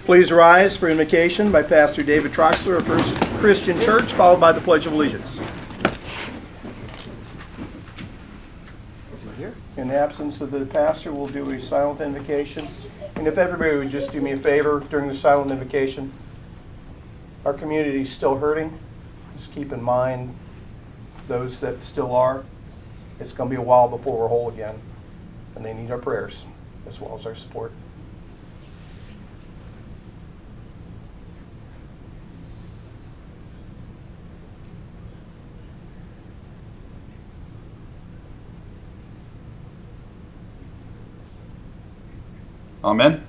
Please rise for invocation by Pastor David Troxler of First Christian Church, followed by the Pledge of Allegiance. In the absence of the pastor, we'll do a silent invocation. And if everybody would just do me a favor during the silent invocation. Our community is still hurting. Just keep in mind those that still are. It's going to be a while before we're whole again. And they need our prayers as well as our support. Amen.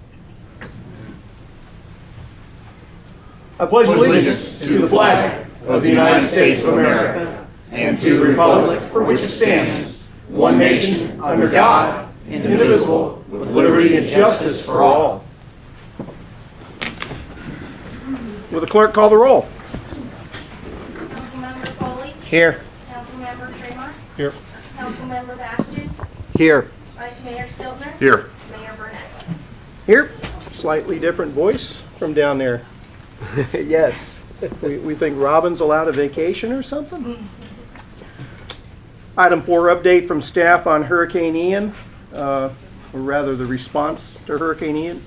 I pledge allegiance to the flag of the United States of America and to the republic for which it stands, one nation, under God, indivisible, with liberty and justice for all. Will the clerk call the roll? Councilmember Foley? Here. Councilmember Tremont? Here. Councilmember Bastian? Here. Vice Mayor Stiltner? Here. Mayor Burnett? Here. Slightly different voice from down there. Yes. We think Robin's allowed a vacation or something? Item 4, update from staff on Hurricane Ian, or rather the response to Hurricane Ian.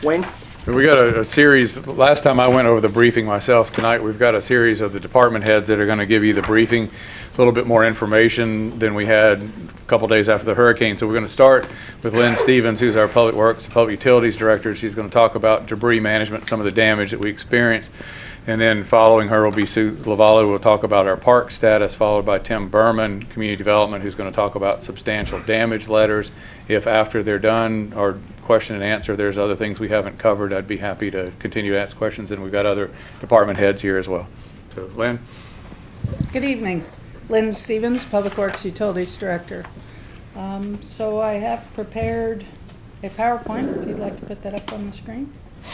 Wayne? We got a series. Last time I went over the briefing myself. Tonight we've got a series of the department heads that are going to give you the briefing, a little bit more information than we had a couple days after the hurricane. So we're going to start with Lynn Stevens, who's our Public Works, Public Utilities Director. She's going to talk about debris management, some of the damage that we experienced. And then following her will be Sue Lavallo, who will talk about our park status, followed by Tim Berman, Community Development, who's going to talk about substantial damage letters. If after they're done, or question and answer, there's other things we haven't covered, I'd be happy to continue to ask questions, and we've got other department heads here as well. So, Lynn? Good evening. Lynn Stevens, Public Works Utilities Director. So I have prepared a PowerPoint, if you'd like to put that up on the screen.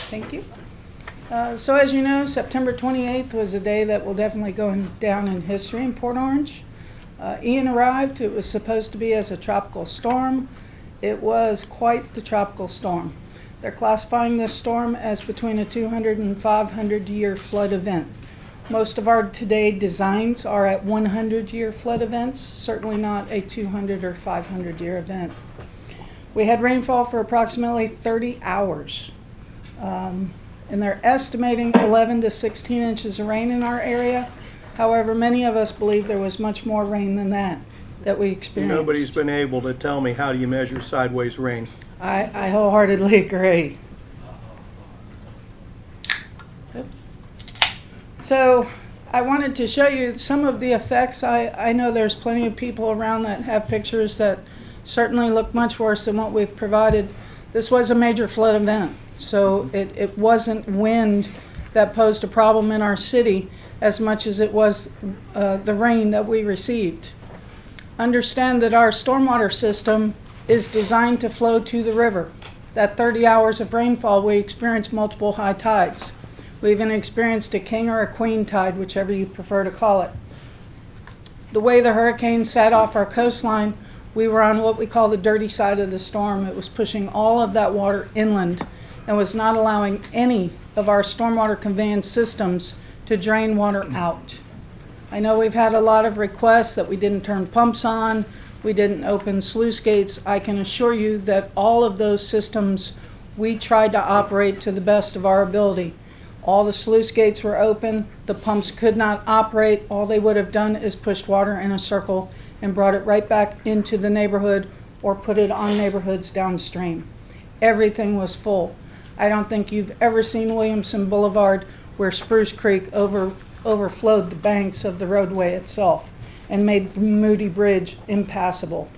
Thank you. So as you know, September 28th was a day that will definitely go down in history in Port Orange. Ian arrived. It was supposed to be as a tropical storm. It was quite the tropical storm. They're classifying this storm as between a 200 and 500 year flood event. Most of our today designs are at 100-year flood events, certainly not a 200 or 500 year event. We had rainfall for approximately 30 hours. And they're estimating 11 to 16 inches of rain in our area. However, many of us believe there was much more rain than that we experienced. Nobody's been able to tell me how do you measure sideways rain. I wholeheartedly agree. Oops. So I wanted to show you some of the effects. I know there's plenty of people around that have pictures that certainly look much worse than what we've provided. This was a major flood event, so it wasn't wind that posed a problem in our city as much as it was the rain that we received. Understand that our stormwater system is designed to flow to the river. That 30 hours of rainfall, we experienced multiple high tides. We even experienced a king or a queen tide, whichever you prefer to call it. The way the hurricane sat off our coastline, we were on what we call the dirty side of the storm. It was pushing all of that water inland and was not allowing any of our stormwater conveyance systems to drain water out. I know we've had a lot of requests that we didn't turn pumps on, we didn't open sluice gates. I can assure you that all of those systems we tried to operate to the best of our ability. All the sluice gates were open, the pumps could not operate. All they would have done is pushed water in a circle and brought it right back into the neighborhood or put it on neighborhoods downstream. Everything was full. I don't think you've ever seen Williamson Boulevard where Spruce Creek overflowed the banks of the roadway itself and made Moody Bridge impassable.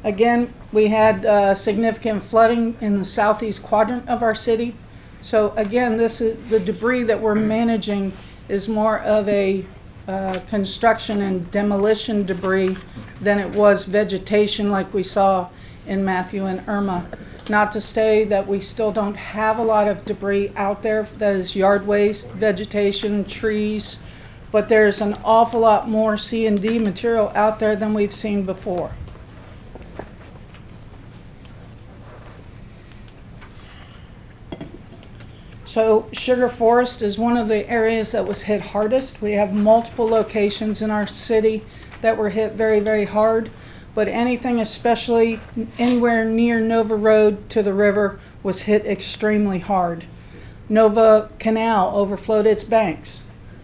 Again, we had significant flooding in the southeast quadrant of our city. So again, this is the debris that we're managing is more of a construction and demolition debris than it was vegetation like we saw in Matthew and Irma. Not to say that we still don't have a lot of debris out there that is yard waste, vegetation, trees, but there's an awful lot more C&D material out there than we've seen before. So Sugar Forest is one of the areas that was hit hardest. We have multiple locations in our city that were hit very, very hard, but anything especially anywhere near Nova Road to the river was hit extremely hard. Nova Canal overflowed its banks.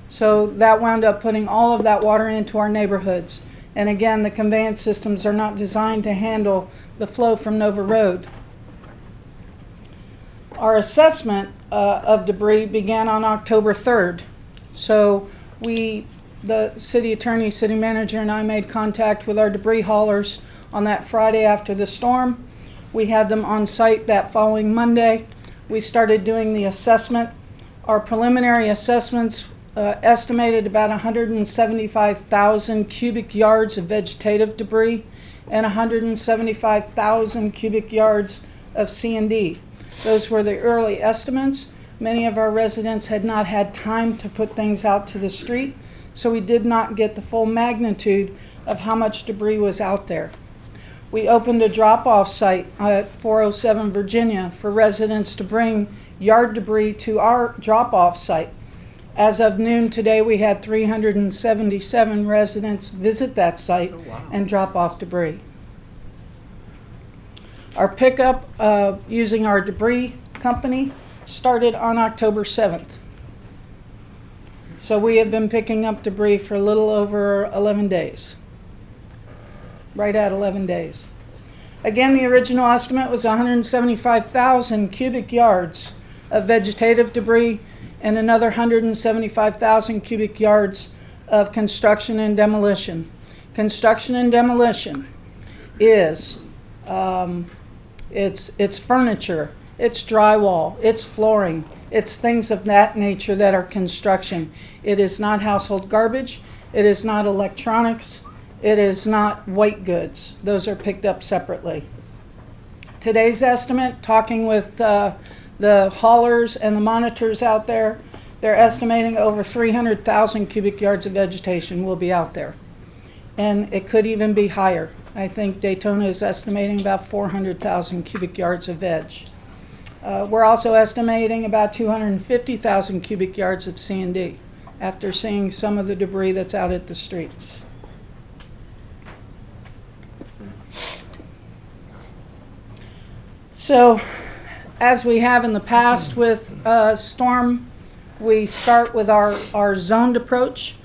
So that wound up putting all of that water into our neighborhoods. And again, the conveyance systems are not designed to handle the flow from Nova Road. Our assessment of debris began on October 3rd. So the city attorney, city manager, and I made contact with our debris haulers on that Friday after the storm. We had them on site that following Monday. We started doing the assessment. Our preliminary assessments estimated about 175,000 cubic yards of vegetative debris and 175,000 cubic yards of C&D. Those were the early estimates. Many of our residents had not had time to put things out to the street, so we did not get the full magnitude of how much debris was out there. We opened a drop-off site at 407 Virginia for residents to bring yard debris to our drop-off site. As of noon today, we had 377 residents visit that site and drop off debris. Our pickup using our debris company started on October 7th. So we have been picking up debris for a little over 11 days. Right at 11 days. Again, the original estimate was 175,000 cubic yards of vegetative debris and another 175,000 cubic yards of construction and demolition. Construction and demolition is it's furniture, it's drywall, it's flooring, it's things of that nature that are construction. It is not household garbage, it is not electronics, it is not white goods. Those are picked up separately. Today's estimate, talking with the haulers and the monitors out there, they're estimating over 300,000 cubic yards of vegetation will be out there. And it could even be higher. I think Daytona is estimating about 400,000 cubic yards of veg. We're also estimating about 250,000 cubic yards of C&D after seeing some of the debris that's out at the streets. So, as we have in the past with storm, we start with our zoned approach.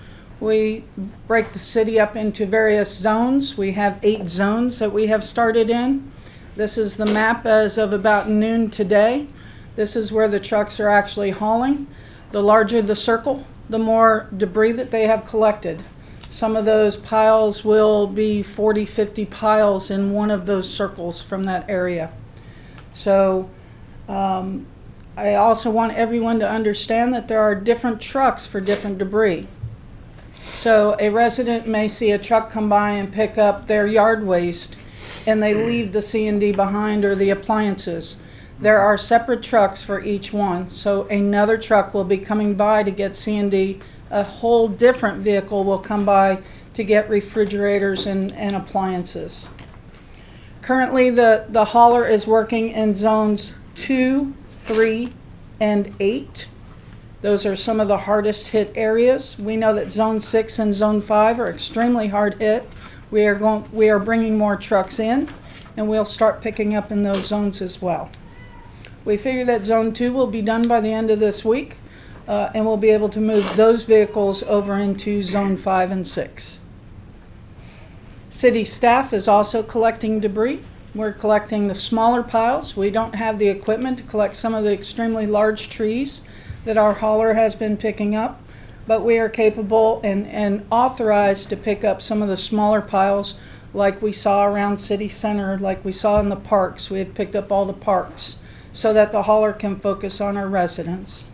We break the city up into various zones. We have 8 zones that we have started in. This is the map as of about noon today. This is where the trucks are actually hauling. The larger the circle, the more debris that they have collected. Some of those piles will be 40, 50 piles in one of those circles from that area. So I also want everyone to understand that there are different trucks for different debris. So a resident may see a truck come by and pick up their yard waste and they leave the C&D behind or the appliances. There are separate trucks for each one. So another truck will be coming by to get C&D. A whole different vehicle will come by to get refrigerators and appliances. Currently, the hauler is working in zones 2, 3, and 8. Those are some of the hardest hit areas. We know that zone 6 and zone 5 are extremely hard hit. We are bringing more trucks in, and we'll start picking up in those zones as well. We figure that zone 2 will be done by the end of this week, and we'll be able to move those vehicles over into zone 5 and 6. City staff is also collecting debris. We're collecting the smaller piles. We don't have the equipment to collect some of the extremely large trees that our hauler has been picking up, but we are capable and authorized to pick up some of the smaller piles like we saw around City Center, like we saw in the parks. We have picked up all the parks so that the hauler can focus on our residents.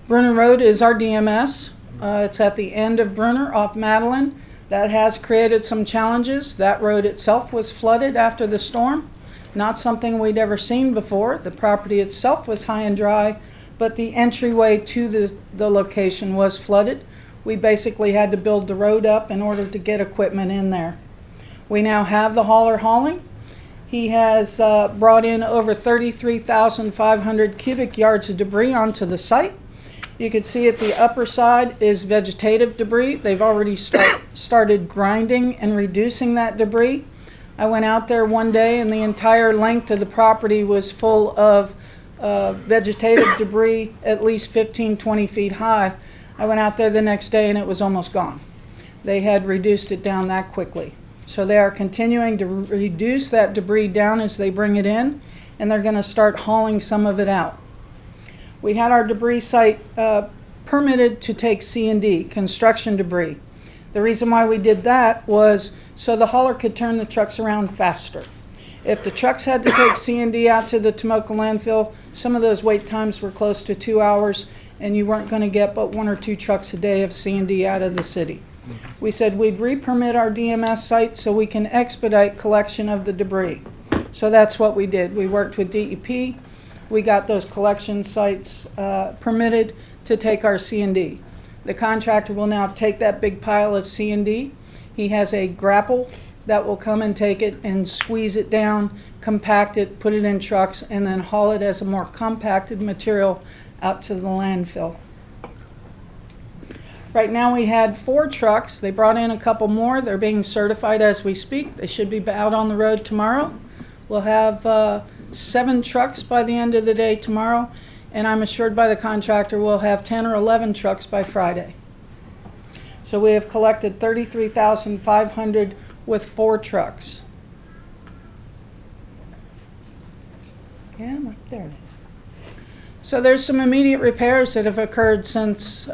Brunner Road is our DMS. It's at the end of Brunner off Madeline. That has created some challenges. That road itself was flooded after the storm. Not something we'd ever seen before. The property itself was high and dry, but the entryway to the location was flooded. We basically had to build the road up in order to get equipment in there. We now have the hauler hauling. He has brought in over 33,500 cubic yards of debris onto the site. You can see at the upper side is vegetative debris. They've already started grinding and reducing that debris. I went out there one day and the entire length of the property was full of vegetative debris at least 15, 20 feet high. I went out there the next day and it was almost gone. They had reduced it down that quickly. So they are continuing to reduce that debris down as they bring it in, and they're going to start hauling some of it out. We had our debris site permitted to take C&D, construction debris. The reason why we did that was so the hauler could turn the trucks around faster. If the trucks had to take C&D out to the Tomoka landfill, some of those wait times were close to 2 hours, and you weren't going to get but 1 or 2 trucks a day of C&D out of the city. We said we'd re-permit our DMS site so we can expedite collection of the debris. So that's what we did. We worked with DEP. We got those collection sites permitted to take our C&D. The contractor will now take that big pile of C&D. He has a grapple that will come and take it and squeeze it down, compact it, put it in trucks, and then haul it as a more compacted material out to the landfill. Right now we had 4 trucks. They brought in a couple more. They're being certified as we speak. They should be out on the road tomorrow. We'll have 7 trucks by the end of the day tomorrow, and I'm assured by the contractor we'll have 10 or 11 trucks by Friday. So we have collected 33,500 with 4 trucks. Yeah, there it is. So there's some immediate repairs that have occurred since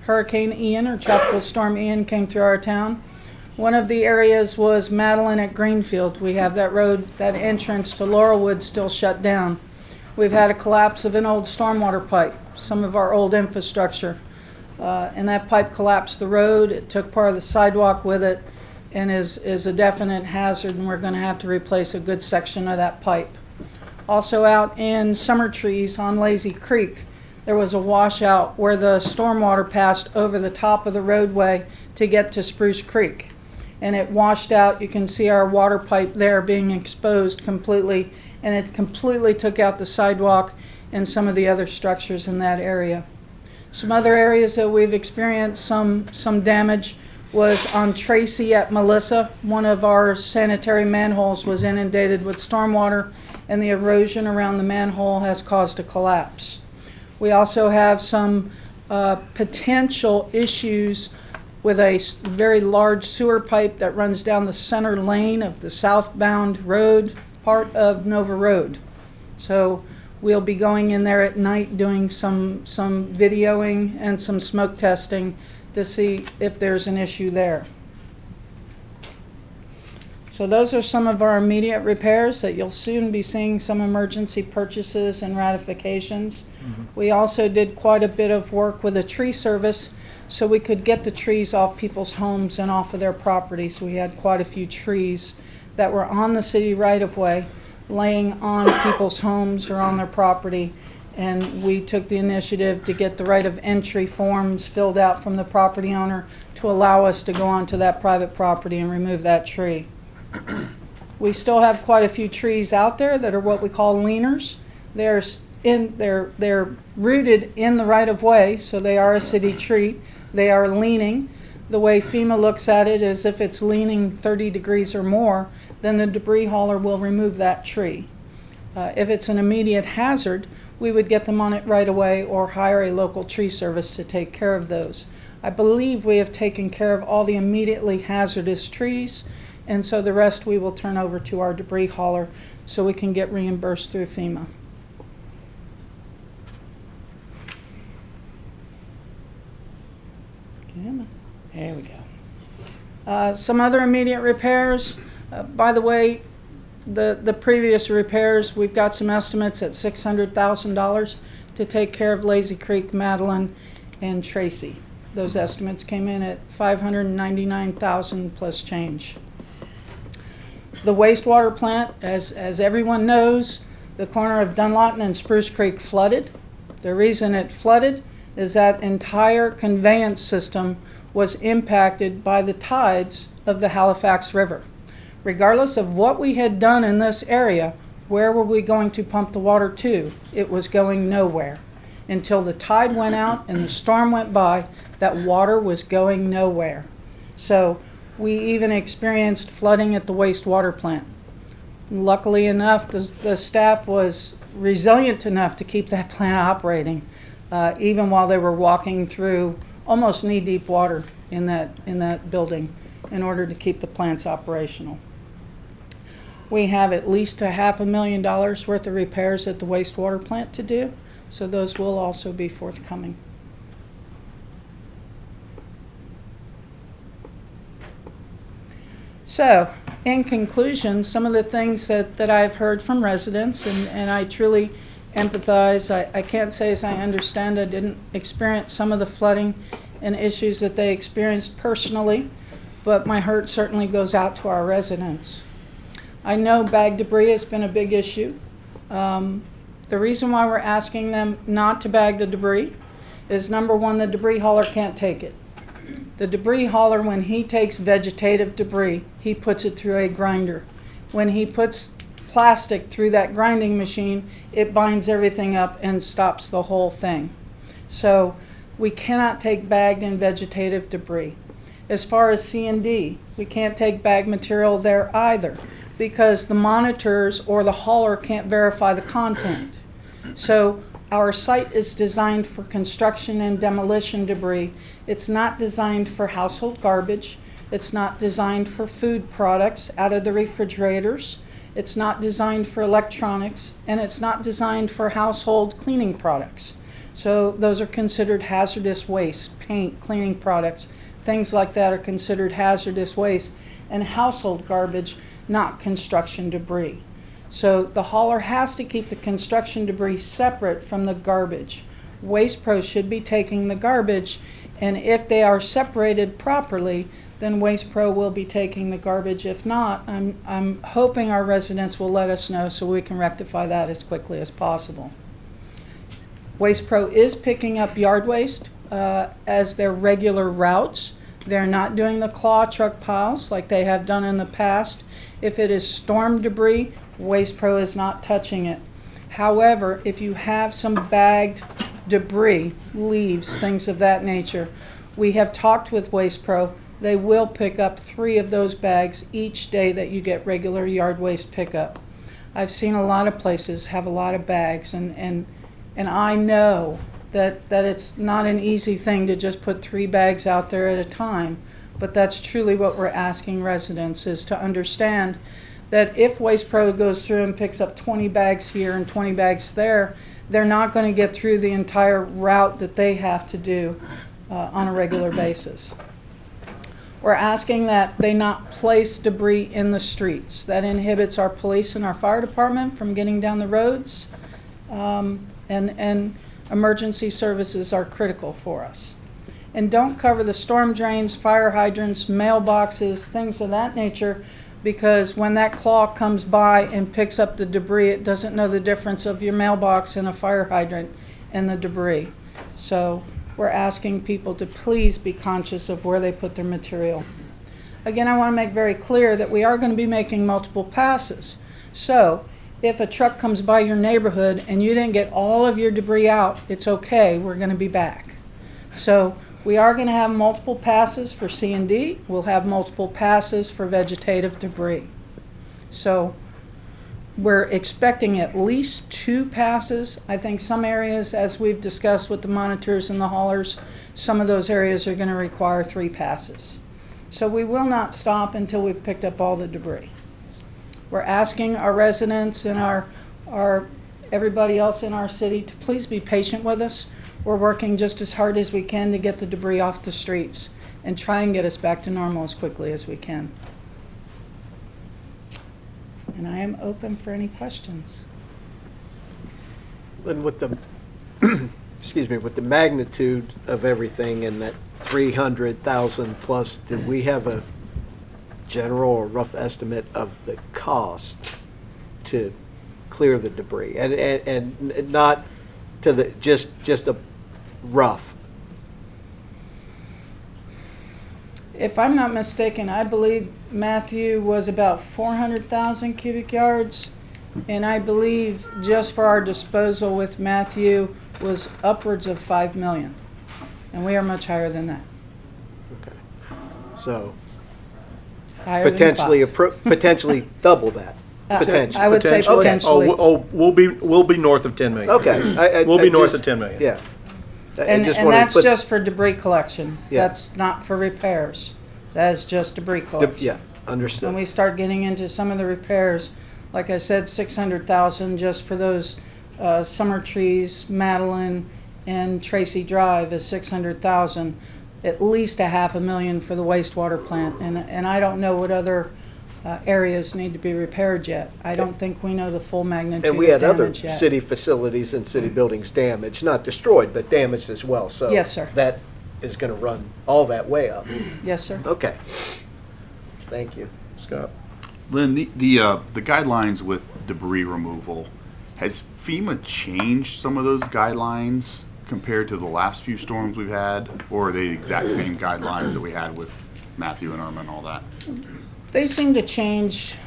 Hurricane Ian, or Tropical Storm Ian, came through our town. One of the areas was Madeline at Greenfield. We have that road, that entrance to Laurelwood still shut down. We've had a collapse of an old stormwater pipe, some of our old infrastructure. And that pipe collapsed the road. It took part of the sidewalk with it and is a definite hazard, and we're going to have to replace a good section of that pipe. Also out in Summer Trees on Lazy Creek, there was a washout where the stormwater passed over the top of the roadway to get to Spruce Creek. And it washed out. You can see our water pipe there being exposed completely, and it completely took out the sidewalk and some of the other structures in that area. Some other areas that we've experienced some damage was on Tracy at Melissa. One of our sanitary manholes was inundated with stormwater, and the erosion around the manhole has caused a collapse. We also have some potential issues with a very large sewer pipe that runs down the center lane of the southbound road part of Nova Road. So we'll be going in there at night doing some videoing and some smoke testing to see if there's an issue there. So those are some of our immediate repairs that you'll soon be seeing some emergency purchases and ratifications. We also did quite a bit of work with a tree service so we could get the trees off people's homes and off of their property. So we had quite a few trees that were on the city right-of-way laying on people's homes or on their property, and we took the initiative to get the right of entry forms filled out from the property owner to allow us to go onto that private property and remove that tree. We still have quite a few trees out there that are what we call leaners. They're rooted in the right-of-way, so they are a city tree. They are leaning. The way FEMA looks at it is if it's leaning 30 degrees or more, then the debris hauler will remove that tree. If it's an immediate hazard, we would get them on it right away or hire a local tree service to take care of those. I believe we have taken care of all the immediately hazardous trees, and so the rest we will turn over to our debris hauler so we can get reimbursed through FEMA. There we go. Some other immediate repairs. By the way, the previous repairs, we've got some estimates at $600,000 to take care of Lazy Creek, Madeline, and Tracy. Those estimates came in at $599,000 plus change. The wastewater plant, as everyone knows, the corner of Dunlawton and Spruce Creek flooded. The reason it flooded is that entire conveyance system was impacted by the tides of the Halifax River. Regardless of what we had done in this area, where were we going to pump the water to? It was going nowhere. Until the tide went out and the storm went by, that water was going nowhere. So we even experienced flooding at the wastewater plant. Luckily enough, the staff was resilient enough to keep that plant operating, even while they were walking through almost knee-deep water in that building in order to keep the plants operational. We have at least $500,000 worth of repairs at the wastewater plant to do, so those will also be forthcoming. So, in conclusion, some of the things that I've heard from residents, and I truly empathize. I can't say as I understand, I didn't experience some of the flooding and issues that they experienced personally, but my heart certainly goes out to our residents. I know bag debris has been a big issue. The reason why we're asking them not to bag the debris is, number one, the debris hauler can't take it. The debris hauler, when he takes vegetative debris, he puts it through a grinder. When he puts plastic through that grinding machine, it binds everything up and stops the whole thing. So we cannot take bagged and vegetative debris. As far as C&D, we can't take bag material there either, because the monitors or the hauler can't verify the content. So our site is designed for construction and demolition debris. It's not designed for household garbage. It's not designed for food products out of the refrigerators. It's not designed for electronics, and it's not designed for household cleaning products. So those are considered hazardous waste. Paint, cleaning products, things like that are considered hazardous waste, and household garbage, not construction debris. So the hauler has to keep the construction debris separate from the garbage. Waste Pro should be taking the garbage, and if they are separated properly, then Waste Pro will be taking the garbage. If not, I'm hoping our residents will let us know so we can rectify that as quickly as possible. Waste Pro is picking up yard waste as their regular routes. They're not doing the claw truck piles like they have done in the past. If it is storm debris, Waste Pro is not touching it. However, if you have some bagged debris, leaves, things of that nature, we have talked with Waste Pro. They will pick up 3 of those bags each day that you get regular yard waste pickup. I've seen a lot of places have a lot of bags, and I know that it's not an easy thing to just put 3 bags out there at a time, but that's truly what we're asking residents, is to understand that if Waste Pro goes through and picks up 20 bags here and 20 bags there, they're not going to get through the entire route that they have to do on a regular basis. We're asking that they not place debris in the streets. That inhibits our police and our fire department from getting down the roads, and emergency services are critical for us. And don't cover the storm drains, fire hydrants, mailboxes, things of that nature, because when that claw comes by and picks up the debris, it doesn't know the difference of your mailbox and a fire hydrant and the debris. So we're asking people to please be conscious of where they put their material. Again, I want to make very clear that we are going to be making multiple passes. So if a truck comes by your neighborhood and you didn't get all of your debris out, it's okay, we're going to be back. So we are going to have multiple passes for C&D. We'll have multiple passes for vegetative debris. So we're expecting at least 2 passes. I think some areas, as we've discussed with the monitors and the haulers, some of those areas are going to require 3 passes. So we will not stop until we've picked up all the debris. We're asking our residents and our everybody else in our city to please be patient with us. We're working just as hard as we can to get the debris off the streets and try and get us back to normal as quickly as we can. And I am open for any questions. And with the, excuse me, with the magnitude of everything and that 300,000 plus, did we have a general or rough estimate of the cost to clear the debris? And not to the, just a rough. if I'm not mistaken, I believe Matthew was about 400,000 cubic yards. And I believe just for our disposal with Matthew was upwards of 5 million. And we are much higher than that. So Higher than potentially, five. potentially double that. I Potentially. would say Okay. potentially. We'll be north of 10 million. Okay. We'll be north just- of 10 million. Yeah. I And just and wanted to that's put- just for debris collection. Yeah. That's not for repairs. That is just debris collection. Yeah, understood. When we start getting into some of the repairs, like I said, 600,000 just for those summer trees, Madeline and Tracy Drive is 600,000. At least a $500,000 for the wastewater plant, and I don't know what other areas need to be repaired yet. I don't think we know the full magnitude And we of had other damage yet. city facilities and city buildings damaged, not destroyed, but damaged as well. So Yes, sir. that is going to run all that way up. Yes, sir. Okay. Thank you. Scott? Lynn, the guidelines with debris removal, has FEMA changed some of those guidelines compared to the last few storms we've had, or are they the exact same guidelines that we had with Matthew and Irma and all that? They seem to change.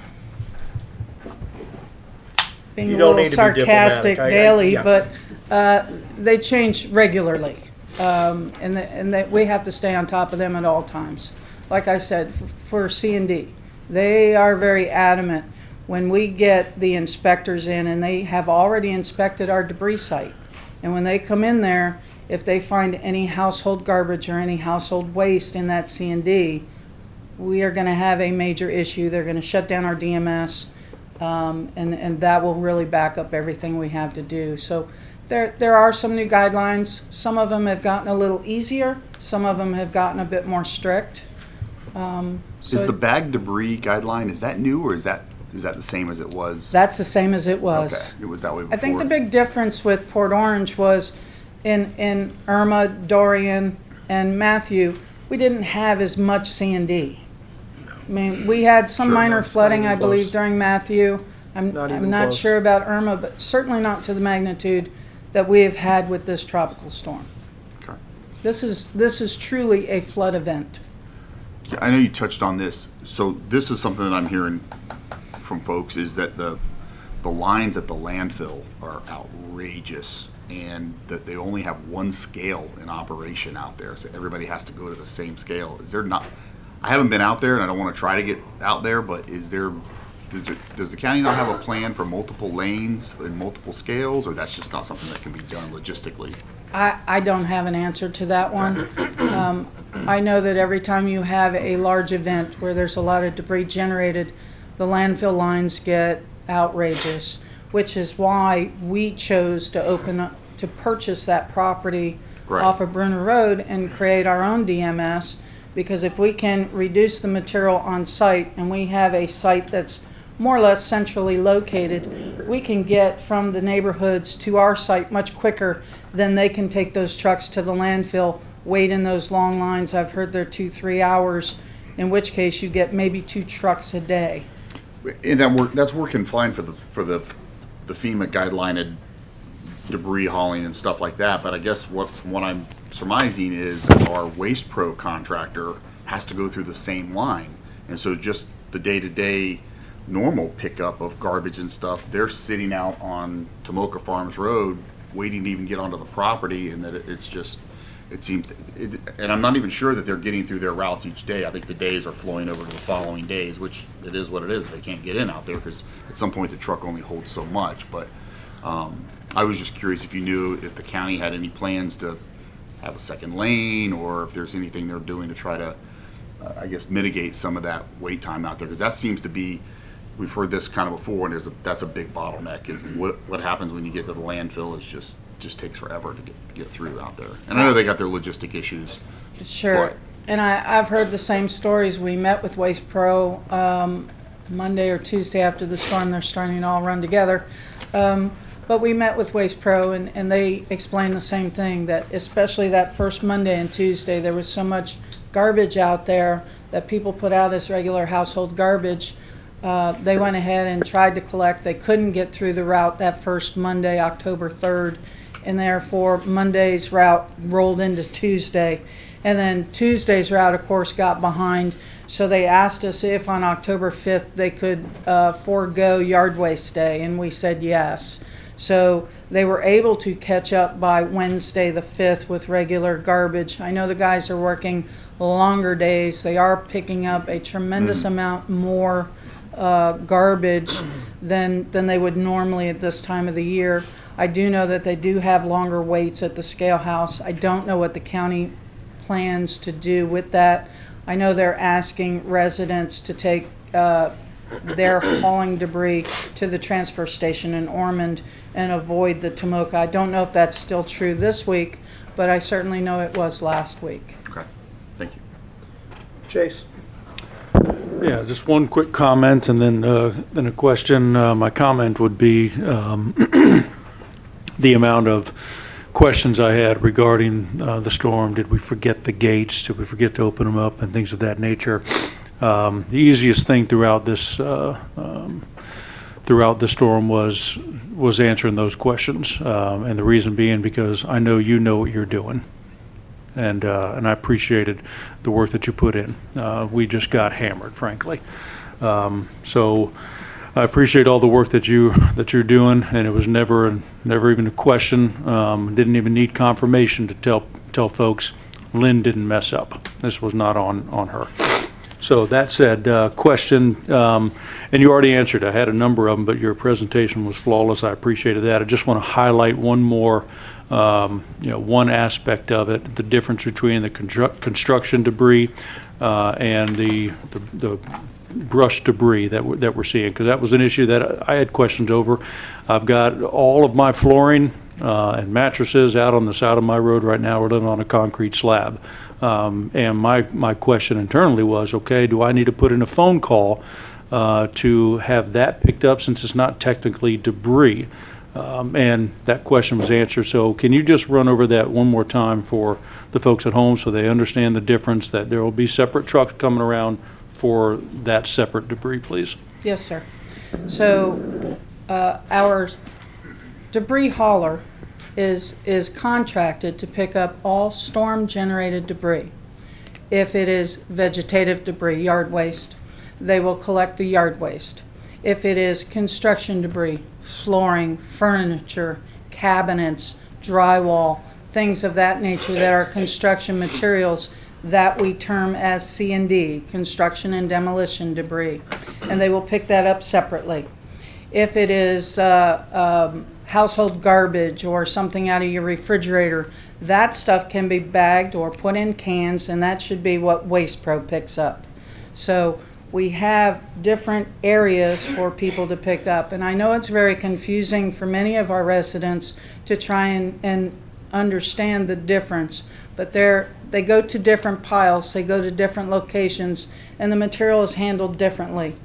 Being You a don't little need to be sarcastic diplomatic. daily, Yeah. but they change regularly, and that we have to stay on top of them at all times. Like I said, for C&D, they are very adamant when we get the inspectors in, and they have already inspected our debris site. And when they come in there, if they find any household garbage or any household waste in that C&D, we are going to have a major issue. They're going to shut down our DMS, and that will really back up everything we have to do. So there are some new guidelines. Some of them have gotten a little easier. Some of them have gotten a bit more strict. Is the bag debris guideline, is that new, or is that the same as it was? That's the same as it was. Okay, it was that way before. I think the big difference with Port Orange was in Irma, Dorian, and Matthew, we didn't have as much C&D. I mean, we had some Sure, minor not flooding, even I believe, close. during Matthew. Not I'm even not close. sure about Irma, but certainly not to the magnitude that we have had with this tropical storm. Okay. This is truly a flood event. Yeah, I know you touched on this. So this is something that I'm hearing from folks, is that the lines at the landfill are outrageous, and that they only have one scale in operation out there. So everybody has to go to the same scale. Is there not? I haven't been out there, and I don't want to try to get out there, but does the county not have a plan for multiple lanes and multiple scales, or that's just not something that can be done logistically? I don't have an answer to that one. I know that every time you have a large event where there's a lot of debris generated, the landfill lines get outrageous, which is why we chose to purchase that property Right. off of Bruner Road and create our own DMS, because if we can reduce the material on site, and we have a site that's more or less centrally located, we can get from the neighborhoods to our site much quicker than they can take those trucks to the landfill, wait in those long lines. I've heard they're 2-3 hours, in which case you get maybe 2 trucks a day. And that's working fine for the FEMA guideline debris hauling and stuff like that. But I guess from what I'm surmising is that our Waste Pro contractor has to go through the same line, and so just the day-to-day normal pickup of garbage and stuff, they're sitting out on Tomoka Farms Road waiting to even get onto the property, and that it seems, and I'm not even sure that they're getting through their routes each day. I think the days are flowing over to the following days, which it is what it is if they can't get in out there, because at some point the truck only holds so much. But I was just curious if you knew if the county had any plans to have a second lane, or if there's anything they're doing to try to, I guess, mitigate some of that wait time out there, because that seems to be, we've heard this kind of before, and that's a big bottleneck, is what happens when you get to the landfill is just takes forever to get through out there. And I know they got their logistic issues. Sure. But- And I've heard the same stories. We met with Waste Pro Monday or Tuesday after the storm. They're starting to all run together. But we met with Waste Pro, and they explained the same thing, that especially that first Monday and Tuesday, there was so much garbage out there that people put out as regular household garbage. They went ahead and tried to collect. They couldn't get through the route that first Monday, October 3rd, and therefore Monday's route rolled into Tuesday. And then Tuesday's route, of course, got behind. So they asked us if on October 5th they could forego yard waste day, and we said yes. So they were able to catch up by Wednesday the 5th with regular garbage. I know the guys are working longer days. They are picking up a tremendous amount more garbage than they would normally at this time of the year. I do know that they do have longer waits at the scale house. I don't know what the county plans to do with that. I know they're asking residents to take their hauling debris to the transfer station in Ormond and avoid the Tomoka. I don't know if that's still true this week, but I certainly know it was last week. Okay, thank you. Chase? Yeah, just one quick comment and then a question. My comment would be the amount of questions I had regarding the storm. Did we forget the gates? Did we forget to open them up and things of that nature? The easiest thing throughout this storm was answering those questions, and the reason being because I know you know what you're doing, and I appreciated the work that you put in. We just got hammered, frankly. So I appreciate all the work that you're doing, and it was never even a question. Didn't even need confirmation to tell folks Lynn didn't mess up. This was not on her. So that said, question, and you already answered. I had a number of them, but your presentation was flawless. I appreciated that. I just want to highlight one more, one aspect of it: the difference between the construction debris and the brush debris that we're seeing, because that was an issue that I had questions over. I've got all of my flooring and mattresses out on the side of my road right now. We're living on a concrete slab. And my question internally was, okay, do I need to put in a phone call to have that picked up since it's not technically debris? And that question was answered. So can you just run over that one more time for the folks at home so they understand the difference, that there will be separate trucks coming around for that separate debris, please? Yes, sir. So our debris hauler is contracted to pick up all storm-generated debris. If it is vegetative debris, yard waste, they will collect the yard waste. If it is construction debris, flooring, furniture, cabinets, drywall, things of that nature that are construction materials, that we term as C&D, construction and demolition debris, and they will pick that up separately. If it is household garbage or something out of your refrigerator, that stuff can be bagged or put in cans, and that should be what Waste Pro picks up. So we have different areas for people to pick up, and I know it's very confusing for many of our residents to try and understand the difference, but they go to different piles, they go to different locations, and the material is handled differently.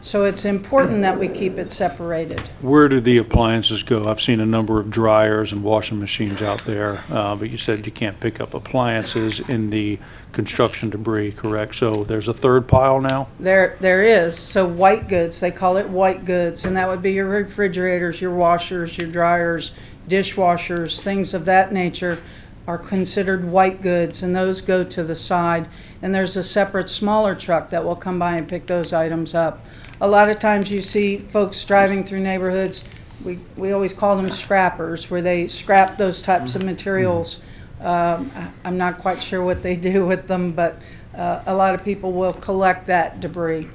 So it's important that we keep it separated. Where do the appliances go? I've seen a number of dryers and washing machines out there, but you said you can't pick up appliances in the construction debris, correct? So there's a third pile now? There is. So white goods, they call it white goods, and that would be your refrigerators, your washers, your dryers, dishwashers, things of that nature are considered white goods, and those go to the side. And there's a separate smaller truck that will come by and pick those items up. A lot of times you see folks driving through neighborhoods, we always call them scrappers, where they scrap those types of materials. I'm not quite sure what they do with them, but a lot of people will collect that debris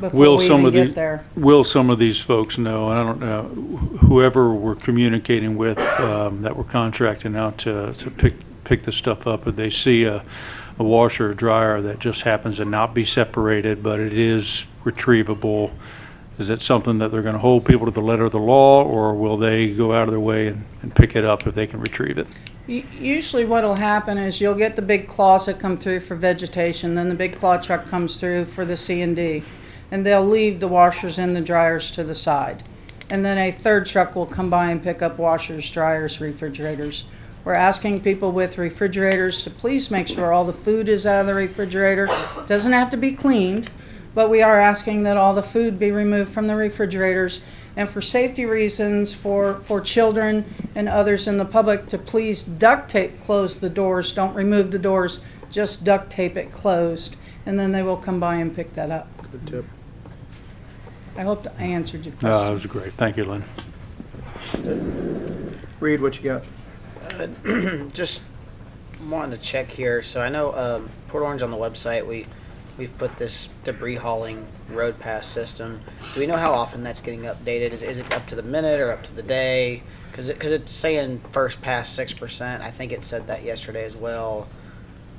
before we even get there. Will some of these folks know, and I don't know, whoever we're communicating with that we're contracting out to pick this stuff up, if they see a washer or dryer that just happens to not be separated, but it is retrievable, is it something that they're going to hold people to the letter of the law, or will they go out of their way and pick it up if they can retrieve it? Usually what will happen is you'll get the big claws that come through for vegetation, then the big claw truck comes through for the C&D, and they'll leave the washers and the dryers to the side. And then a third truck will come by and pick up washers, dryers, refrigerators. We're asking people with refrigerators to please make sure all the food is out of the refrigerator. It doesn't have to be cleaned, but we are asking that all the food be removed from the refrigerators And for safety reasons, for children and others in the public, to please duct tape close the doors. Don't remove the doors, just duct tape it closed. And then they will come by and pick that up. Good tip. I hope I answered your That question. was great. Thank you, Lynn. Reed, what you got? Just wanting to check here. So I know Port Orange on the website we've put this debris hauling road pass system. Do we know how often that's getting updated? Is it up to the minute or up to the day? Because it's saying first pass 6%. I think it said that yesterday as well.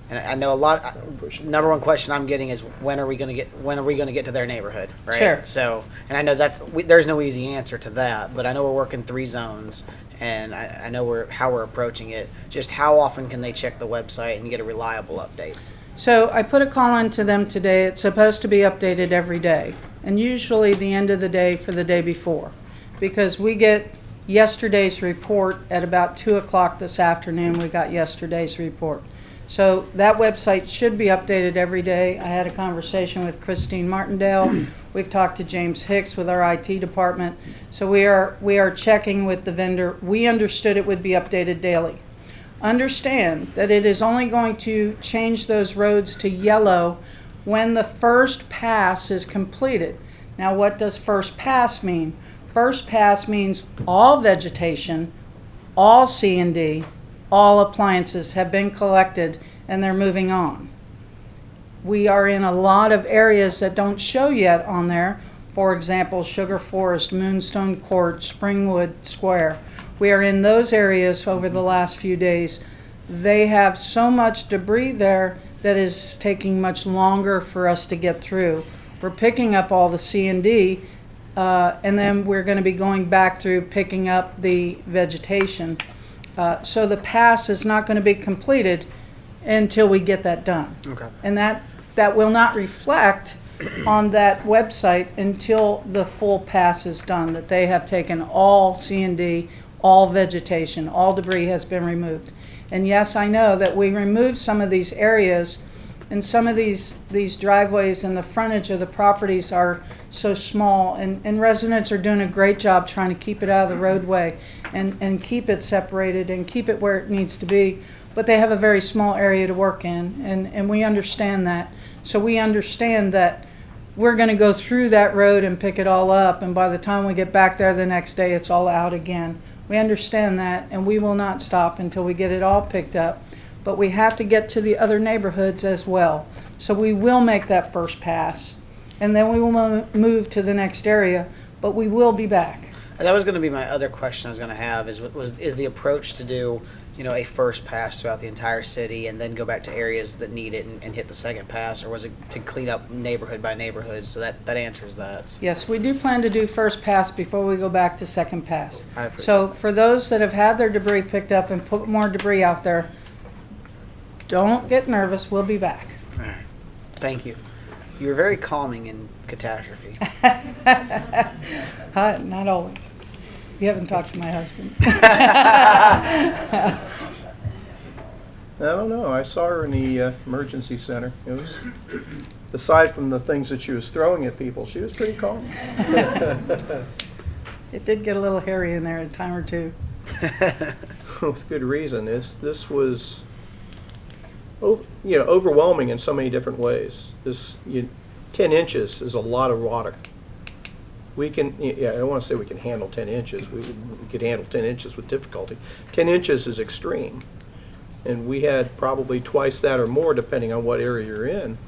And I know a lot. Number one question I'm getting is when are we going to get to their neighborhood, right? Sure. So, and I know there's no easy answer to that, but I know we're working 3 zones, and I know how we're approaching it. Just how often can they check the website and get a reliable update? So I put a call into them today. It's supposed to be updated every day, and usually the end of the day for the day before, because we get yesterday's report at about 2 o'clock this afternoon. We got yesterday's report. So that website should be updated every day. I had a conversation with Christine Martindale. We've talked to James Hicks with our IT department. So we are checking with the vendor. We understood it would be updated daily. Understand that it is only going to change those roads to yellow when the first pass is completed. Now, what does first pass mean? First pass means all vegetation, all C&D, all appliances have been collected and they're moving on. We are in a lot of areas that don't show yet on there. For example, Sugar Forest, Moonstone Court, Springwood Square. We are in those areas over the last few days. They have so much debris there that is taking much longer for us to get through. We're picking up all the C&D, and then we're going to be going back through picking up the vegetation. So the pass is not going to be completed until we get that done. Okay. And that will not reflect on that website until the full pass is done, that they have taken all C&D, all vegetation, all debris has been removed. And yes, I know that we removed some of these areas, and some of these driveways and the frontage of the properties are so small, and residents are doing a great job trying to keep it out of the roadway and keep it separated and keep it where it needs to be. But they have a very small area to work in, and we understand that. So we understand that we're going to go through that road and pick it all up, and by the time we get back there the next day, it's all out again. We understand that, and we will not stop until we get it all picked up. But we have to get to the other neighborhoods as well. So we will make that first pass, and then we will move to the next area, but we will be back. That was going to be my other question I was going to have is the approach to do, a first pass throughout the entire city and then go back to areas that need it and hit the second pass, or was it to clean up neighborhood by neighborhood? So that answers that. Yes, we do plan to do first pass before we go back to second pass. I appreciate So for those that have had their debris picked up and put more debris out there, don't get nervous, we'll be back. All right. Thank you. You were very calming in catastrophe. Not always. You haven't talked to my husband. I don't know. I saw her in the emergency center. It was, aside from the things that she was throwing at people, she was pretty calm. It did get a little hairy in there a time or two. With good reason. This was, overwhelming in so many different ways. 10 inches is a lot of water. We can, I don't want to say we can handle 10 inches. We could handle 10 inches with difficulty. 10 inches is extreme. And we had probably twice that or more depending on what area you're in.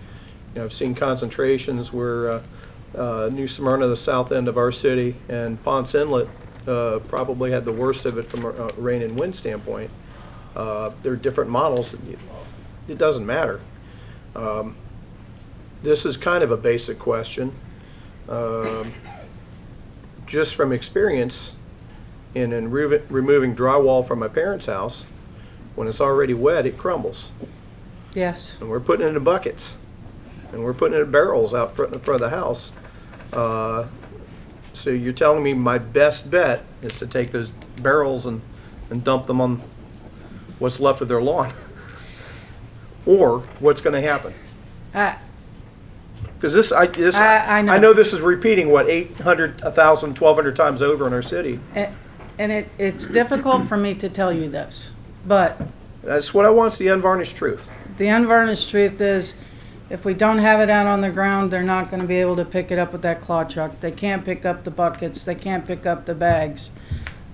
I've seen concentrations where New Smyrna, the south end of our city, and Ponce Inlet probably had the worst of it from a rain and wind standpoint. There are different models. It doesn't matter. This is kind of a basic question. Just from experience in removing drywall from my parents' house, when it's already wet, it crumbles. Yes. And we're putting it in buckets, and we're putting it in barrels out in front of the house. So you're telling me my best bet is to take those barrels and dump them on what's left of their lawn? Or what's going to happen? Because this, I know. I know this is repeating, what, 800, 1,000, 1,200 times over in our city. And it's difficult for me to tell you this, but That's what I want, is the unvarnished truth. the unvarnished truth is, if we don't have it out on the ground, they're not going to be able to pick it up with that claw truck. They can't pick up the buckets. They can't pick up the bags.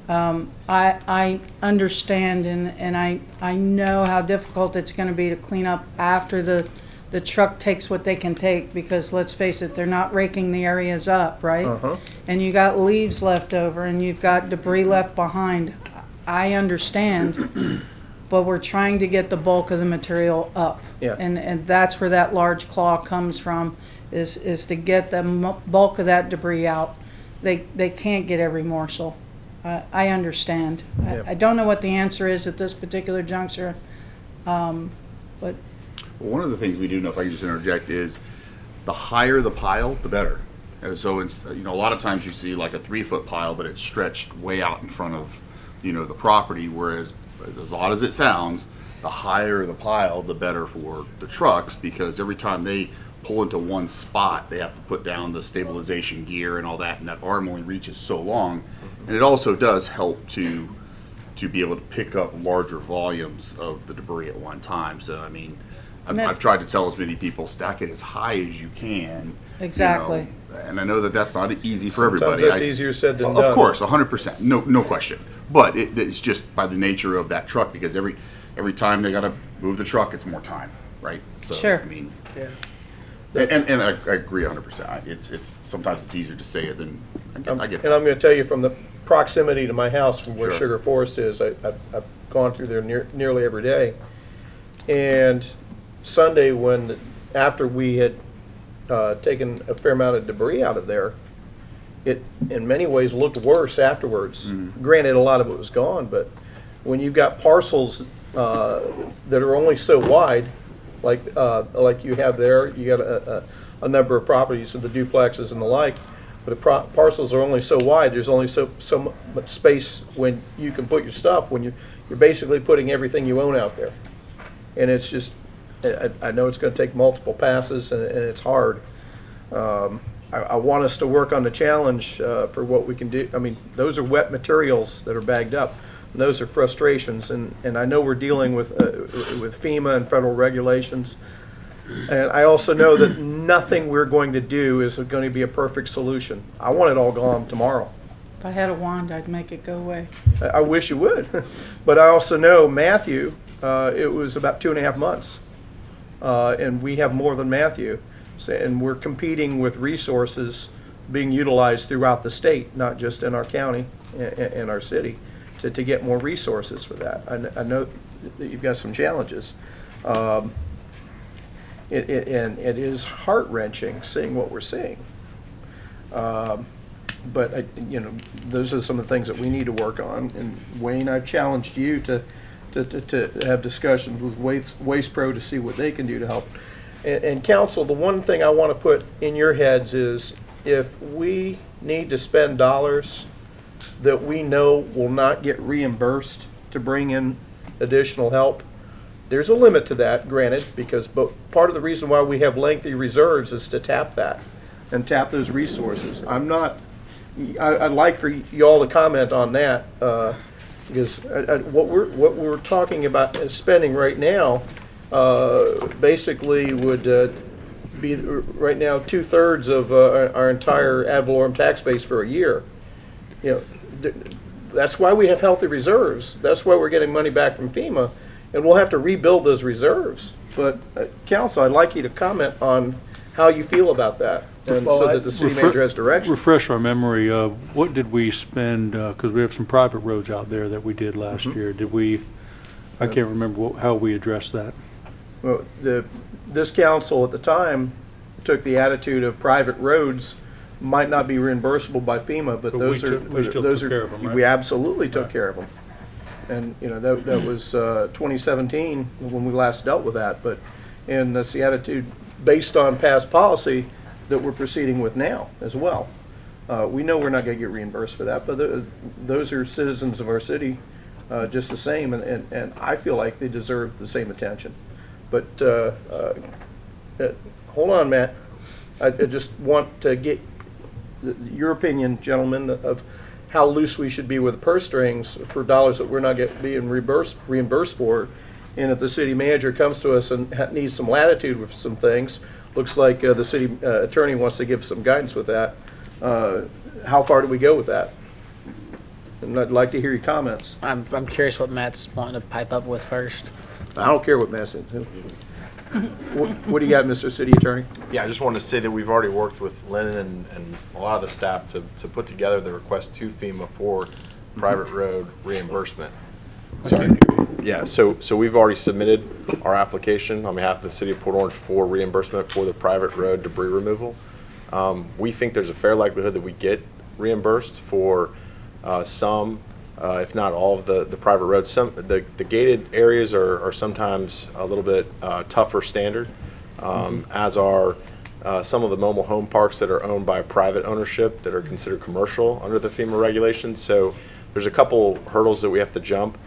I understand and I know how difficult it's going to be to clean up after the truck takes what they can take, because let's face it, they're not raking the areas up, right? Uh-huh. And you got leaves left over and you've got debris left behind. I understand. But we're trying to get the bulk of the material up. Yeah. And that's where that large claw comes from, is to get the bulk of that debris out. They can't get every morsel. I understand. Yeah. I don't know what the answer is at this particular juncture, but Well, one of the things we do know, if I can just interject, is the higher the pile, the better. And so it's, a lot of times you see like a 3-foot pile, but it's stretched way out in front of, the property, whereas as odd as it sounds, the higher the pile, the better for the trucks, because every time they pull into one spot, they have to put down the stabilization gear and all that, and that arm only reaches so long. And it also does help to be able to pick up larger volumes of the debris at one time. So, I mean, I've tried to tell as many people, stack it as high as you can. Exactly. And I know that that's not easy for Sometimes everybody. that's easier said than Of done. course, 100%, no question. But it's just by the nature of that truck, because every time they got to move the truck, it's more time, right? So, Sure. I mean, Yeah. and I agree 100%. It's sometimes it's easier to say it than I get. And I'm going to tell you, from the proximity to my house, from where Sure. Sugar Forest is, I've gone through there nearly every day. And Sunday, after we had taken a fair amount of debris out of there, it in many ways looked worse afterwards. Granted, a lot of it was gone, but when you've got parcels that are only so wide, like you have there, you got a number of properties of the duplexes and the like, but the parcels are only so wide. There's only so much space when you can put your stuff, when you're basically putting everything you own out there. And it's just, I know it's going to take multiple passes, and it's hard. I want us to work on the challenge for what we can do. I mean, those are wet materials that are bagged up, and those are frustrations. And I know we're dealing with FEMA and federal regulations. And I also know that nothing we're going to do is going to be a perfect solution. I want it all gone tomorrow. if I had a wand, I'd make it go away. I wish you would. But I also know Matthew, it was about 2.5 months. And we have more than Matthew. So, and we're competing with resources being utilized throughout the state, not just in our county and our city, to get more resources for that. I know that you've got some challenges. And it is heart-wrenching seeing what we're seeing. But those are some of the things that we need to work on. And Wayne, I've challenged you to have discussions with Waste Pro to see what they can do to help. And council, the one thing I want to put in your heads is, if we need to spend dollars that we know will not get reimbursed to bring in additional help, there's a limit to that, granted, because part of the reason why we have lengthy reserves is to tap that and tap those resources. I'd like for y'all to comment on that, because what we're talking about is spending right now basically would be right now 2/3 of our entire ad valorem tax base for a year. That's why we have healthy reserves. That's why we're getting money back from FEMA, and we'll have to rebuild those reserves. But council, I'd like you to comment on how you feel about that, and so that the city manager has direction. Refresh our memory. What did we spend? Because we have some private roads out there that we did last year. Did we? I can't remember how we addressed that. Well, this council at the time took the attitude of private roads might not be reimbursable by FEMA, but we still took care of them, right? We absolutely took care of them. And that was 2017 when we last dealt with that. And that's the attitude based on past policy that we're proceeding with now as well. We know we're not going to get reimbursed for that, but those are citizens of our city just the same, and I feel like they deserve the same attention. But hold on, Matt. I just want to get your opinion, gentlemen, of how loose we should be with the purse strings for dollars that we're not being reimbursed for. And if the city manager comes to us and needs some latitude with some things, looks like the city attorney wants to give some guidance with that. How far do we go with that? And I'd like to hear your comments. I'm curious what Matt's wanting to pipe up with first. I don't care what Matt said. What do you got, Mr. City Attorney? Yeah, I just wanted to say that we've already worked with Lennon and a lot of the staff to put together the request to FEMA for private road reimbursement. Sorry. Yeah, so we've already submitted our application on behalf of the City of Port Orange for reimbursement for the private road debris removal. We think there's a fair likelihood that we get reimbursed for some, if not all of the private roads. The gated areas are sometimes a little bit tougher standard, as are some of the mobile home parks that are owned by private ownership that are considered commercial under the FEMA regulations. So there's a couple hurdles that we have to jump,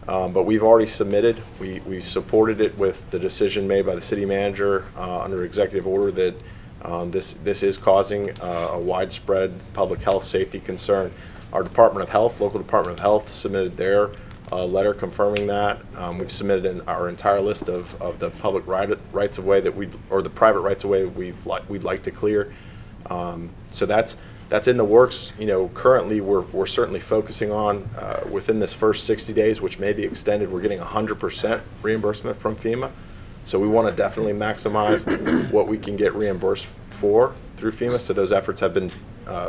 but we've already submitted. We supported it with the decision made by the city manager under executive order that this is causing a widespread public health safety concern. Our Department of Health, local Department of Health, submitted their letter confirming that. We've submitted our entire list of the public rights of way that or the private rights of way we'd like to clear. So that's in the works. You know, currently we're certainly focusing on within this first 60 days, which may be extended. We're getting 100% reimbursement from FEMA. So we want to definitely maximize what we can get reimbursed for through FEMA. So those efforts have been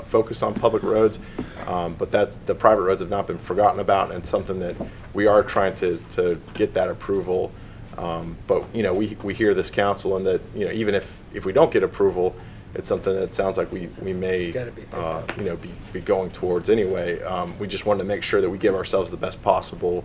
focused on public roads, but the private roads have not been forgotten about, and something that we are trying to get that approval. But you know, we hear this council, and that, you know, even if we don't get approval, it's something that sounds like we may you know, be going towards anyway. We just wanted to make sure that we give ourselves the best possible.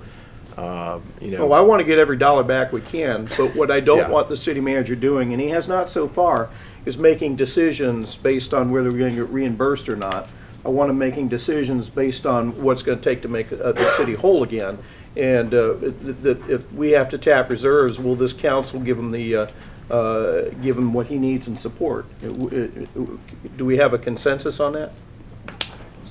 You know. Oh, I want to get every dollar back we can, but what I don't Yeah. want the city manager doing, and he has not so far, is making decisions based on whether we're going to get reimbursed or not. I want him making decisions based on what's going to take to make the city whole again. And if we have to tap reserves, will this council give him give him what he needs in support? Do we have a consensus on that?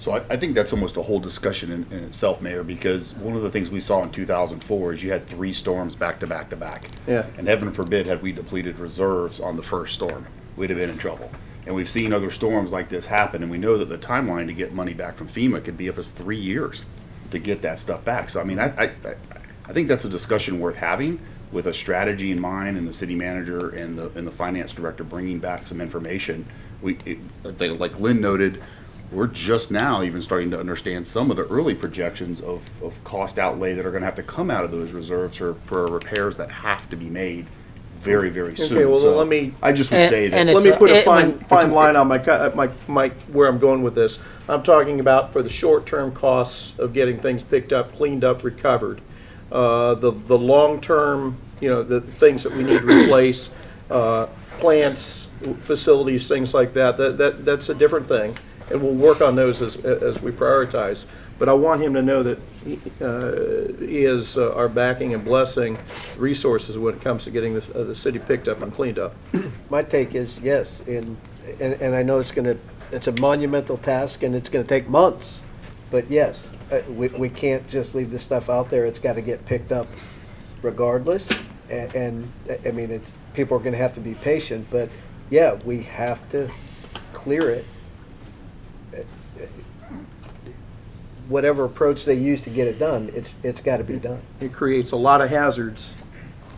So I think that's almost a whole discussion in itself, Mayor, because one of the things we saw in 2004 is you had 3 storms back to back to back. Yeah. And heaven forbid had we depleted reserves on the first storm, we'd have been in trouble. And we've seen other storms like this happen, and we know that the timeline to get money back from FEMA could be up as 3 years to get that stuff back. So I mean, I think that's a discussion worth having, with a strategy in mind, and the city manager and the finance director bringing back some information. Like Lynn noted, we're just now even starting to understand some of the early projections of cost outlay that are going to have to come out of those reserves for repairs that have to be made very, very soon. Okay, well, So let me- I just would say that. and Let me put a when- fine line on my where I'm going with this. I'm talking about for the short-term costs of getting things picked up, cleaned up, recovered. The long-term, you know, the things that we need to replace, plants, facilities, things like that's a different thing, and we'll work on those as we prioritize. But I want him to know that he is our backing and blessing resources when it comes to getting the city picked up and cleaned up. My take is yes, and I know it's a monumental task and it's gonna take months, but yes, we can't just leave this stuff out there. It's got to get picked up regardless, and I mean, people are gonna have to be patient, but yeah, we have to clear it. Whatever approach they use to get it done, it's got to be done. It creates a lot of hazards,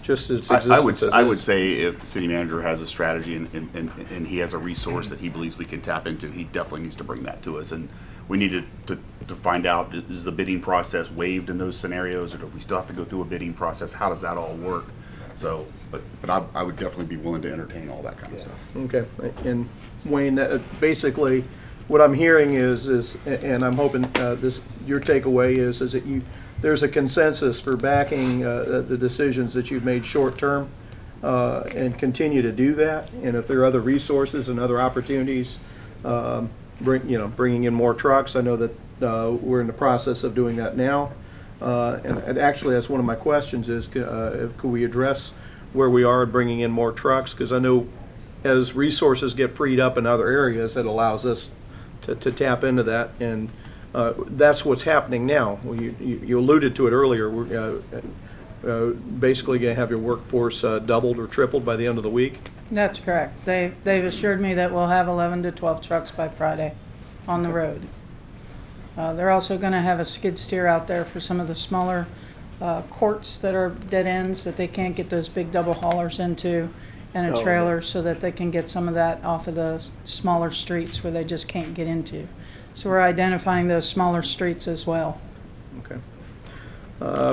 just as existence I as would is. say if the city manager has a strategy and he has a resource that he believes we can tap into, he definitely needs to bring that to us. And we need to find out, is the bidding process waived in those scenarios, or do we still have to go through a bidding process? How does that all work? So, but I would definitely be willing to entertain all that kind of stuff. Okay, and Wayne, basically, what I'm hearing is, and I'm hoping your takeaway is that there's a consensus for backing the decisions that you've made short term, and continue to do that. And if there are other resources and other opportunities, bringing in more trucks. I know that we're in the process of doing that now. And actually, that's one of my questions is, could we address where we are bringing in more trucks? Because I know as resources get freed up in other areas, it allows us to tap into that, and that's what's happening now. Well, you alluded to it earlier. We're basically going to have your workforce doubled or tripled by the end of the week. That's correct. They've assured me that we'll have 11 to 12 trucks by Friday on the road. They're also going to have a skid steer out there for some of the smaller courts that are dead ends that they can't get those big double haulers into, and a trailer so that they can get some of that off of the smaller streets where they just can't get into. So we're identifying those smaller streets as well. Okay.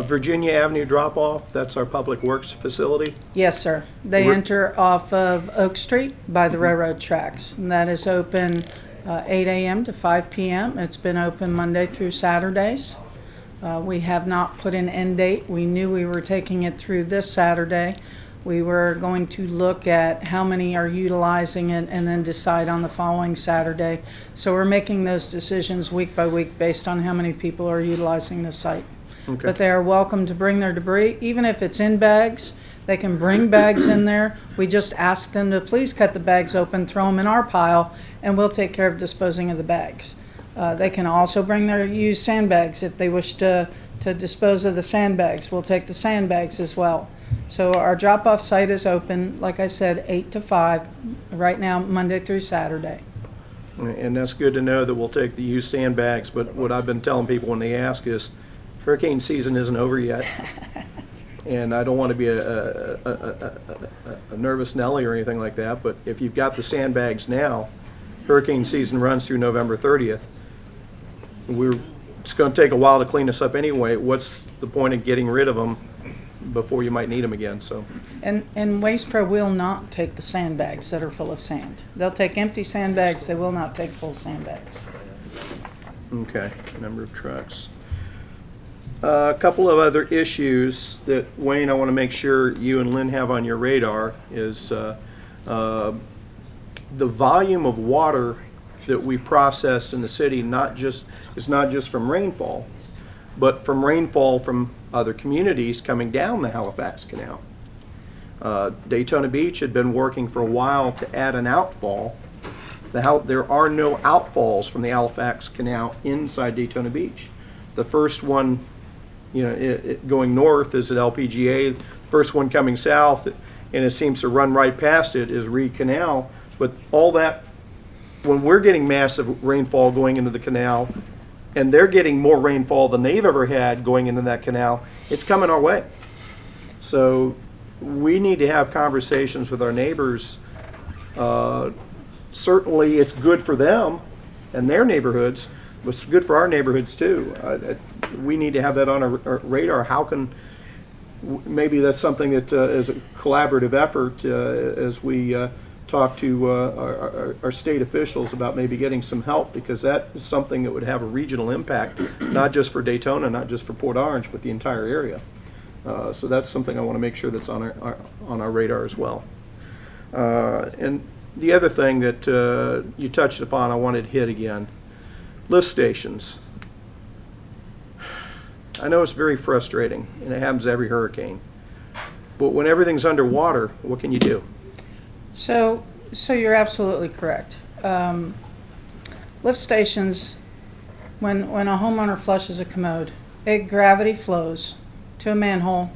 Virginia Avenue drop-off, that's our public works facility. Yes, sir. They enter off of Oak Street by the railroad tracks. And that is open 8 a.m. to 5 p.m. It's been open Monday through Saturdays. We have not put an end date. We knew we were taking it through this Saturday. We were going to look at how many are utilizing it and then decide on the following Saturday. So we're making those decisions week by week based on how many people are utilizing the site. Okay. But they are welcome to bring their debris, even if it's in bags. They can bring bags in there. We just ask them to please cut the bags open, throw them in our pile, and we'll take care of disposing of the bags. They can also bring their used sandbags if they wish to dispose of the sandbags. We'll take the sandbags as well. So our drop-off site is open, like I said, 8 to 5, right now, Monday through Saturday. And that's good to know that we'll take the used sandbags, but what I've been telling people when they ask is, hurricane season isn't over yet. And I don't want to be a nervous Nelly or anything like that, but if you've got the sandbags now, hurricane season runs through November 30th. It's going to take a while to clean us up anyway. What's the point of getting rid of them before you might need them again? So. And Waste Pro will not take the sandbags that are full of sand. They'll take empty sandbags. They will not take full sandbags. Okay, number of trucks. A couple of other issues that, Wayne, I want to make sure you and Lynn have on your radar is the volume of water that we process in the city is not just from rainfall, but from rainfall from other communities coming down the Halifax Canal. Daytona Beach had been working for a while to add an outfall. There are no outfalls from the Halifax Canal inside Daytona Beach. The first one, going north is at LPGA. First one coming south, and it seems to run right past it, is Reed Canal. But all that, when we're getting massive rainfall going into the canal, and they're getting more rainfall than they've ever had going into that canal, it's coming our way. So we need to have conversations with our neighbors. Certainly it's good for them and their neighborhoods, but it's good for our neighborhoods too. We need to have that on our radar. Maybe that's something that is a collaborative effort as we talk to our state officials about maybe getting some help, because that is something that would have a regional impact, not just for Daytona, not just for Port Orange, but the entire area. So that's something I want to make sure that's on our radar as well. And the other thing that you touched upon, I wanted to hit again, lift stations. I know it's very frustrating, and it happens every hurricane. But when everything's underwater, what can you do? So you're absolutely correct. Lift stations, when a homeowner flushes a commode, gravity flows to a manhole,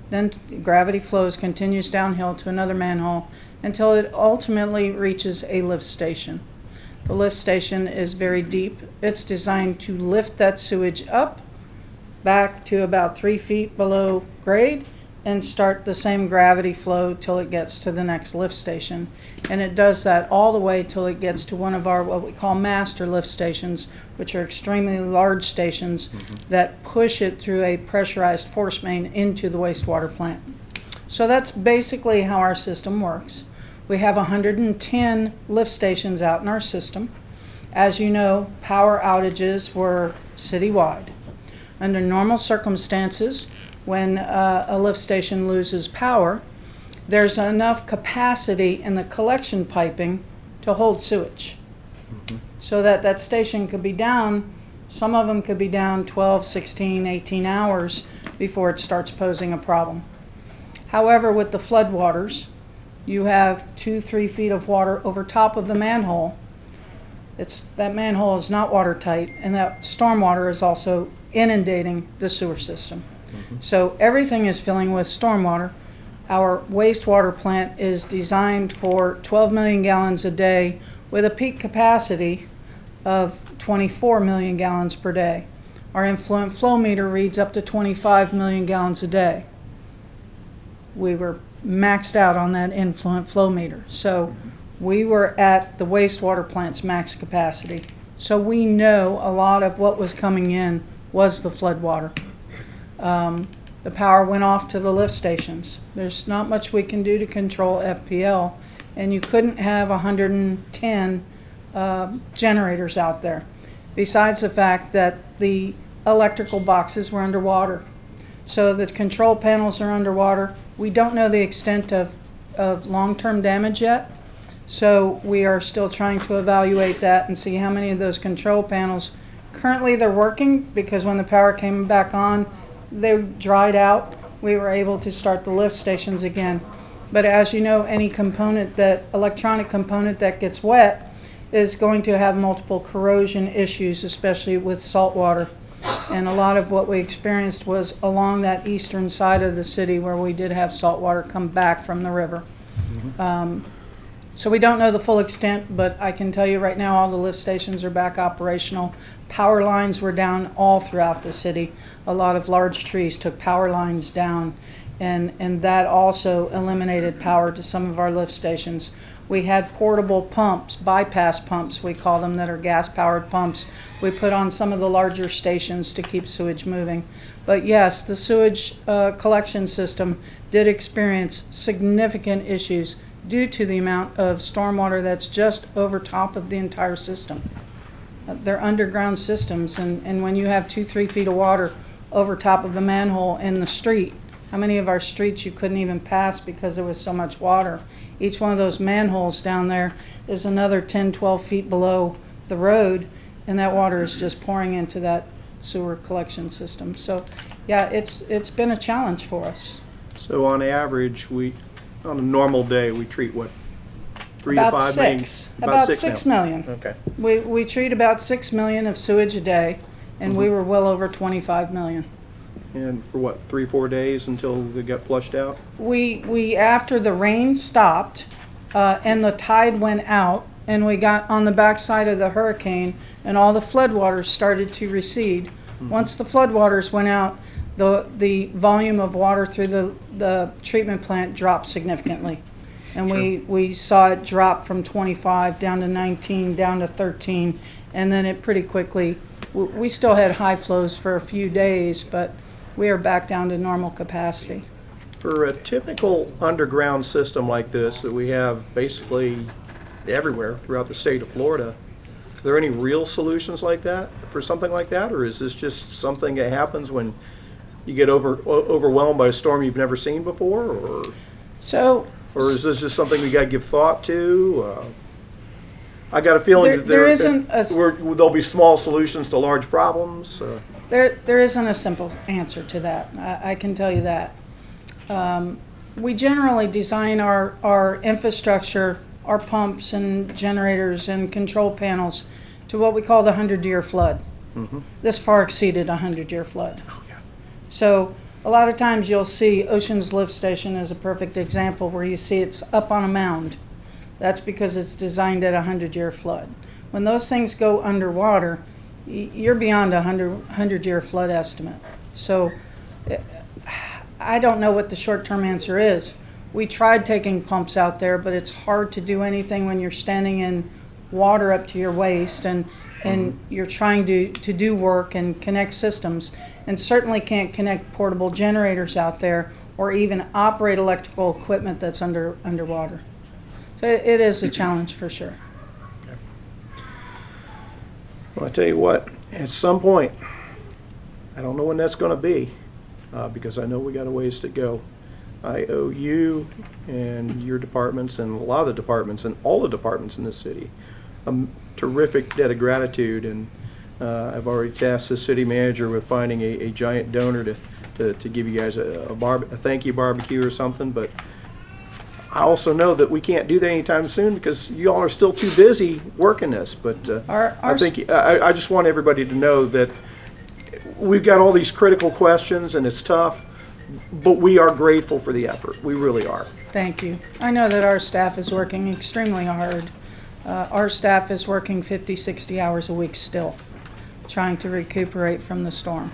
then gravity flows, continues downhill to another manhole until it ultimately reaches a lift station. The lift station is very deep. It's designed to lift that sewage up back to about 3 feet below grade and start the same gravity flow till it gets to the next lift station. And it does that all the way till it gets to one of our what we call master lift stations, which are extremely large stations that push it through a pressurized force main into the wastewater plant. So that's basically how our system works. We have 110 lift stations out in our system. As you know, power outages were citywide. Under normal circumstances, when a lift station loses power, there's enough capacity in the collection piping to hold sewage. So that station could be down, some of them could be down 12, 16, 18 hours before it starts posing a problem. However, with the floodwaters, you have 2-3 feet of water over top of the manhole. That manhole is not watertight, and that stormwater is also inundating the sewer system. So everything is filling with stormwater. Our wastewater plant is designed for 12 million gallons a day with a peak capacity of 24 million gallons per day. Our influent flow meter reads up to 25 million gallons a day. We were maxed out on that influent flow meter. So we were at the wastewater plant's max capacity. So we know a lot of what was coming in was the flood water. The power went off to the lift stations. There's not much we can do to control FPL, and you couldn't have 110 generators out there. Besides the fact that the electrical boxes were underwater. So the control panels are underwater. We don't know the extent of long-term damage yet. So we are still trying to evaluate that and see how many of those control panels. Currently they're working because when the power came back on, they dried out. We were able to start the lift stations again. But as you know, any electronic component that gets wet is going to have multiple corrosion issues, especially with salt water. And a lot of what we experienced was along that eastern side of the city where we did have salt water come back from the river. So we don't know the full extent, but I can tell you right now all the lift stations are back operational. Power lines were down all throughout the city. A lot of large trees took power lines down, and that also eliminated power to some of our lift stations. We had portable pumps, bypass pumps we call them, that are gas-powered pumps. We put on some of the larger stations to keep sewage moving. But yes, the sewage collection system did experience significant issues due to the amount of stormwater that's just over top of the entire system. They're underground systems, and when you have 2-3 feet of water over top of the manhole in the street, how many of our streets you couldn't even pass because there was so much water? Each one of those manholes down there is another 10-12 feet below the road, and that water is just pouring into that sewer collection system. So yeah, it's been a challenge for us. So on average, on a normal day, we treat what? 3 to About 5 million? six. About 6 million. Okay. We treat about 6 million of sewage a day, and we were well over 25 million. And for what, 3-4 days until they got flushed out? We after the rain stopped and the tide went out, and we got on the backside of the hurricane, and all the floodwaters started to recede. Once the floodwaters went out, the volume of water through the treatment plant dropped significantly. And we saw it drop from 25 down to 19, down to 13, and then it pretty quickly, we still had high flows for a few days, but we are back down to normal capacity. For a typical underground system like this that we have basically everywhere throughout the state of Florida, are there any real solutions like that for something like that, or is this just something that happens when you get overwhelmed by a storm you've never seen before, or is this just something we got to give thought to? I got a feeling that there'll be small solutions to large problems. There isn't a simple answer to that. I can tell you that. We generally design our infrastructure, our pumps and generators and control panels to what we call the 100-year flood. This far exceeded a 100-year flood. So a lot of times you'll see Oceans Lift Station as a perfect example where you see it's up on a mound. That's because it's designed at a 100-year flood. When those things go underwater, you're beyond a 100-year flood estimate. So I don't know what the short-term answer is. We tried taking pumps out there, but it's hard to do anything when you're standing in water up to your waist and you're trying to do work and connect systems, and certainly can't connect portable generators out there or even operate electrical equipment that's underwater. So it is a challenge for sure. Well, I tell you what, at some point, I don't know when that's going to be, because I know we got a ways to go. I owe you and your departments and a lot of the departments and all the departments in this city a terrific debt of gratitude, and I've already tasked the city manager with finding a giant donor to give you guys a thank you barbecue or something. But I also know that we can't do that anytime soon because you all are still too busy working this. But I think I just want everybody to know that we've got all these critical questions and it's tough, but we are grateful for the effort. We really are. Thank you. I know that our staff is working extremely hard. Our staff is working 50, 60 hours a week still, trying to recuperate from the storm.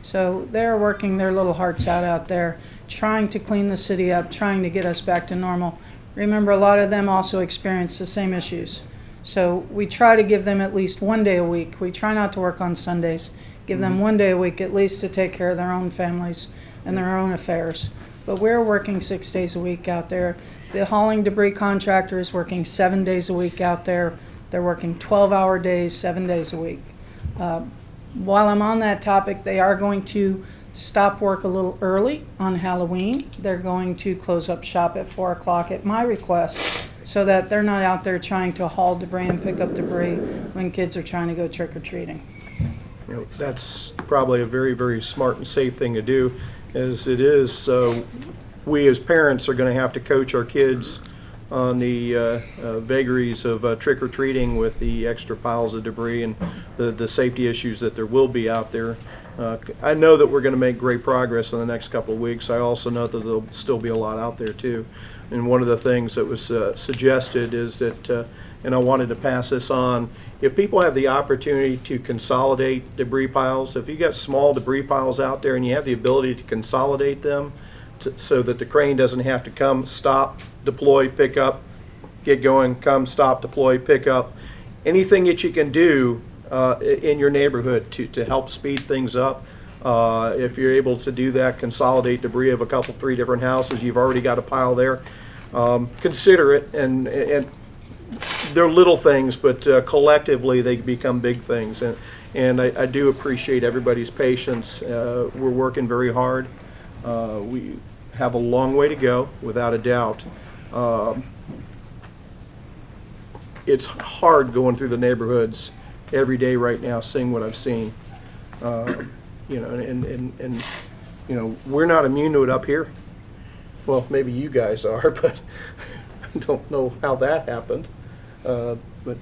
So they're working their little hearts out there, trying to clean the city up, trying to get us back to normal. Remember, a lot of them also experience the same issues. So we try to give them at least 1 day a week. We try not to work on Sundays. Give them 1 day a week at least to take care of their own families and their own affairs. But we're working 6 days a week out there. The hauling debris contractor is working 7 days a week out there. They're working 12-hour days, 7 days a week. While I'm on that topic, they are going to stop work a little early on Halloween. They're going to close up shop at 4 o'clock at my request so that they're not out there trying to haul debris and pick up debris when kids are trying to go trick-or-treating. You know, that's probably a very, very smart and safe thing to do, as it is. We as parents are going to have to coach our kids on the vagaries of trick-or-treating with the extra piles of debris and the safety issues that there will be out there. I know that we're going to make great progress in the next couple of weeks. I also know that there'll still be a lot out there too. And one of the things that was suggested is that, and I wanted to pass this on, if people have the opportunity to consolidate debris piles, if you got small debris piles out there and you have the ability to consolidate them so that the crane doesn't have to come, stop, deploy, pick up, get going, come, stop, deploy, pick up, anything that you can do in your neighborhood to help speed things up. If you're able to do that, consolidate debris of a couple, 3 different houses, you've already got a pile there. Consider it, and they're little things, but collectively they become big things. And I do appreciate everybody's patience. We're working very hard. We have a long way to go, without a doubt. It's hard going through the neighborhoods every day right now, seeing what I've seen. You know, and you know, we're not immune to it up here. Well, maybe you guys are, but I don't know how that happened. But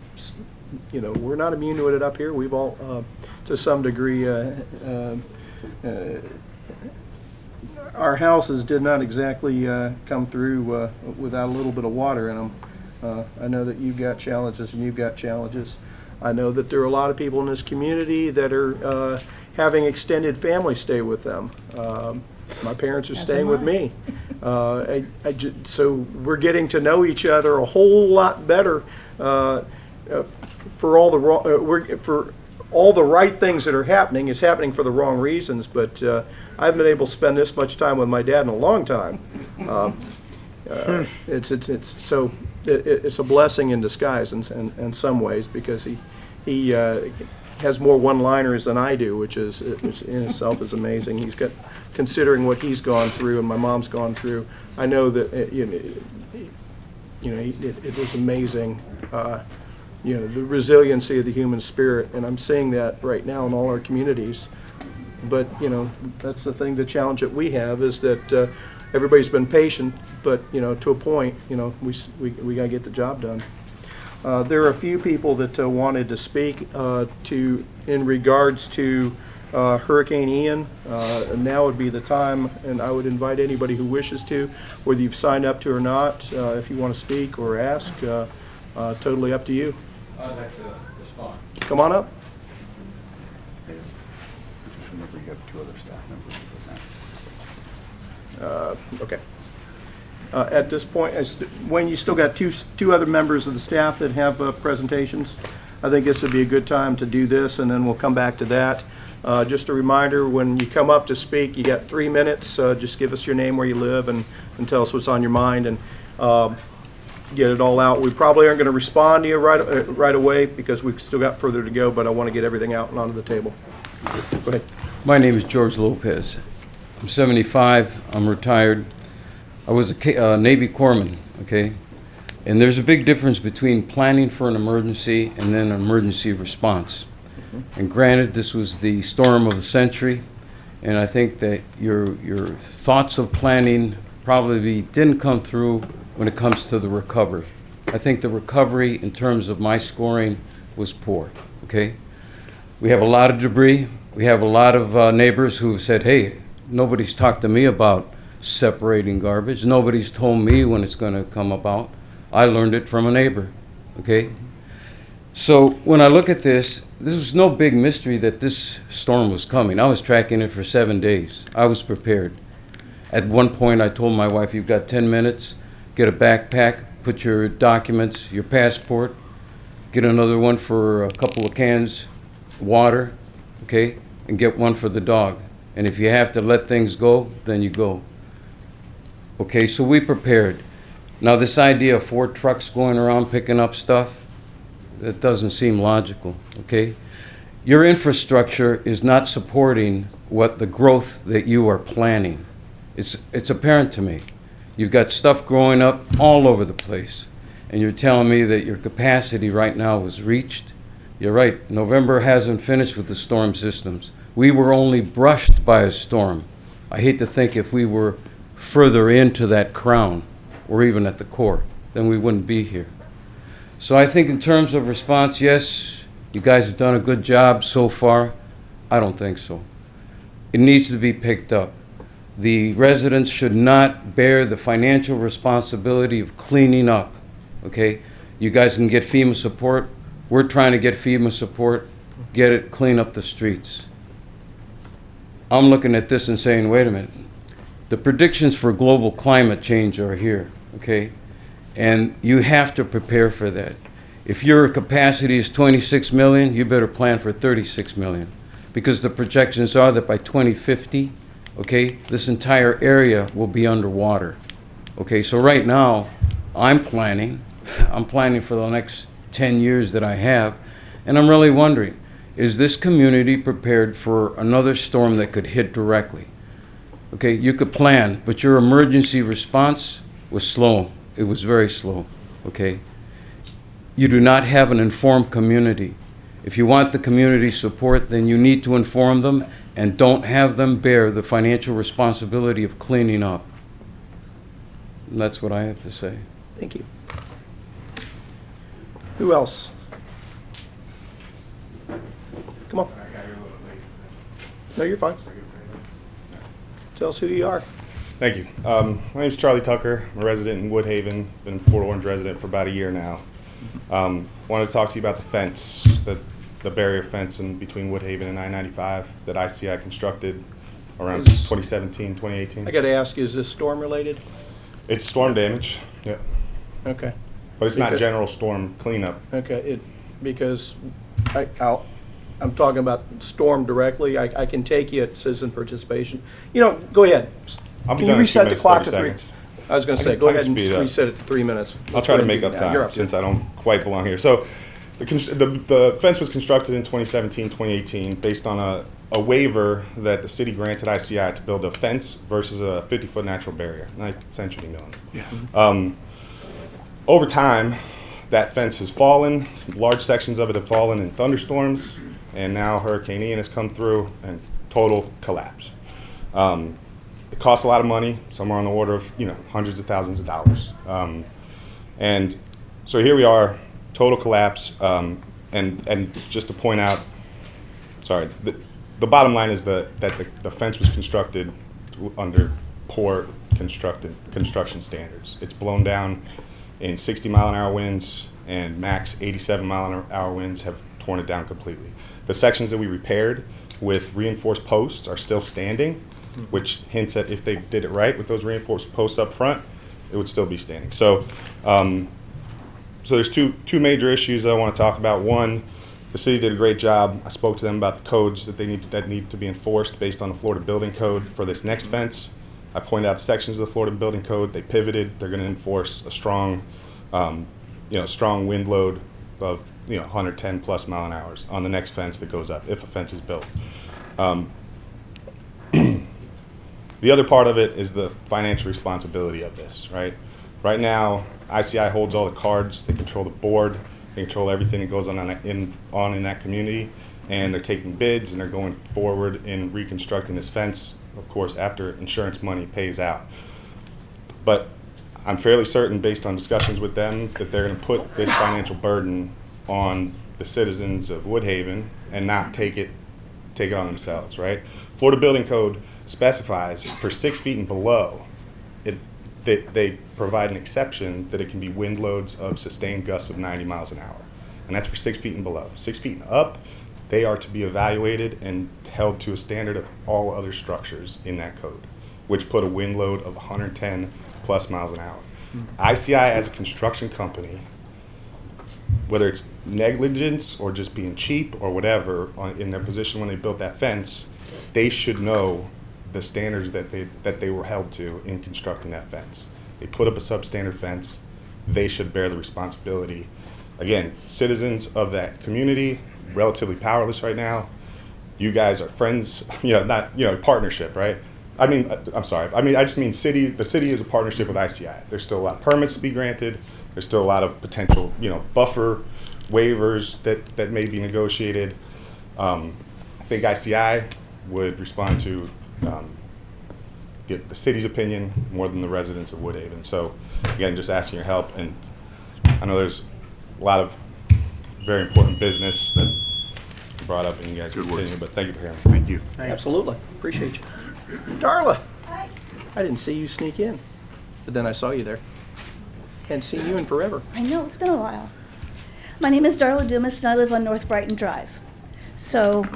you know, we're not immune to it up here. We've all, to some degree, our houses did not exactly come through without a little bit of water in them. I know that you've got challenges and you've got challenges. I know that there are a lot of people in this community that are having extended family stay with them. My parents are staying with me. So we're getting to know each other a whole lot better for all the right things that are happening. It's happening for the wrong reasons, but I haven't been able to spend this much time with my dad in a long time. It's a blessing in disguise in some ways, because he has more one-liners than I do, which in itself is amazing. He's got, considering what he's gone through and my mom's gone through, I know that it is amazing. You know, the resiliency of the human spirit, and I'm seeing that right now in all our communities. But you know, that's the thing. The challenge that we have is that everybody's been patient, but you know, to a point, you know, we gotta get the job done. There are a few people that wanted to speak in regards to Hurricane Ian. Now would be the time, and I would invite anybody who wishes to, whether you've signed up to or not, if you want to speak or ask, totally up to you. I'd like to respond. Come on up. Remember, you have 2 other staff members to present. Okay. At this point, Wayne, you still got two other members of the staff that have presentations. I think this would be a good time to do this, and then we'll come back to that. Just a reminder, when you come up to speak, you got 3 minutes. Just give us your name, where you live, and tell us what's on your mind, and get it all out. We probably aren't going to respond to you right away, because we've still got further to go, but I want to get everything out and onto the table. Go ahead. My name is George Lopez. I'm 75. I'm retired. I was a Navy corpsman, okay? And there's a big difference between planning for an emergency and then an emergency response. Mm-hmm. And granted, this was the storm of the century, and I think that your thoughts of planning probably didn't come through when it comes to the recovery. I think the recovery in terms of my scoring was poor, okay? We have a lot of debris. We have a lot of neighbors who have said, hey, nobody's talked to me about separating garbage. Nobody's told me when it's going to come about. I learned it from a neighbor, okay? So when I look at this was no big mystery that this storm was coming. I was tracking it for 7 days. I was prepared. At one point, I told my wife, you've got 10 minutes, get a backpack, put your documents, your passport, get another one for a couple of cans, water, okay, and get one for the dog. And if you have to let things go, then you go. Okay, so we prepared. Now this idea of 4 trucks going around picking up stuff, that doesn't seem logical, okay? Your infrastructure is not supporting what the growth that you are planning. It's apparent to me. You've got stuff growing up all over the place, and you're telling me that your capacity right now was reached. You're right, November hasn't finished with the storm systems. We were only brushed by a storm. I hate to think if we were further into that crown, or even at the core, then we wouldn't be here. So I think in terms of response, yes, you guys have done a good job so far. I don't think so. It needs to be picked up. The residents should not bear the financial responsibility of cleaning up, okay? You guys can get FEMA support. We're trying to get FEMA support, get it, clean up the streets. I'm looking at this and saying, wait a minute. The predictions for global climate change are here, okay? And you have to prepare for that. If your capacity is 26 million, you better plan for 36 million. Because the projections are that by 2050, okay, this entire area will be underwater. Okay, so right now, I'm planning for the next 10 years that I have, and I'm really wondering, is this community prepared for another storm that could hit directly? Okay, you could plan, but your emergency response was slow. It was very slow, okay? You do not have an informed community. If you want the community support, then you need to inform them and don't have them bear the financial responsibility of cleaning up. And that's what I have to say. Thank you. Who else? Come on. No, you're fine. Tell us who you are. Thank you. My name is Charlie Tucker. I'm a resident in Woodhaven. Been a Port Orange resident for about a year now. Wanted to talk to you about the fence, the barrier fence in between Woodhaven and I-95 that ICI constructed around 2017, 2018. I got to ask, is this storm related? It's storm damage, yeah. Okay. But it's not Because- general storm cleanup. Okay, because I'm talking about storm directly. I can take you at citizen participation. You know, go ahead. I'll be Can done you in 2 reset the minutes, clock 30 to 3? seconds. I was going to say, I go can ahead and speed up. reset it to 3 minutes. I'll try to make up You're time up since there. I don't quite belong here. So the fence was constructed in 2017, 2018 based on a waiver that the city granted ICI to build a fence versus a 50-foot natural barrier, 9th century milling. Yeah. Over time, that fence has fallen. Large sections of it have fallen in thunderstorms, and now Hurricane Ian has come through and total collapse. It costs a lot of money, somewhere on the order of hundreds of thousands of dollars. And so here we are, total collapse. And just to point out, sorry, the bottom line is that the fence was constructed under poor construction standards. It's blown down in 60-mile-an-hour winds, and max 87-mile-an-hour winds have torn it down completely. The sections that we repaired with reinforced posts are still standing, which hints at if they did it right with those reinforced posts up front, it would still be standing. So, so there's two major issues that I want to talk about. One, the city did a great job. I spoke to them about the codes that need to be enforced based on the Florida Building Code for this next fence. I pointed out sections of the Florida Building Code. They pivoted. They're going to enforce a strong, strong wind load of 110 plus mile an hour on the next fence that goes up if a fence is built. The other part of it is the financial responsibility of this, right? Right now, ICI holds all the cards. They control the board. They control everything that goes on in that community, and they're taking bids and they're going forward in reconstructing this fence, of course, after insurance money pays out. But I'm fairly certain, based on discussions with them, that they're going to put this financial burden on the citizens of Woodhaven and not take it on themselves, right? Florida Building Code specifies for 6 feet and below, they provide an exception that it can be wind loads of sustained gusts of 90 miles an hour. And that's for 6 feet and below. 6 feet and up, they are to be evaluated and held to a standard of all other structures in that code, which put a wind load of 110 plus miles an hour. ICI as a construction company, whether it's negligence or just being cheap or whatever in their position when they built that fence, they should know the standards that they were held to in constructing that fence. They put up a substandard fence. They should bear the responsibility. Again, citizens of that community, relatively powerless right now. You guys are friends, not, partnership, right? I mean, I'm sorry. I mean, I just mean the city is a partnership with ICI. There's still a lot of permits to be granted. There's still a lot of potential, buffer waivers that may be negotiated. I think ICI would respond to get the city's opinion more than the residents of Woodhaven. So again, just asking your help. And I know there's a lot of very important business that you brought up and you guys will continue, but thank you for hearing me. Thank you. Absolutely. Appreciate you. Darla, I didn't see you sneak in, but then I saw you there. Hadn't seen you in forever. I know, it's been a while. My name is Darla Dumas and I live on North Brighton Drive. So,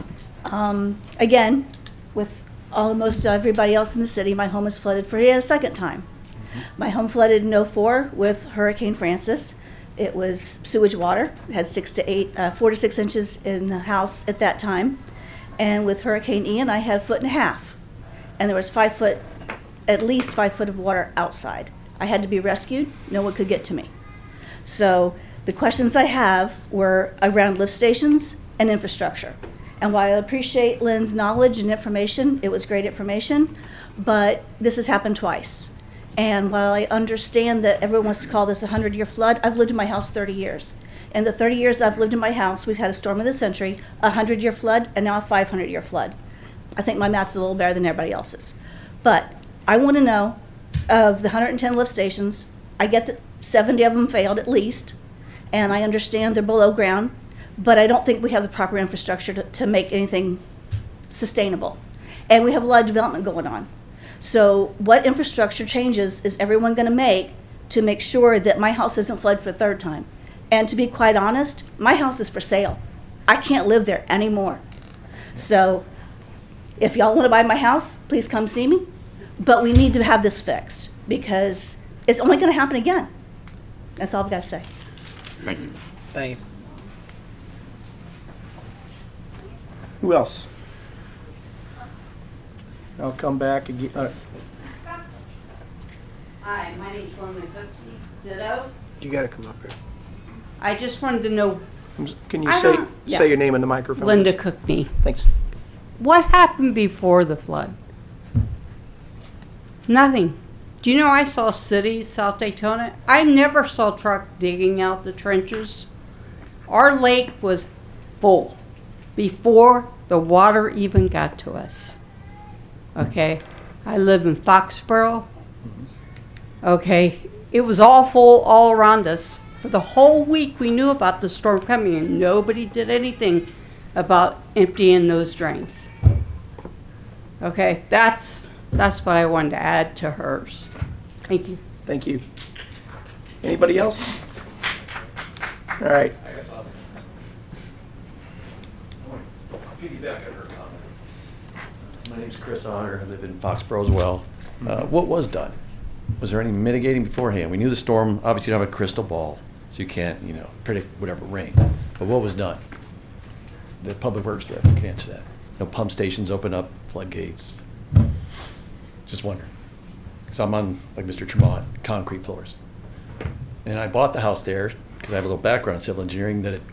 again, with almost everybody else in the city, my home is flooded for a second time. My home flooded in 2004 with Hurricane Francis. It was sewage water. It had 4 to 6 inches in the house at that time. And with Hurricane Ian, I had 1.5 feet. And there was at least 5 foot of water outside. I had to be rescued. No one could get to me. So the questions I have were around lift stations and infrastructure. And while I appreciate Lynn's knowledge and information, it was great information, but this has happened twice. And while I understand that everyone wants to call this a 100-year flood, I've lived in my house 30 years. In the 30 years I've lived in my house, we've had a storm of the century, a 100-year flood, and now a 500-year flood. I think my math's a little better than everybody else's. But I want to know, of the 110 lift stations, I get that 70 of them failed at least, and I understand they're below ground, but I don't think we have the proper infrastructure to make anything sustainable. And we have a lot of development going on. So what infrastructure changes is everyone going to make sure that my house isn't flooded for a third time? And to be quite honest, my house is for sale. I can't live there anymore. So if y'all want to buy my house, please come see me. But we need to have this fixed because it's only going to happen again. That's all I've got to say. Thank you. Thank you. Who else? I'll come back again. Hi, my name's Linda Cookie. Ditto. You gotta come up here. I just wanted to know, Can you I say don't- yeah. say your name in the microphone? Linda Cookney, Thanks. what happened before the flood? Nothing. Do you know I saw cities, South Daytona? I never saw truck digging out the trenches. Our lake was full before the water even got to us. Okay, I live in Foxborough. Okay, it was all full all around us. For the whole week we knew about the storm coming and nobody did anything about emptying those drains. Okay, that's what I wanted to add to hers. Thank you. Thank you. Anybody else? All right. Piggyback on her comment. My name's Chris Honor. I live in Foxborough as well. What was done? Was there any mitigating beforehand? We knew the storm. Obviously, you don't have a crystal ball, so you can't, predict whatever rain. But what was done? The Public Works Director can answer that. No pump stations open up, floodgates. Just wondering. Because I'm on, like Mr. Tremont, concrete floors. And I bought the house there because I have a little background in civil engineering that it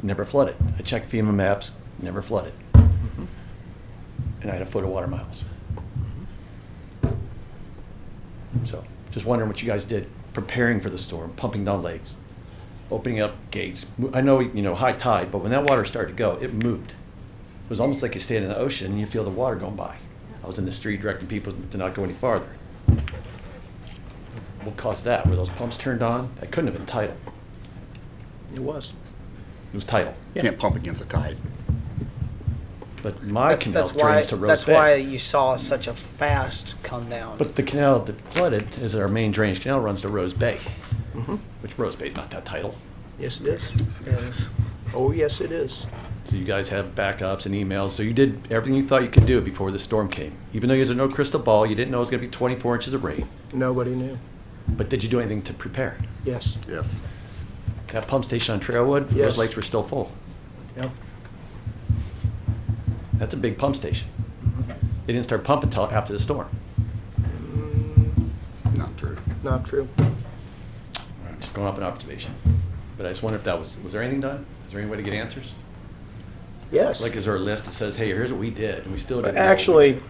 never flooded. I checked FEMA maps, never flooded. And I had a foot of water in my house. So, just wondering what you guys did preparing for the storm, pumping down lakes, opening up gates. I know, high tide, but when that water started to go, it moved. It was almost like you stand in the ocean and you feel the water going by. I was in the street directing people to not go any farther. what caused that? Were those pumps turned on? It couldn't have been tidal. It was. It was tidal. Can't pump against the tide. But my canal That's why. drains to Rose That's Bay. why you saw such a fast come down. But the canal that flooded is our main drainage canal runs to Rose Bay, Mhm. which Rose Bay's not that tidal. Yes, it is. Yes. Oh, yes, it is. So you guys have backups and emails. So you did everything you thought you could do before the storm came. Even though you had no crystal ball, you didn't know it was going to be 24 inches of rain. Nobody knew. But did you do anything to prepare? Yes. Yes. That pump station on Trailwood, Yes. those lakes were still full. Yeah. That's a big pump station. They didn't start pumping until after the storm. Not true. Not true. I'm just going off an observation. But I just wonder if that was there anything done? Is there any way to get answers? Yes. Like, is there a list that says, hey, here's what we did, and we still didn't know what we Actually,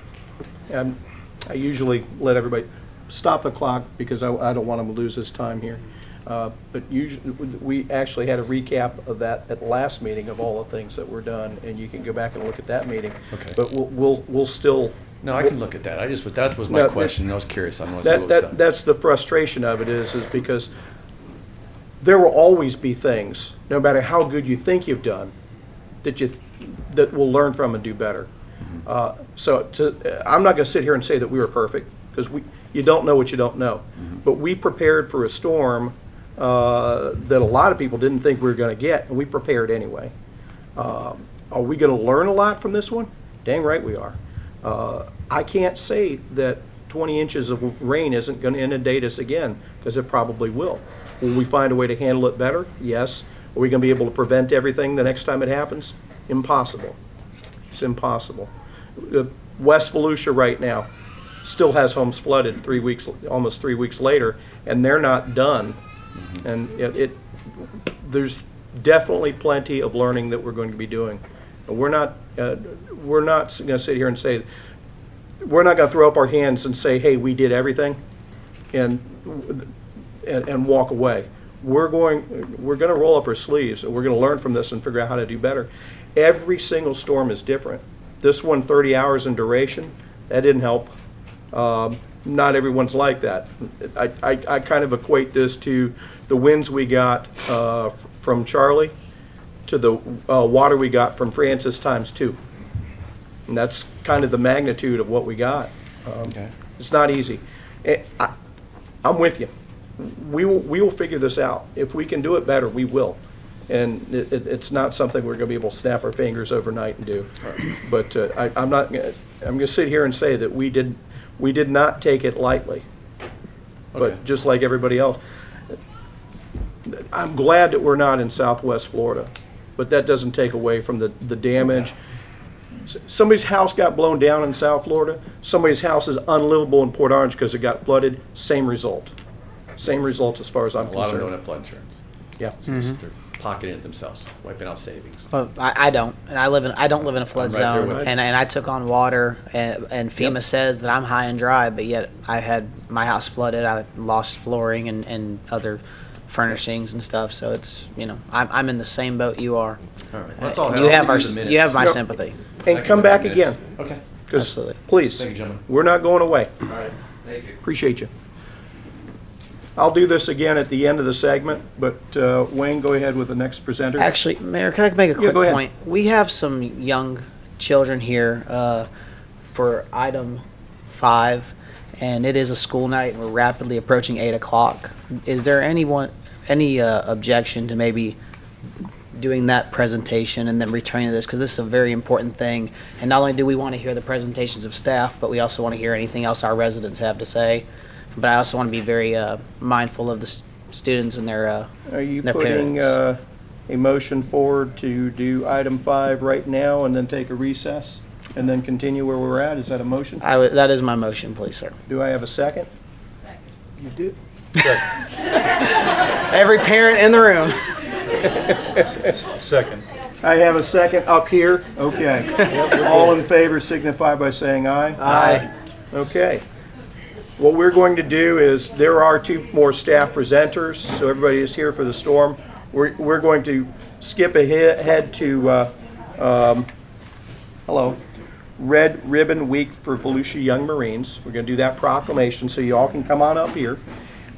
I usually let everybody stop the clock because I don't want them to lose this time here. But usually, we actually had a recap of that at the last meeting of all the things that were done, and you can go back and look at that meeting. Okay. But we'll still. No, I can look at that. That was my No, question, and I was curious. I want to see what was done. That's the frustration of it is because there will always be things, no matter how good you think you've done, that we'll learn from and do better. I'm not going to sit here and say that we were perfect because you don't know what you don't know. But we prepared for a storm that a lot of people didn't think we were going to get, and we prepared anyway. Are we going to learn a lot from this one? Dang right we are. I can't say that 20 inches of rain isn't going to inundate us again, because it probably will. Will we find a way to handle it better? Yes. Are we going to be able to prevent everything the next time it happens? Impossible. It's impossible. West Volusia right now still has homes flooded almost 3 weeks later, and they're not done. And there's definitely plenty of learning that we're going to be doing. And we're not going to sit here and say, we're not going to throw up our hands and say, hey, we did everything, and walk away. We're going to roll up our sleeves, and we're going to learn from this and figure out how to do better. Every single storm is different. This one, 30 hours in duration, that didn't help. Not everyone's like that. I kind of equate this to the winds we got from Charlie to the water we got from Francis times 2. And that's kind of the magnitude of what we got. Okay. It's not easy. I'm with you. We will figure this out. If we can do it better, we will. And it's not something we're going to be able to snap our fingers overnight and do. But I'm going to sit here and say that we did not take it lightly. Okay. But just like everybody else, I'm glad that we're not in Southwest Florida. But that doesn't take away from the damage. Somebody's house got blown down in South Florida. Somebody's house is unlivable in Port Orange because it got flooded. Same result. Same result as far as I'm A lot of concerned. them don't have flood insurance. Yeah. So they're pocketing it themselves, wiping out savings. Well, I don't, and I don't live in a flood I'm right there zone, with you. and I took on water, and FEMA says that I'm high and dry, but yet I had my house flooded. I lost flooring and other furnishings and stuff. So it's I'm in the same boat you are. All right. That's all I had. You I'll have leave you the you have my minutes. sympathy. And come back again. Okay. 'Cause Absolutely. please, Thank you, gentlemen. we're not going away. All right. Thank you. Appreciate you. I'll do this again at the end of the segment, but Wayne, go ahead with the next presenter. Actually, Mayor, can I make a quick go ahead. point? We have some young children here for item 5, and it is a school night, and we're rapidly approaching 8 o'clock. Is there any objection to maybe doing that presentation and then returning to this? Because this is a very important thing, and not only do we want to hear the presentations of staff, but we also want to hear anything else our residents have to say. But I also want to be very mindful of the students and their Are you their putting parents. a motion forward to do item 5 right now and then take a recess and then continue where we're at? Is that a motion? That is my motion, please, sir. Do I have a second? You do? Every parent in the room. Second. I have a second up here. Okay. All in favor signify by saying aye. Aye. Okay. What we're going to do is, there are 2 more staff presenters, so everybody is here for the storm. We're going to skip ahead to, Red Ribbon Week for Volusia Young Marines. We're going to do that proclamation, so you all can come on up here.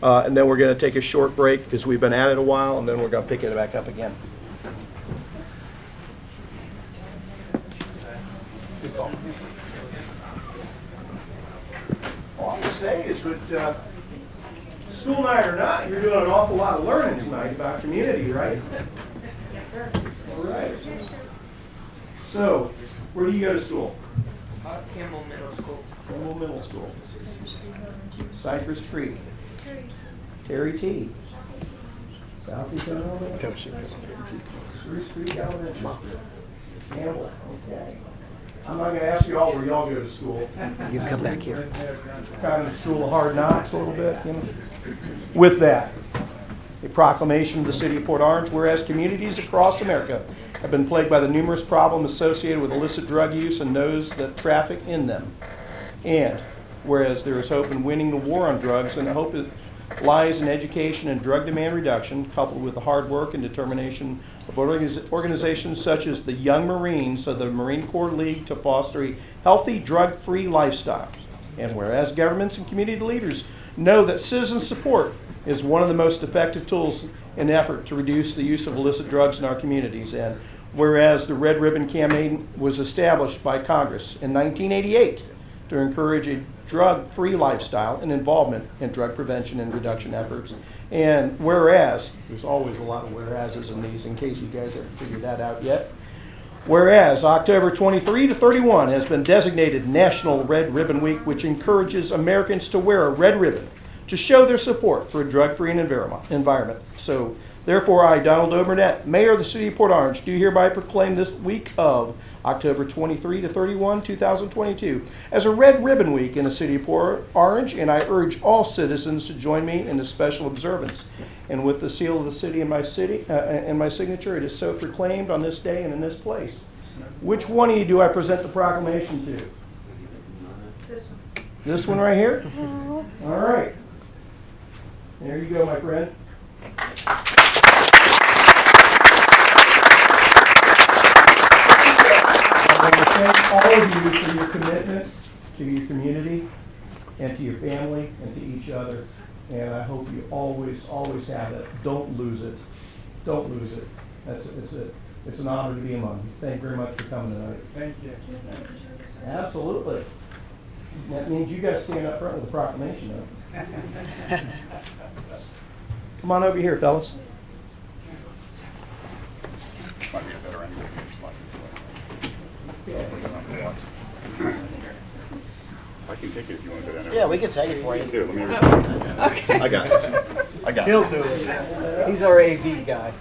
And then we're going to take a short break because we've been at it a while, and then we're going to pick it back up again. All I can say is, but school night or not, you're doing an awful lot of learning tonight about community, right? Yes, sir. All right. So, where do you go to school? Campbell Middle School. Campbell Middle School. Cypress Creek. Terry T. South Dakota Elementary. Spruce Creek Elementary. Campbell, okay. I'm not gonna ask you all where y'all go to school. You come back here. Kind of the school of hard knocks a little bit, you know. With that, a proclamation of the City of Port Orange, whereas communities across America have been plagued by the numerous problems associated with illicit drug use and those that traffic in them. And whereas there is hope in winning the war on drugs, and the hope lies in education and drug demand reduction, coupled with the hard work and determination of organizations such as the Young Marines of the Marine Corps League to foster a healthy, drug-free lifestyle. And whereas governments and community leaders know that citizen support is one of the most effective tools in effort to reduce the use of illicit drugs in our communities. And whereas the Red Ribbon Campaign was established by Congress in 1988 to encourage a drug-free lifestyle and involvement in drug prevention and reduction efforts. And whereas, there's always a lot of whereases in these in case you guys haven't figured that out yet. Whereas October 23 to 31 has been designated National Red Ribbon Week, which encourages Americans to wear a red ribbon to show their support for a drug-free environment. So, therefore, I, Donald O'Burnett, Mayor of the City of Port Orange, do hereby proclaim this week of October 23 to 31, 2022, as a Red Ribbon Week in the City of Port Orange, and I urge all citizens to join me in the special observance. And with the seal of the city and my signature, it is so proclaimed on this day and in this place. Which one of you do I present the proclamation to? This one. This one right here? All right. There you go, my friend. I want to thank all of you for your commitment to your community and to your family and to each other. And I hope you always, always have that. Don't lose it. Don't lose it. It's an honor to be among you. Thank you very much for coming tonight. Thank you. Absolutely. That means you guys stand up front with the proclamation, though. Come on over here, fellas. Might be a better angle. I can take it if you want to go down there. Yeah, we can take it for you. Here, let me okay. I got this. I got He'll this. do it. He's our AV guy.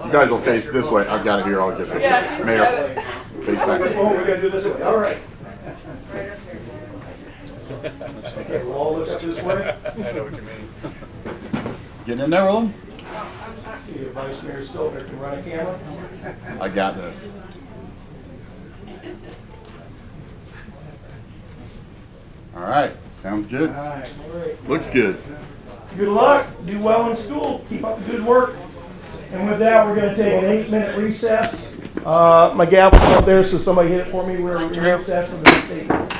You guys will face this way. I've got it here. I'll get it. Mayor, face back. Oh, we're going to do this way. All right. Okay, we'll all look up this way. I know what you mean. Getting in there with them? See if Vice Mayor Stiltner can run a camera. I got this. All right. Sounds good. All right. Looks good. Good luck. Do well in school. Keep up the good work. And with that, we're going to take an 8-minute recess. My gavel's up there, so somebody hit it for me. We're in recess for the next 8 minutes.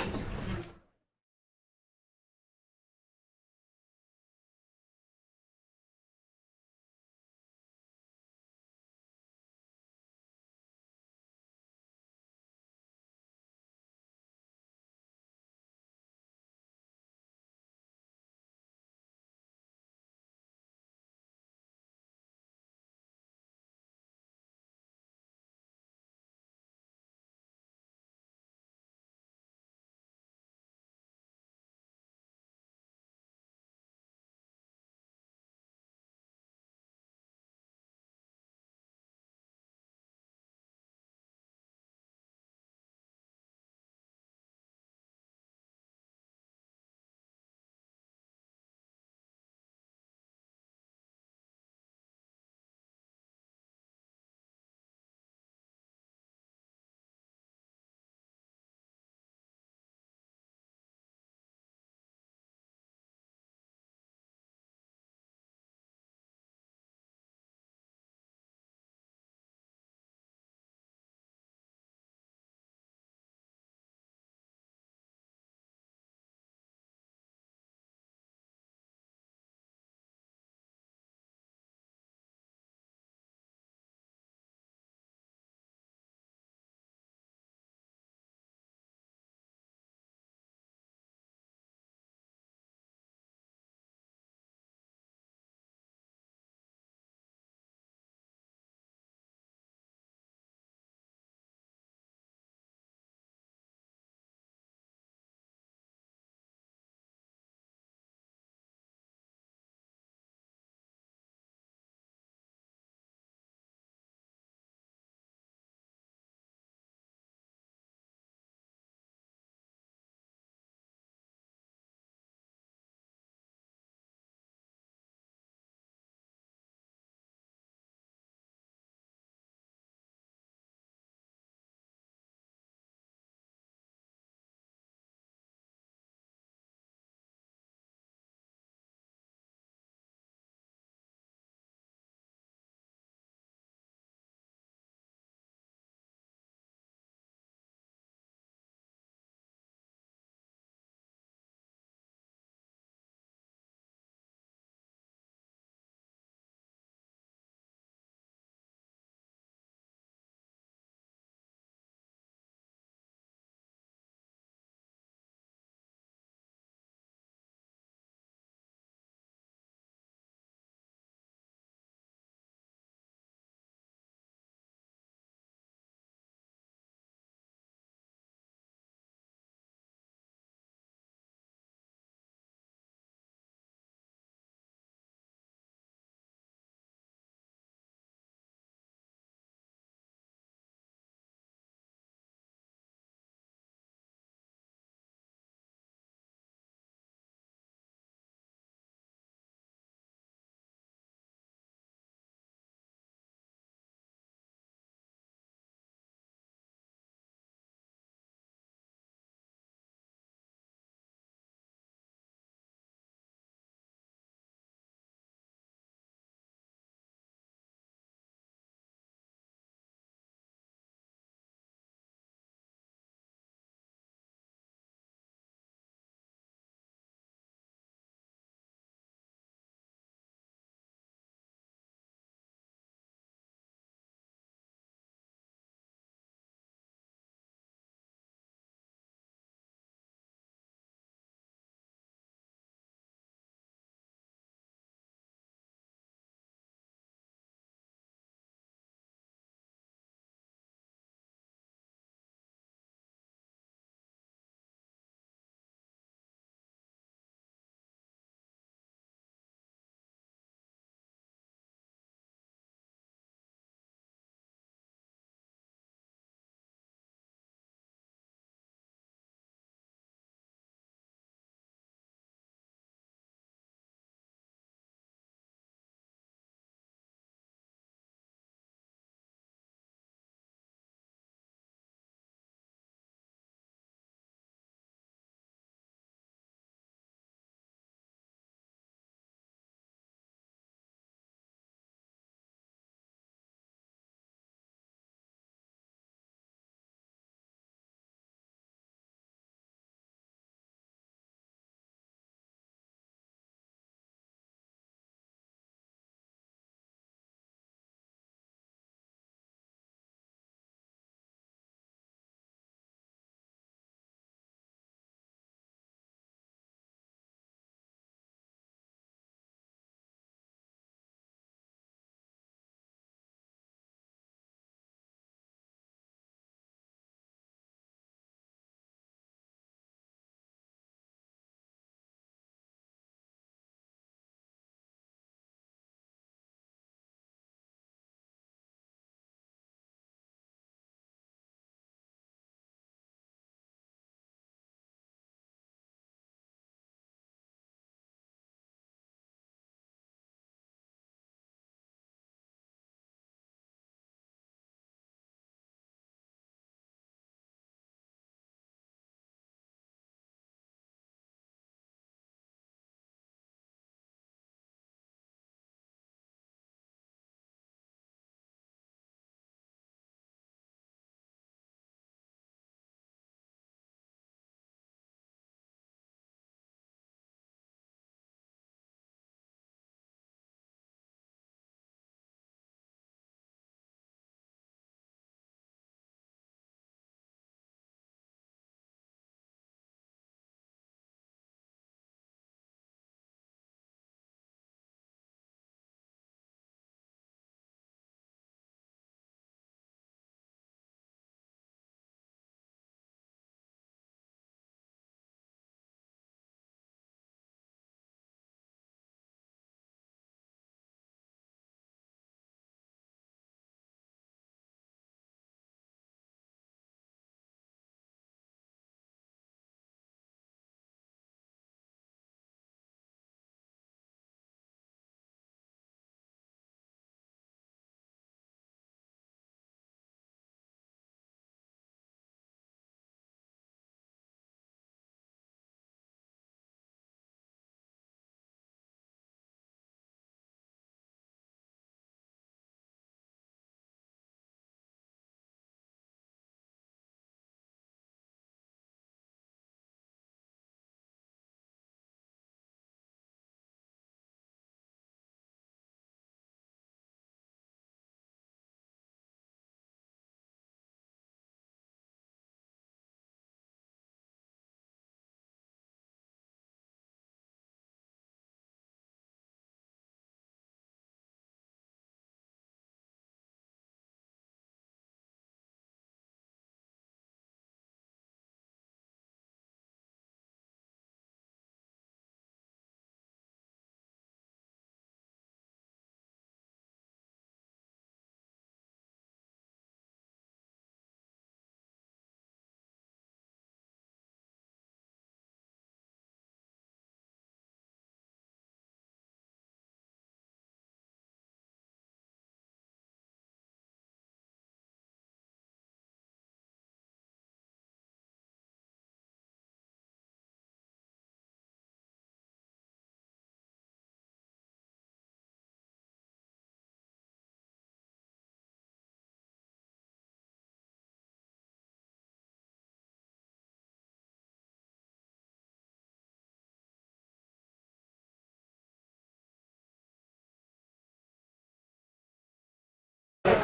Where's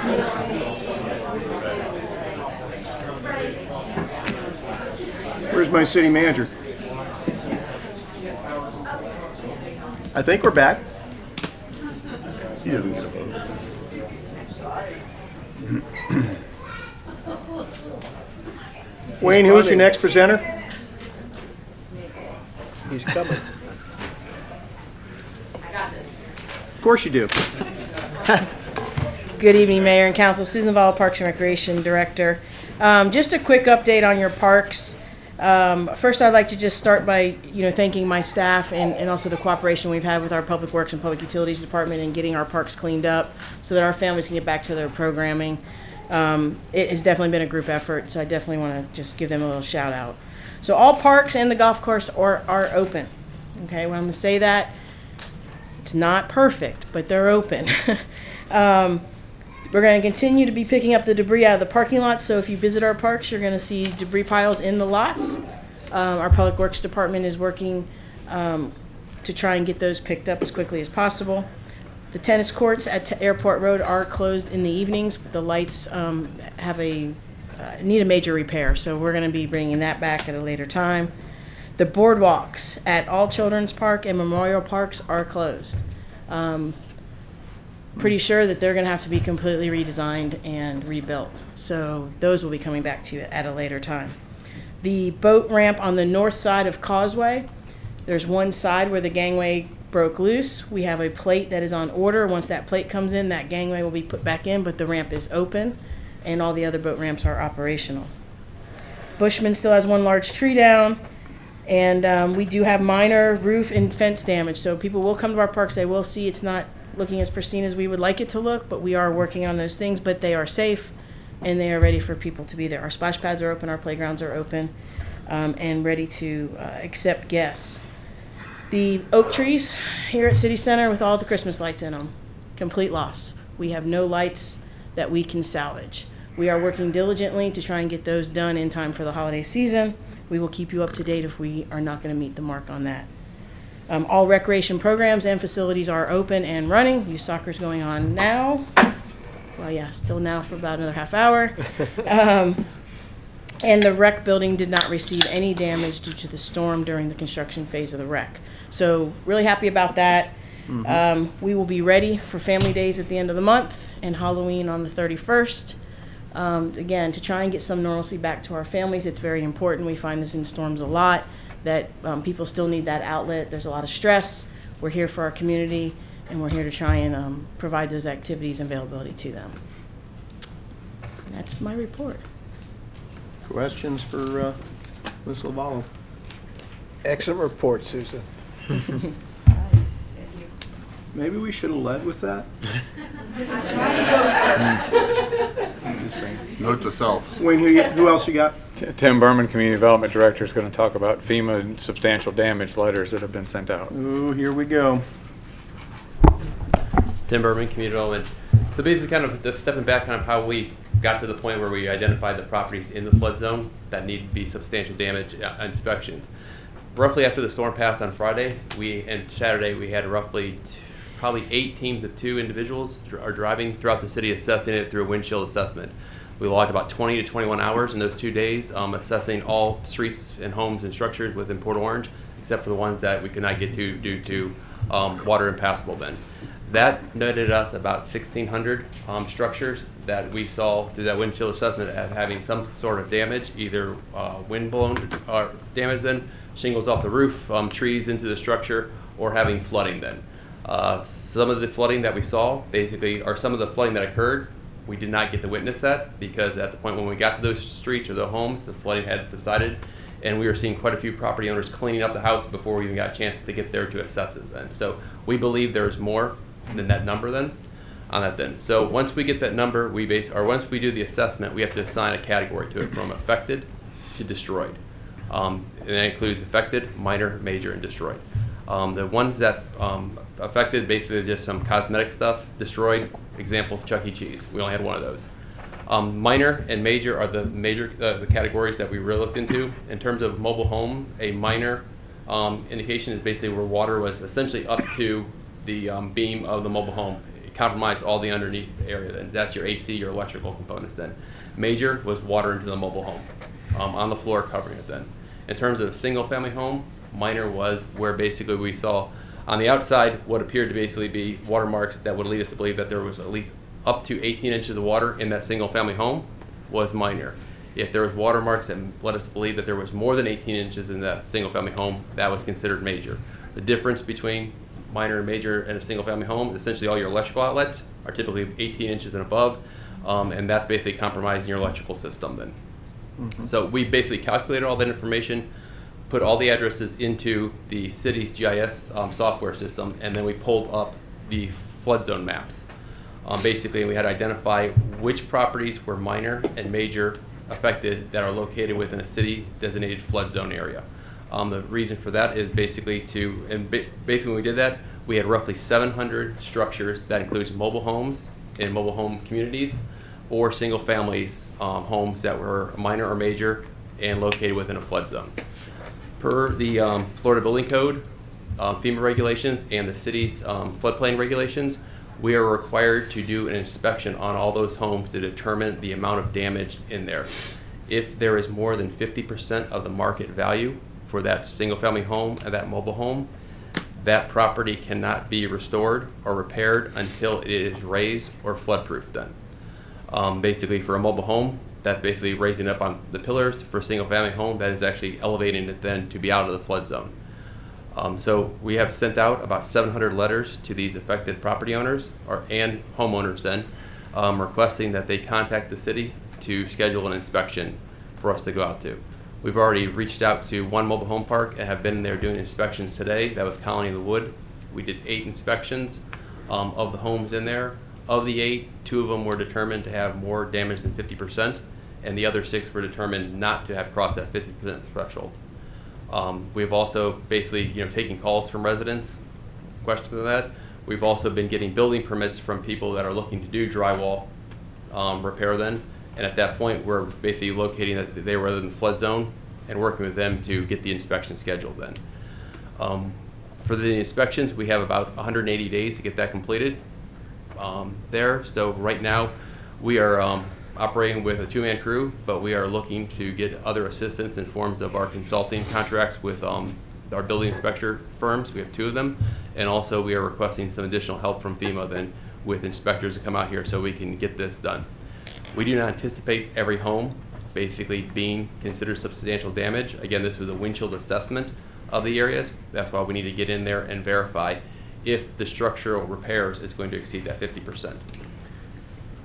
my city manager? I think we're back. He doesn't get a vote. Wayne, who's your next presenter? He's coming. Of course you do. Good evening, Mayor and Council. Susan Val, Parks and Recreation Director. Just a quick update on your parks. First, I'd like to just start by thanking my staff and also the cooperation we've had with our Public Works and Public Utilities Department in getting our parks cleaned up so that our families can get back to their programming. It has definitely been a group effort, so I definitely want to just give them a little shout out. So all parks and the golf course are open. Okay, when I'm going to say that, it's not perfect, but they're open. We're going to continue to be picking up the debris out of the parking lots, so if you visit our parks, you're going to see debris piles in the lots. Our Public Works Department is working to try and get those picked up as quickly as possible. The tennis courts at Airport Road are closed in the evenings. The lights need a major repair, so we're going to be bringing that back at a later time. The boardwalks at All Children's Park and Memorial Parks are closed. Pretty sure that they're going to have to be completely redesigned and rebuilt. So those will be coming back to you at a later time. The boat ramp on the north side of Causeway, there's one side where the gangway broke loose. We have a plate that is on order. Once that plate comes in, that gangway will be put back in, but the ramp is open and all the other boat ramps are operational. Bushman still has one large tree down. And we do have minor roof and fence damage. So people will come to our parks. They will see it's not looking as pristine as we would like it to look, but we are working on those things. But they are safe, and they are ready for people to be there. Our splash pads are open. Our playgrounds are open and ready to accept guests. The oak trees here at City Center with all the Christmas lights in them, complete loss. We have no lights that we can salvage. We are working diligently to try and get those done in time for the holiday season. We will keep you up to date if we are not going to meet the mark on that. All recreation programs and facilities are open and running. Youth soccer's going on now. Well, yeah, still now for about another half hour. And the rec building did not receive any damage due to the storm during the construction phase of the rec. So really happy about that. We will be ready for Family Days at the end of the month and Halloween on the 31st. Again, to try and get some normalcy back to our families. It's very important. We find this in storms a lot, that people still need that outlet. There's a lot of stress. We're here for our community, and we're here to try and provide those activities and availability to them. And that's my report. Questions for Ms. Lovallo? Excellent report, Susan. Maybe we should have led with that. I'm just saying. Note to self. Wayne, who else you got? Tim Berman, Community Development Director, is going to talk about FEMA substantial damage letters that have been sent out. Oh, here we go. Tim Berman, Community Development. So basically kind of just stepping back on how we got to the point where we identified the properties in the flood zone that need to be substantial damage inspections. Roughly after the storm passed on Friday and Saturday, we had roughly probably 8 teams of 2 individuals are driving throughout the city, assessing it through a windshield assessment. We logged about 20 to 21 hours in those 2 days, assessing all streets and homes and structures within Port Orange, except for the ones that we could not get to due to water impassable then. That netted us about 1,600 structures that we saw through that windshield assessment as having some sort of damage, either wind-blown damage then, shingles off the roof, trees into the structure, or having flooding then. Some of the flooding that we saw basically, or some of the flooding that occurred, we did not get to witness that because at the point when we got to those streets or the homes, the flooding had subsided, and we were seeing quite a few property owners cleaning up the house before we even got a chance to get there to assess it then. So we believe there's more than that number then on that then. So once we get that number, once we do the assessment, we have to assign a category to it from affected to destroyed. And that includes affected, minor, major, and destroyed. The ones that affected, basically just some cosmetic stuff. Destroyed, example, Chuck E. Cheese. We only had one of those. Minor and major are the categories that we really looked into. In terms of mobile home, a minor indication is basically where water was essentially up to the beam of the mobile home. compromised all the underneath area. Then that's your AC, your electrical components. Then major was water into the mobile home, on the floor covering it. Then in terms of a single family home, minor was where basically we saw on the outside what appeared to basically be watermarks that would lead us to believe that there was at least up to 18 inches of water in that single family home was minor. If there was watermarks that led us to believe that there was more than 18 inches in that single family home, that was considered major. The difference between minor and major in a single family home, essentially all your electrical outlets are typically 18 inches and above, and that's basically compromising your electrical system then. So we basically calculated all that information, put all the addresses into the city's GIS software system, and then we pulled up the flood zone maps. Basically, we had to identify which properties were minor and major affected that are located within a city designated flood zone area. The reason for that is basically basically when we did that, we had roughly 700 structures that includes mobile homes and mobile home communities or single families homes that were minor or major and located within a flood zone. Per the Florida Building Code, FEMA regulations, and the city's floodplain regulations, we are required to do an inspection on all those homes to determine the amount of damage in there. If there is more than 50% of the market value for that single family home and that mobile home, that property cannot be restored or repaired until it is raised or flood-proofed then. Basically for a mobile home, that's basically raising up on the pillars. For a single family home, that is actually elevating it then to be out of the flood zone. So we have sent out about 700 letters to these affected property owners and homeowners then, requesting that they contact the city to schedule an inspection for us to go out to. We've already reached out to one mobile home park and have been there doing inspections today. That was Colony of the Wood. We did 8 inspections of the homes in there. Of the 8, 2 of them were determined to have more damage than 50%, and the other 6 were determined not to have crossed that 50% threshold. We've also basically, taking calls from residents, questions of that. We've also been getting building permits from people that are looking to do drywall repair then. And at that point, we're basically locating that they were in the flood zone and working with them to get the inspection scheduled then. For the inspections, we have about 180 days to get that completed there. So right now, we are operating with a 2-man crew, but we are looking to get other assistance in forms of our consulting contracts with our building inspector firms. We have 2 of them, and also we are requesting some additional help from FEMA then with inspectors to come out here so we can get this done. We do not anticipate every home basically being considered substantial damage. Again, this was a windshield assessment of the areas. That's why we need to get in there and verify if the structural repairs is going to exceed that 50%.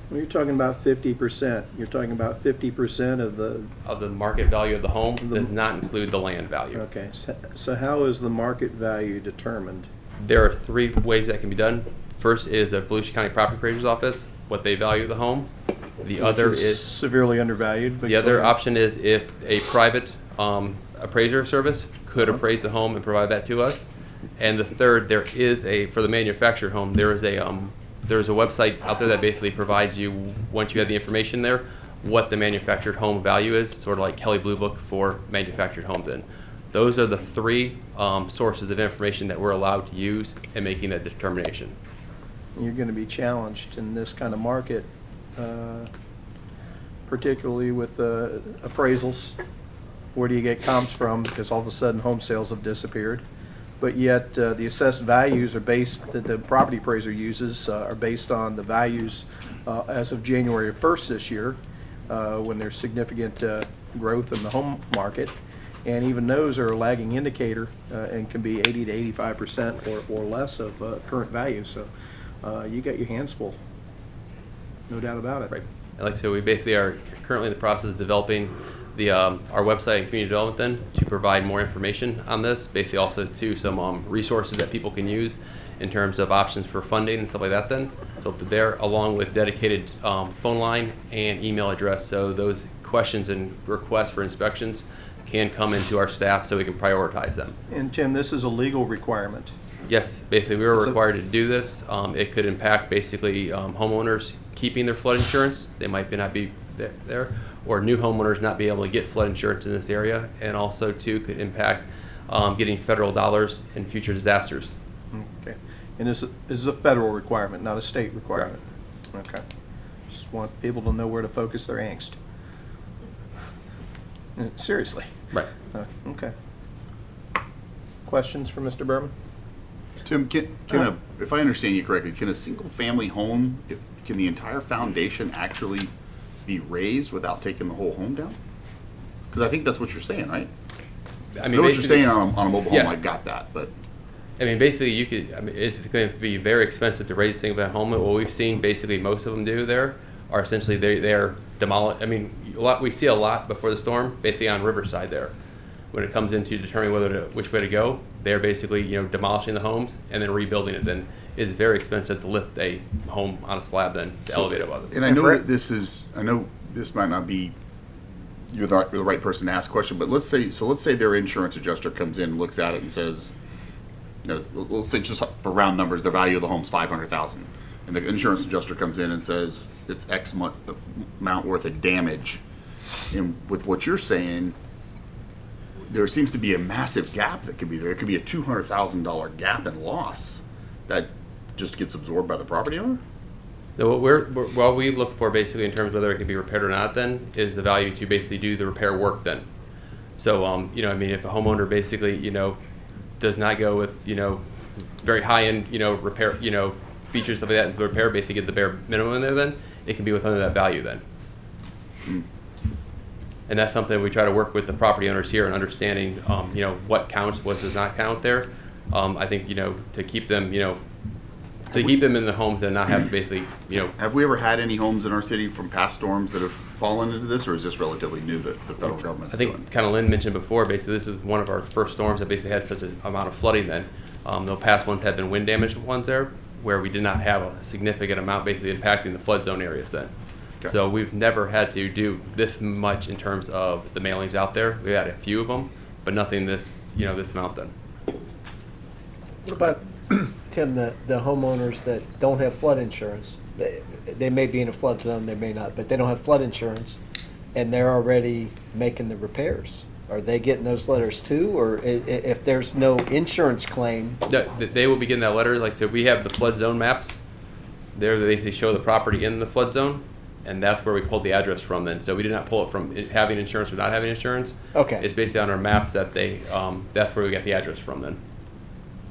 When you're talking about 50%, you're talking about 50% of the market value of the home. Does not include the land value. Okay, so how is the market value determined? There are 3 ways that can be done. First is the Volusia County Property Appraiser's Office, what they value the home. The other is severely undervalued. But the other option is if a private appraiser service could appraise the home and provide that to us. And the third, there is for the manufactured home, there's a website out there that basically provides you, once you have the information there, what the manufactured home value is, sort of like Kelley Blue Book for manufactured homes. And those are the 3 sources of information that we're allowed to use in making that determination. You're going to be challenged in this kind of market, particularly with appraisals. Where do you get comps from? Because all of a sudden home sales have disappeared. But yet the assessed values are that the property appraiser uses are based on the values as of January 1st this year, when there's significant growth in the home market. And even those are a lagging indicator and can be 80 to 85% or less of current value. So you got your hands full, no doubt about it. Right. And like I said, we basically are currently in the process of developing our website and community development then to provide more information on this. Basically also to some resources that people can use in terms of options for funding and stuff like that then. So there, along with dedicated phone line and email address, so those questions and requests for inspections can come into our staff so we can prioritize them. And Tim, this is a legal requirement. Yes, basically we were required to do this. It could impact basically homeowners keeping their flood insurance. They might not be there, or new homeowners not be able to get flood insurance in this area, and also too could impact getting federal dollars in future disasters. Okay. And this is a federal requirement, not a state requirement. Okay. Just want people to know where to focus their angst. Seriously. Right. Okay. Questions for Mr. Berman? Tim, if I understand you correctly, can a single-family home, can the entire foundation actually be raised without taking the whole home down? Because I think that's what you're saying, right? I I mean, know what you're basically- saying on a mobile home, Yeah. I got that, but I mean, basically, you could. I mean, it's going to be very expensive to raise a single-family home. What we've seen, basically, most of them do there are essentially they're demolish. I mean, we see a lot before the storm, basically on Riverside there. When it comes into determining which way to go, they're basically demolishing the homes and then rebuilding it. Then it's very expensive to lift a home on a slab than to elevate it above it. And I know that I know this might not be you're the right person to ask a question, but let's say their insurance adjuster comes in and looks at it and says, let's say just for round numbers, the value of the home's $500,000, and the insurance adjuster comes in and says it's X amount worth of damage. And with what you're saying, there seems to be a massive gap that could be there. It could be a $200,000 gap in loss that just gets absorbed by the property owner. So what we look for basically in terms of whether it can be repaired or not then is the value to basically do the repair work then. So, I mean, if a homeowner basically, does not go with, very high-end, repair, features, stuff like that, and the repair basically get the bare minimum in there then, it can be within that value then. And that's something we try to work with the property owners here and understanding, what counts, what does not count there. I think, to keep them, to keep them in the homes and not have to basically, Have we ever had any homes in our city from past storms that have fallen into this, or is this relatively new that the federal government's I think doing? kind of Lynn mentioned before, basically this was one of our first storms that basically had such an amount of flooding then. The past ones had been wind damaged ones there, where we did not have a significant amount basically impacting the flood zone areas then. Okay. So we've never had to do this much in terms of the mailings out there. We had a few of them, but nothing this, this amount then. What about, Tim, the homeowners that don't have flood insurance? They may be in a flood zone, they may not, but they don't have flood insurance, and they're already making the repairs. Are they getting those letters too, or if there's no insurance claim? They will be getting that letter. Like, so we have the flood zone maps. There they basically show the property in the flood zone, and that's where we pulled the address from then. So we did not pull it from having insurance or not having insurance. Okay. It's basically on our maps that that's where we got the address from then.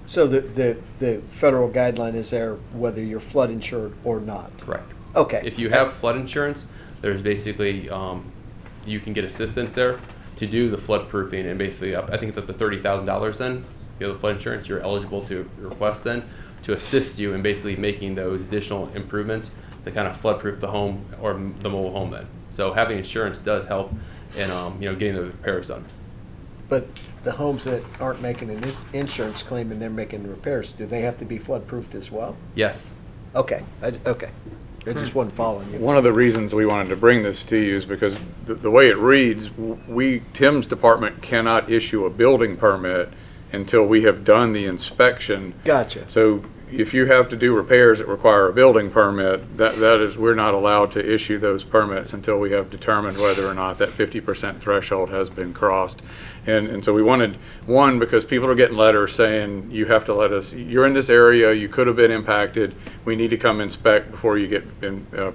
So the federal guideline is there whether you're flood insured or not? Correct. Okay. If you have flood insurance, there's basically, you can get assistance there to do the flood proofing, and basically I think it's up to $30,000 then. If you have the flood insurance, you're eligible to request then to assist you in basically making those additional improvements to kind of flood proof the home or the mobile home then. So having insurance does help in, getting the repairs done. But the homes that aren't making an insurance claim and they're making repairs, do they have to be flood proofed as well? Yes. Okay, okay. I just wasn't following you. One of the reasons we wanted to bring this to you is because the way it reads, Tim's department cannot issue a building permit until we have done the inspection. Gotcha. So if you have to do repairs that require a building permit, that is, we're not allowed to issue those permits until we have determined whether or not that 50% threshold has been crossed. And so we wanted, one, because people are getting letters saying, you have to let us, you're in this area, you could have been impacted, we need to come inspect before you get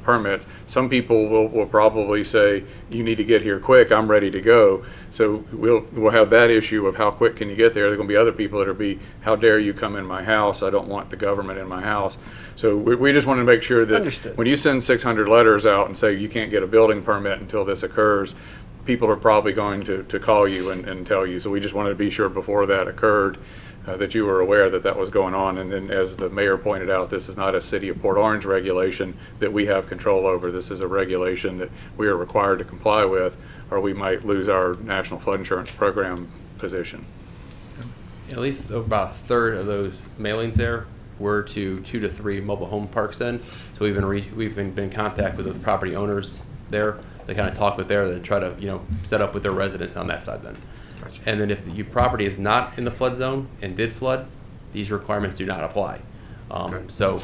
permits. Some people will probably say, you need to get here quick, I'm ready to go. So we'll have that issue of how quick can you get there. There are going to be other people that will be, how dare you come in my house, I don't want the government in my house. So we just wanted to make sure that Understood. when you send 600 letters out and say you can't get a building permit until this occurs, people are probably going to call you and tell you. So we just wanted to be sure before that occurred that you were aware that that was going on. And then, as the mayor pointed out, this is not a City of Port Orange regulation that we have control over. This is a regulation that we are required to comply with, or we might lose our National Flood Insurance Program position. At least about a third of those mailings there were to 2 to 3 mobile home parks then. So we've been in contact with those property owners there. They kind of talk with there and try to set up with their residents on that side then. Gotcha. And then if your property is not in the flood zone and did flood, these requirements do not apply. So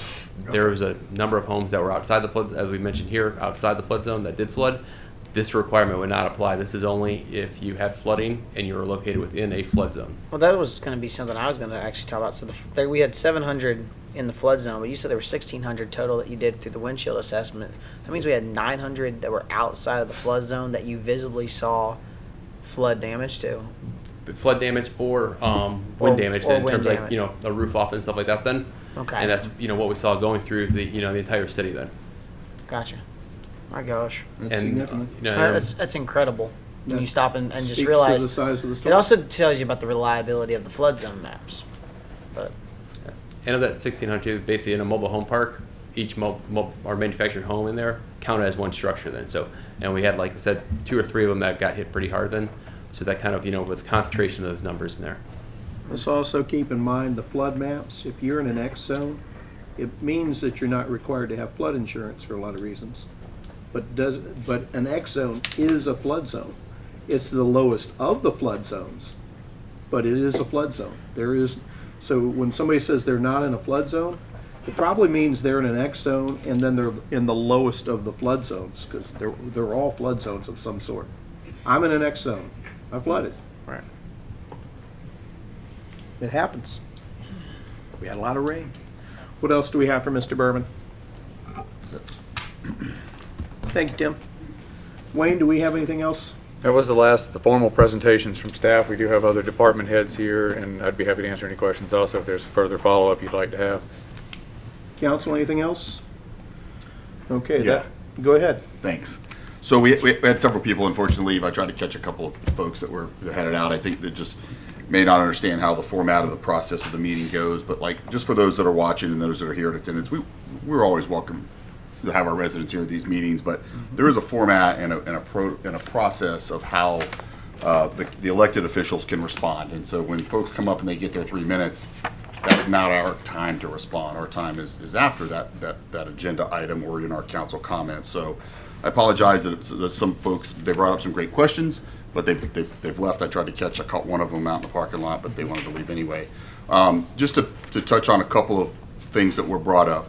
there was a number of homes that were outside the flood, as we mentioned here, outside the flood zone that did flood. this requirement would not apply. This is only if you had flooding and you were located within a flood zone. Well, that was going to be something I was going to actually talk about. So we had 700 in the flood zone, but you said there were 1,600 total that you did through the windshield assessment. That means we had 900 that were outside of the flood zone that you visibly saw flood damage to. But flood damage or wind damage or in wind terms of, damage. like, a roof off and stuff like that then. Okay. And that's, what we saw going through the, the entire city then. Gotcha. My gosh. That's incredible. When you stop and just Speaks to realize the size of the it storm. also tells you about the reliability of the flood zone maps. But And of that 1,600, basically in a mobile home park, each our manufactured home in there counted as one structure then. So, and we had, like I said, 2 or 3 of them that got hit pretty hard then. So that kind of, with concentration of those numbers in there. Let's also keep in mind the flood maps. If you're in an X zone, it means that you're not required to have flood insurance for a lot of reasons. But an X zone is a flood zone. It's the lowest of the flood zones, but it is a flood zone. So when somebody says they're not in a flood zone, it probably means they're in an X zone and then they're in the lowest of the flood zones, because they're all flood zones of some sort. I'm in an X zone. I flooded. Right. It happens. We had a lot of rain. What else do we have for Mr. Bourbon? Thank you, Tim. Wayne, do we have anything else? That was the formal presentations from staff. We do have other department heads here, and I'd be happy to answer any questions also if there's further follow-up you'd like to have. Council, anything else? Okay, Yeah. Go ahead. Thanks. So we had several people unfortunately leave. I tried to catch a couple of folks that were headed out. I think that just may not understand how the format of the process of the meeting goes, but just for those that are watching and those that are here in attendance, we're always welcome to have our residents here at these meetings, but there is a format and a process of how the elected officials can respond. And so when folks come up and they get their 3 minutes, that's not our time to respond. Our time is after that agenda item or in our council comments. So I apologize that some folks, they brought up some great questions, but they've left. I tried to catch, I caught one of them out in the parking lot, but they wanted to leave anyway. Just to touch on a couple of things that were brought up.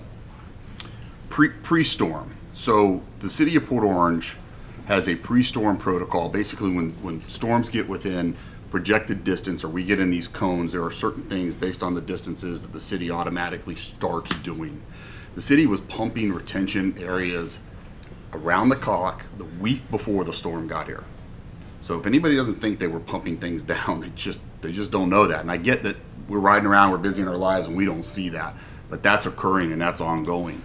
Pre-storm. So the city of Port Orange has a pre-storm protocol. Basically, when storms get within projected distance or we get in these cones, there are certain things based on the distances that the city automatically starts doing. The city was pumping retention areas around the clock the week before the storm got here. So if anybody doesn't think they were pumping things down, they just don't know that. And I get that we're riding around, we're busy in our lives, and we don't see that. But that's occurring and that's ongoing.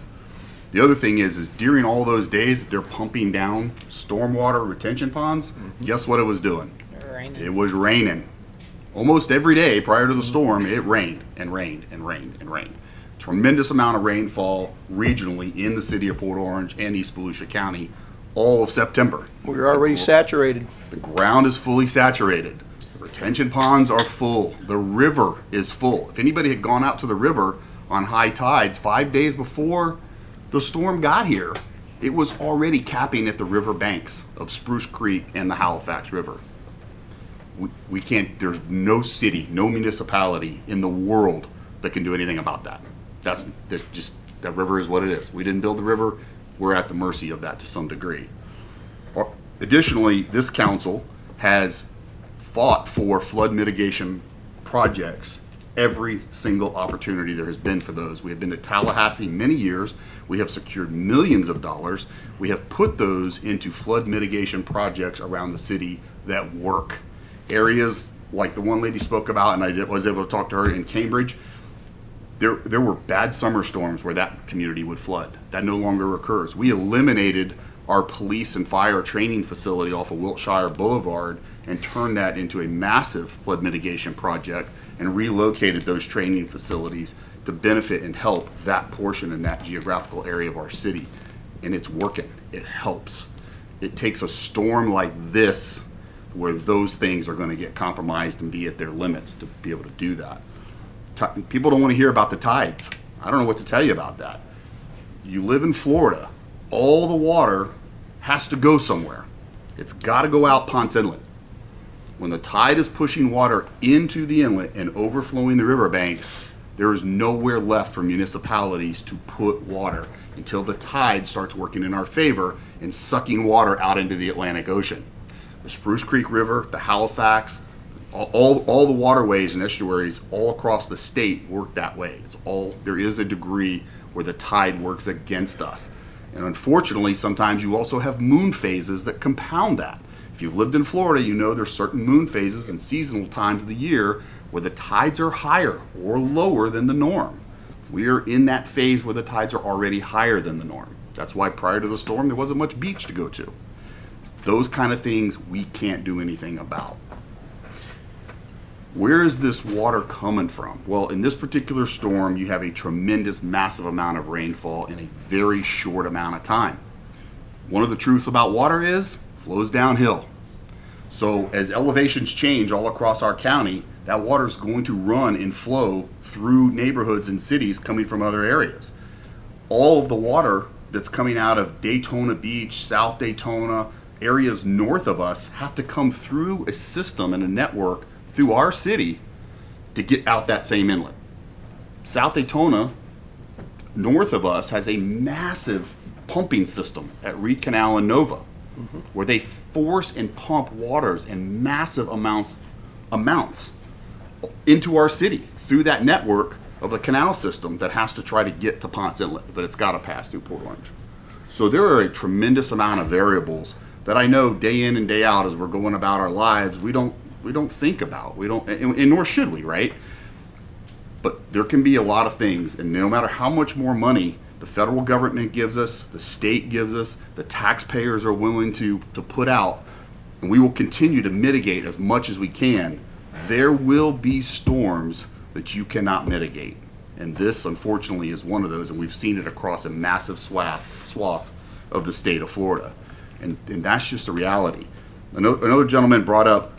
The other thing is during all those days that they're pumping down stormwater retention ponds, guess what it was doing? It was raining. Almost every day prior to the storm, it rained and rained and rained and rained. Tremendous amount of rainfall regionally in the city of Port Orange and East Volusia County all of September. We're already saturated. The ground is fully saturated. The retention ponds are full. The river is full. If anybody had gone out to the river on high tides 5 days before the storm got here, it was already capping at the river banks of Spruce Creek and the Halifax River. We can't, there's no city, no municipality in the world that can do anything about that. That river is what it is. We didn't build the river. We're at the mercy of that to some degree. Additionally, this council has fought for flood mitigation projects every single opportunity there has been for those. We have been to Tallahassee many years. We have secured millions of dollars. We have put those into flood mitigation projects around the city that work. Areas like the one lady spoke about, and I was able to talk to her in Cambridge, there were bad summer storms where that community would flood. That no longer occurs. We eliminated our police and fire training facility off of Wiltshire Boulevard and turned that into a massive flood mitigation project and relocated those training facilities to benefit and help that portion in that geographical area of our city. And it's working. It helps. It takes a storm like this where those things are going to get compromised and be at their limits to be able to do that. People don't want to hear about the tides. I don't know what to tell you about that. You live in Florida. All the water has to go somewhere. It's got to go out Ponce Inlet. When the tide is pushing water into the inlet and overflowing the riverbanks, There is nowhere left for municipalities to put water until the tide starts working in our favor and sucking water out into the Atlantic Ocean. The Spruce Creek River, the Halifax, all the waterways and estuaries all across the state work that way. There is a degree where the tide works against us. And unfortunately, sometimes you also have moon phases that compound that. If you've lived in Florida, you know there's certain moon phases and seasonal times of the year where the tides are higher or lower than the norm. We are in that phase where the tides are already higher than the norm. That's why prior to the storm, there wasn't much beach to go to. Those kind of things we can't do anything about. Where is this water coming from? Well, in this particular storm, you have a tremendous, massive amount of rainfall in a very short amount of time. One of the truths about water is, it flows downhill. So as elevations change all across our county, that water is going to run and flow through neighborhoods and cities coming from other areas. All of the water that's coming out of Daytona Beach, South Daytona, areas north of us have to come through a system and a network through our city to get out that same inlet. South Daytona, north of us, has a massive pumping system at Reed Canal and Nova, where they force and pump waters in massive amounts into our city through that network of the canal system that has to try to get to Ponce Inlet, but it's got to pass through Port Orange. So there are a tremendous amount of variables that I know day in and day out as we're going about our lives, we don't think about. And nor should we, right? But there can be a lot of things, and no matter how much more money the federal government gives us, the state gives us, the taxpayers are willing to put out, and we will continue to mitigate as much as we can, there will be storms that you cannot mitigate. And this, unfortunately, is one of those, and we've seen it across a massive swath of the state of Florida. And that's just the reality. Another gentleman brought up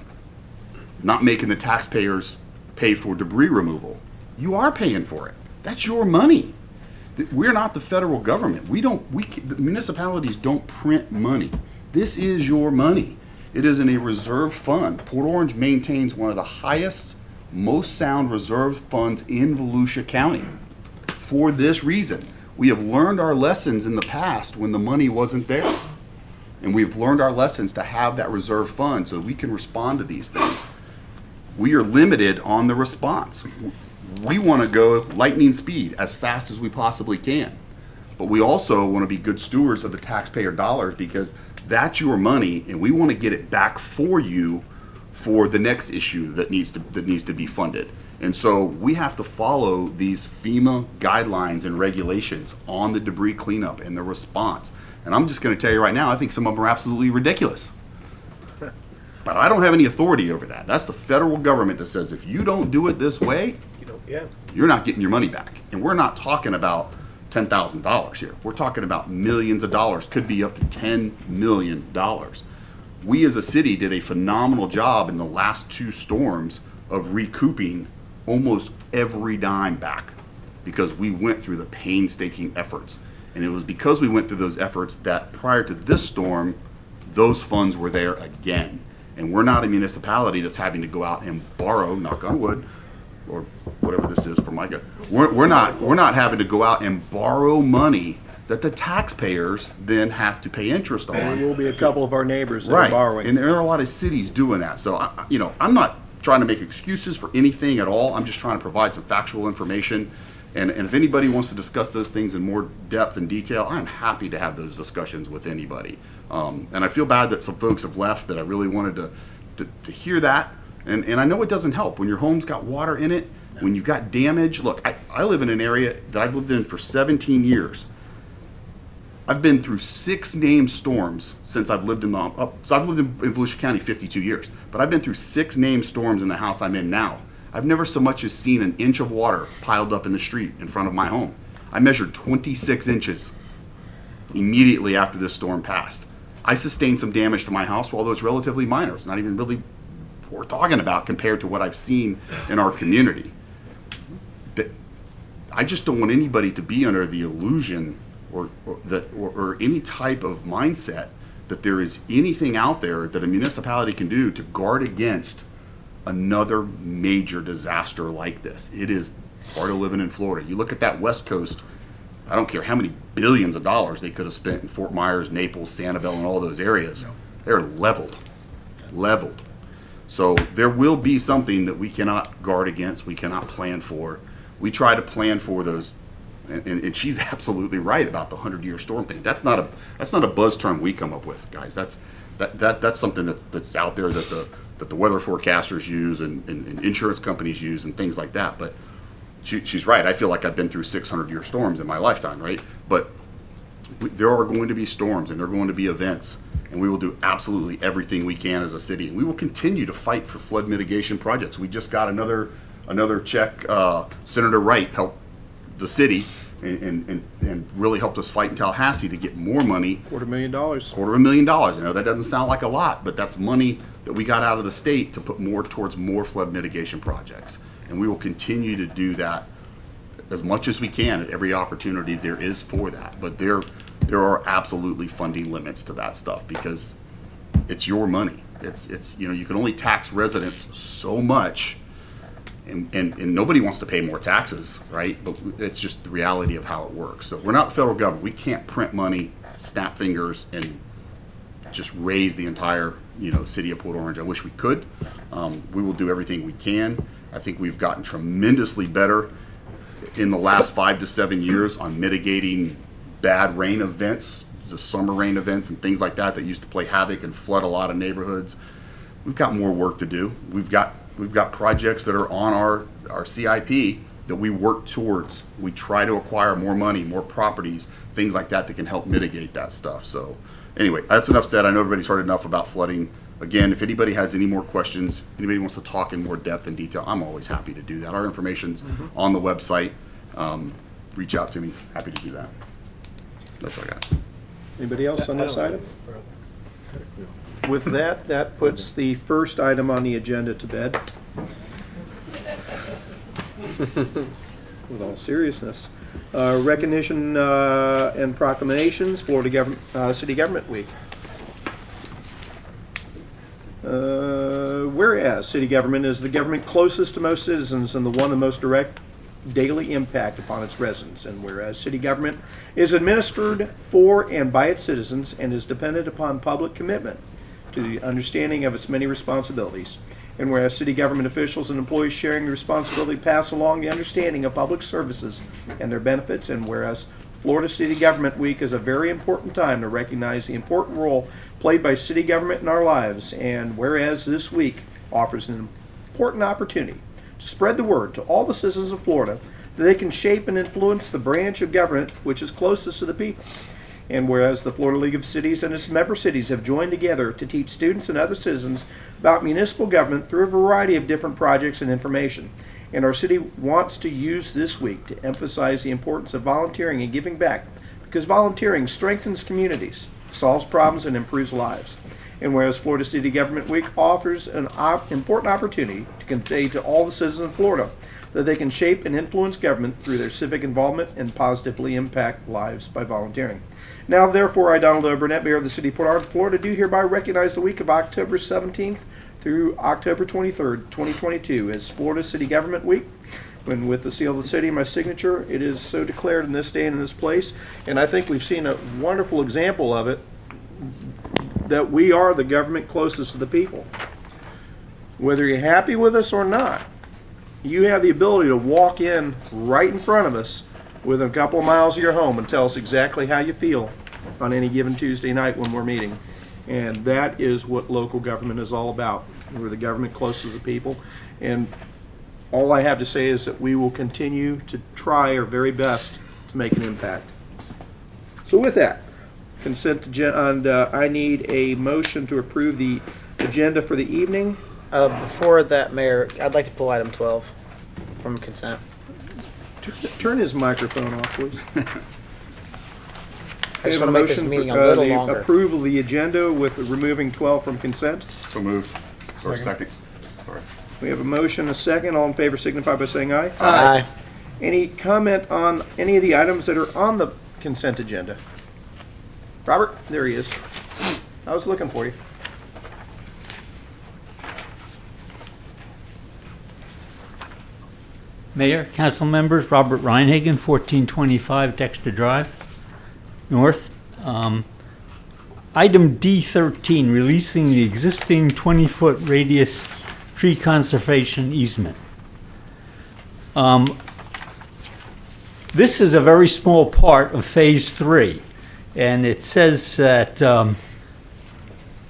not making the taxpayers pay for debris removal. You are paying for it. That's your money. We're not the federal government. The municipalities don't print money. This is your money. It is in a reserve fund. Port Orange maintains one of the highest, most sound reserve funds in Volusia County. For this reason, we have learned our lessons in the past when the money wasn't there. And we've learned our lessons to have that reserve fund so we can respond to these things. We are limited on the response. We want to go lightning speed as fast as we possibly can. But we also want to be good stewards of the taxpayer dollars because that's your money and we want to get it back for you for the next issue that needs to be funded. And so we have to follow these FEMA guidelines and regulations on the debris cleanup and the response. And I'm just going to tell you right now, I think some of them are absolutely ridiculous. But I don't have any authority over that. That's the federal government that says if you don't do it this way, you're not getting your money back. And we're not talking about $10,000 here. We're talking about millions of dollars, could be up to $10 million. We as a city did a phenomenal job in the last two storms of recouping almost every dime back because we went through the painstaking efforts. And it was because we went through those efforts that prior to this storm, those funds were there again. And we're not a municipality that's having to go out and borrow, knock on wood, or whatever this is for Micah. We're not having to go out and borrow money that the taxpayers then have to pay interest on. And there will be a couple of our neighbors that Right. are borrowing. And there are a lot of cities doing that. So, I'm not trying to make excuses for anything at all. I'm just trying to provide some factual information. And if anybody wants to discuss those things in more depth and detail, I'm happy to have those discussions with anybody. And I feel bad that some folks have left that I really wanted to hear that. And I know it doesn't help when your home's got water in it, when you've got damage. Look, I live in an area that I've lived in for 17 years. I've been through 6 named storms since I've lived in Volusia County 52 years. But I've been through 6 named storms in the house I'm in now. I've never so much as seen an inch of water piled up in the street in front of my home. I measured 26 inches immediately after this storm passed. I sustained some damage to my house, although it's relatively minor. It's not even really what we're talking about compared to what I've seen in our community. But I just don't want anybody to be under the illusion or any type of mindset that there is anything out there that a municipality can do to guard against another major disaster like this. It is part of living in Florida. You look at that West Coast, I don't care how many billions of dollars they could have spent in Fort Myers, Naples, Sanibel, and all those areas. They're leveled. So there will be something that we cannot guard against, we cannot plan for. We try to plan for those, and she's absolutely right about the 100-year storm thing. That's not a buzz term we come up with, guys. That's something that's out there that the weather forecasters use and insurance companies use and things like that. But she's right. I feel like I've been through 600-year storms in my lifetime, right? But there are going to be storms and there are going to be events, and we will do absolutely everything we can as a city. And we will continue to fight for flood mitigation projects. We just got another check. Senator Wright helped the city and really helped us fight in Tallahassee to get more money. $250,000. $250,000. I know that doesn't sound like a lot, but that's money that we got out of the state to put more towards more flood mitigation projects. And we will continue to do that as much as we can at every opportunity there is for that. But there are absolutely funding limits to that stuff because it's your money. It's you can only tax residents so much, and nobody wants to pay more taxes, right? But it's just the reality of how it works. So we're not the federal government. We can't print money, snap fingers, and just raise the entire city of Port Orange. I wish we could. We will do everything we can. I think we've gotten tremendously better in the last 5 to 7 years on mitigating bad rain events, the summer rain events and things like that used to play havoc and flood a lot of neighborhoods. We've got more work to do. We've got projects that are on our CIP that we work towards. We try to acquire more money, more properties, things like that can help mitigate that stuff. So anyway, that's enough said. I know everybody's heard enough about flooding. Again, if anybody has any more questions, anybody wants to talk in more depth and detail, I'm always happy to do that. Our information's on the website. Reach out to me. Happy to do that. That's all I got. Anybody else on this item? With that puts the first item on the agenda to bed. With all seriousness. Recognition and proclamations, Florida City Government Week. Whereas city government is the government closest to most citizens and the one of the most direct daily impact upon its residents, and whereas city government is administered for and by its citizens and is dependent upon public commitment to the understanding of its many responsibilities, and whereas city government officials and employees sharing the responsibility pass along the understanding of public services and their benefits, and whereas Florida City Government Week is a very important time to recognize the important role played by city government in our lives, and whereas this week offers an important opportunity to spread the word to all the citizens of Florida that they can shape and influence the branch of government which is closest to the people. And whereas the Florida League of Cities and its member cities have joined together to teach students and other citizens about municipal government through a variety of different projects and information. And our city wants to use this week to emphasize the importance of volunteering and giving back, because volunteering strengthens communities, solves problems, and improves lives. And whereas Florida City Government Week offers an important opportunity to convey to all the citizens of Florida that they can shape and influence government through their civic involvement and positively impact lives by volunteering. Now, therefore, I, Donald O. Burnett, Mayor of the City of Port Orange, Florida, do hereby recognize the week of October 17th through October 23rd, 2022 as Florida City Government Week. When with the seal of the city and my signature, it is so declared in this day and in this place. And I think we've seen a wonderful example of it, that we are the government closest to the people. Whether you're happy with us or not, you have the ability to walk in right in front of us within a couple of miles of your home and tell us exactly how you feel on any given Tuesday night when we're meeting. And that is what local government is all about. We're the government closest to the people. And all I have to say is that we will continue to try our very best to make an impact. So with that, consent agenda, I need a motion to approve the agenda for the evening. Before that, Mayor, I'd like to pull item 12 from consent. Turn his microphone off, please. I just want to make this meeting a little longer. Approval of the agenda with removing 12 from consent. So moved. Or second. Sorry. We have a motion, a second. All in favor signify by saying aye. Aye. Any comment on any of the items that are on the consent agenda? Robert, there he is. I was looking for you. Mayor, council members, Robert Reinhagen, 1425 Dexter Drive, North. Item D13, releasing the existing 20-foot radius tree conservation easement. This is a very small part of Phase 3, and it says that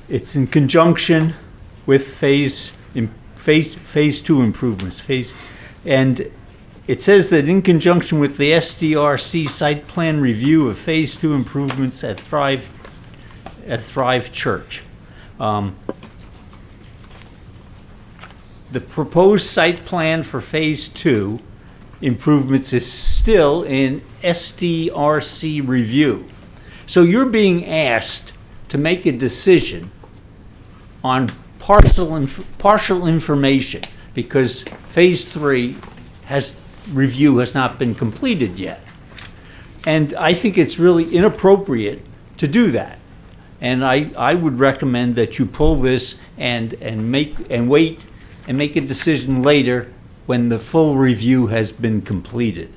it's in conjunction with Phase 2 improvements. And it says that in conjunction with the SDRC site plan review of Phase 2 improvements at Thrive Church. The proposed site plan for Phase 2 improvements is still in SDRC review. So you're being asked to make a decision on partial information because Phase 3 review has not been completed yet. And I think it's really inappropriate to do that. And I would recommend that you pull this and wait and make a decision later when the full review has been completed.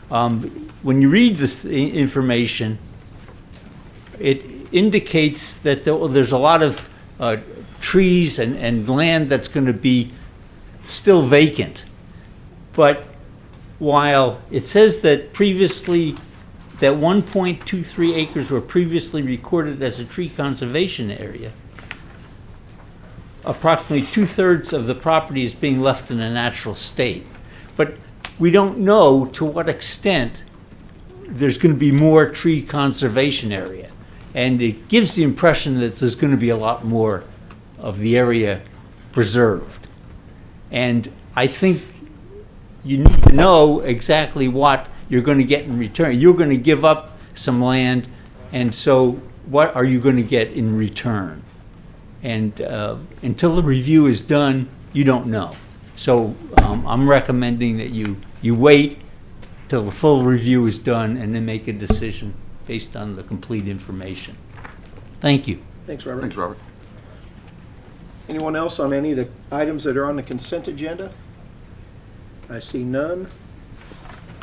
When you read this information, it indicates that there's a lot of trees and land that's going to be still vacant. But while it says that previously that 1.23 acres were previously recorded as a tree conservation area, approximately 2/3 of the property is being left in a natural state. But we don't know to what extent there's going to be more tree conservation area. And it gives the impression that there's going to be a lot more of the area preserved. And I think you need to know exactly what you're going to get in return. You're going to give up some land, and so what are you going to get in return? And until the review is done, you don't know. So I'm recommending that you wait till the full review is done and then make a decision based on the complete information. Thank you. Thanks, Robert. Thanks, Robert. Anyone else on any of the items that are on the consent agenda? I see none.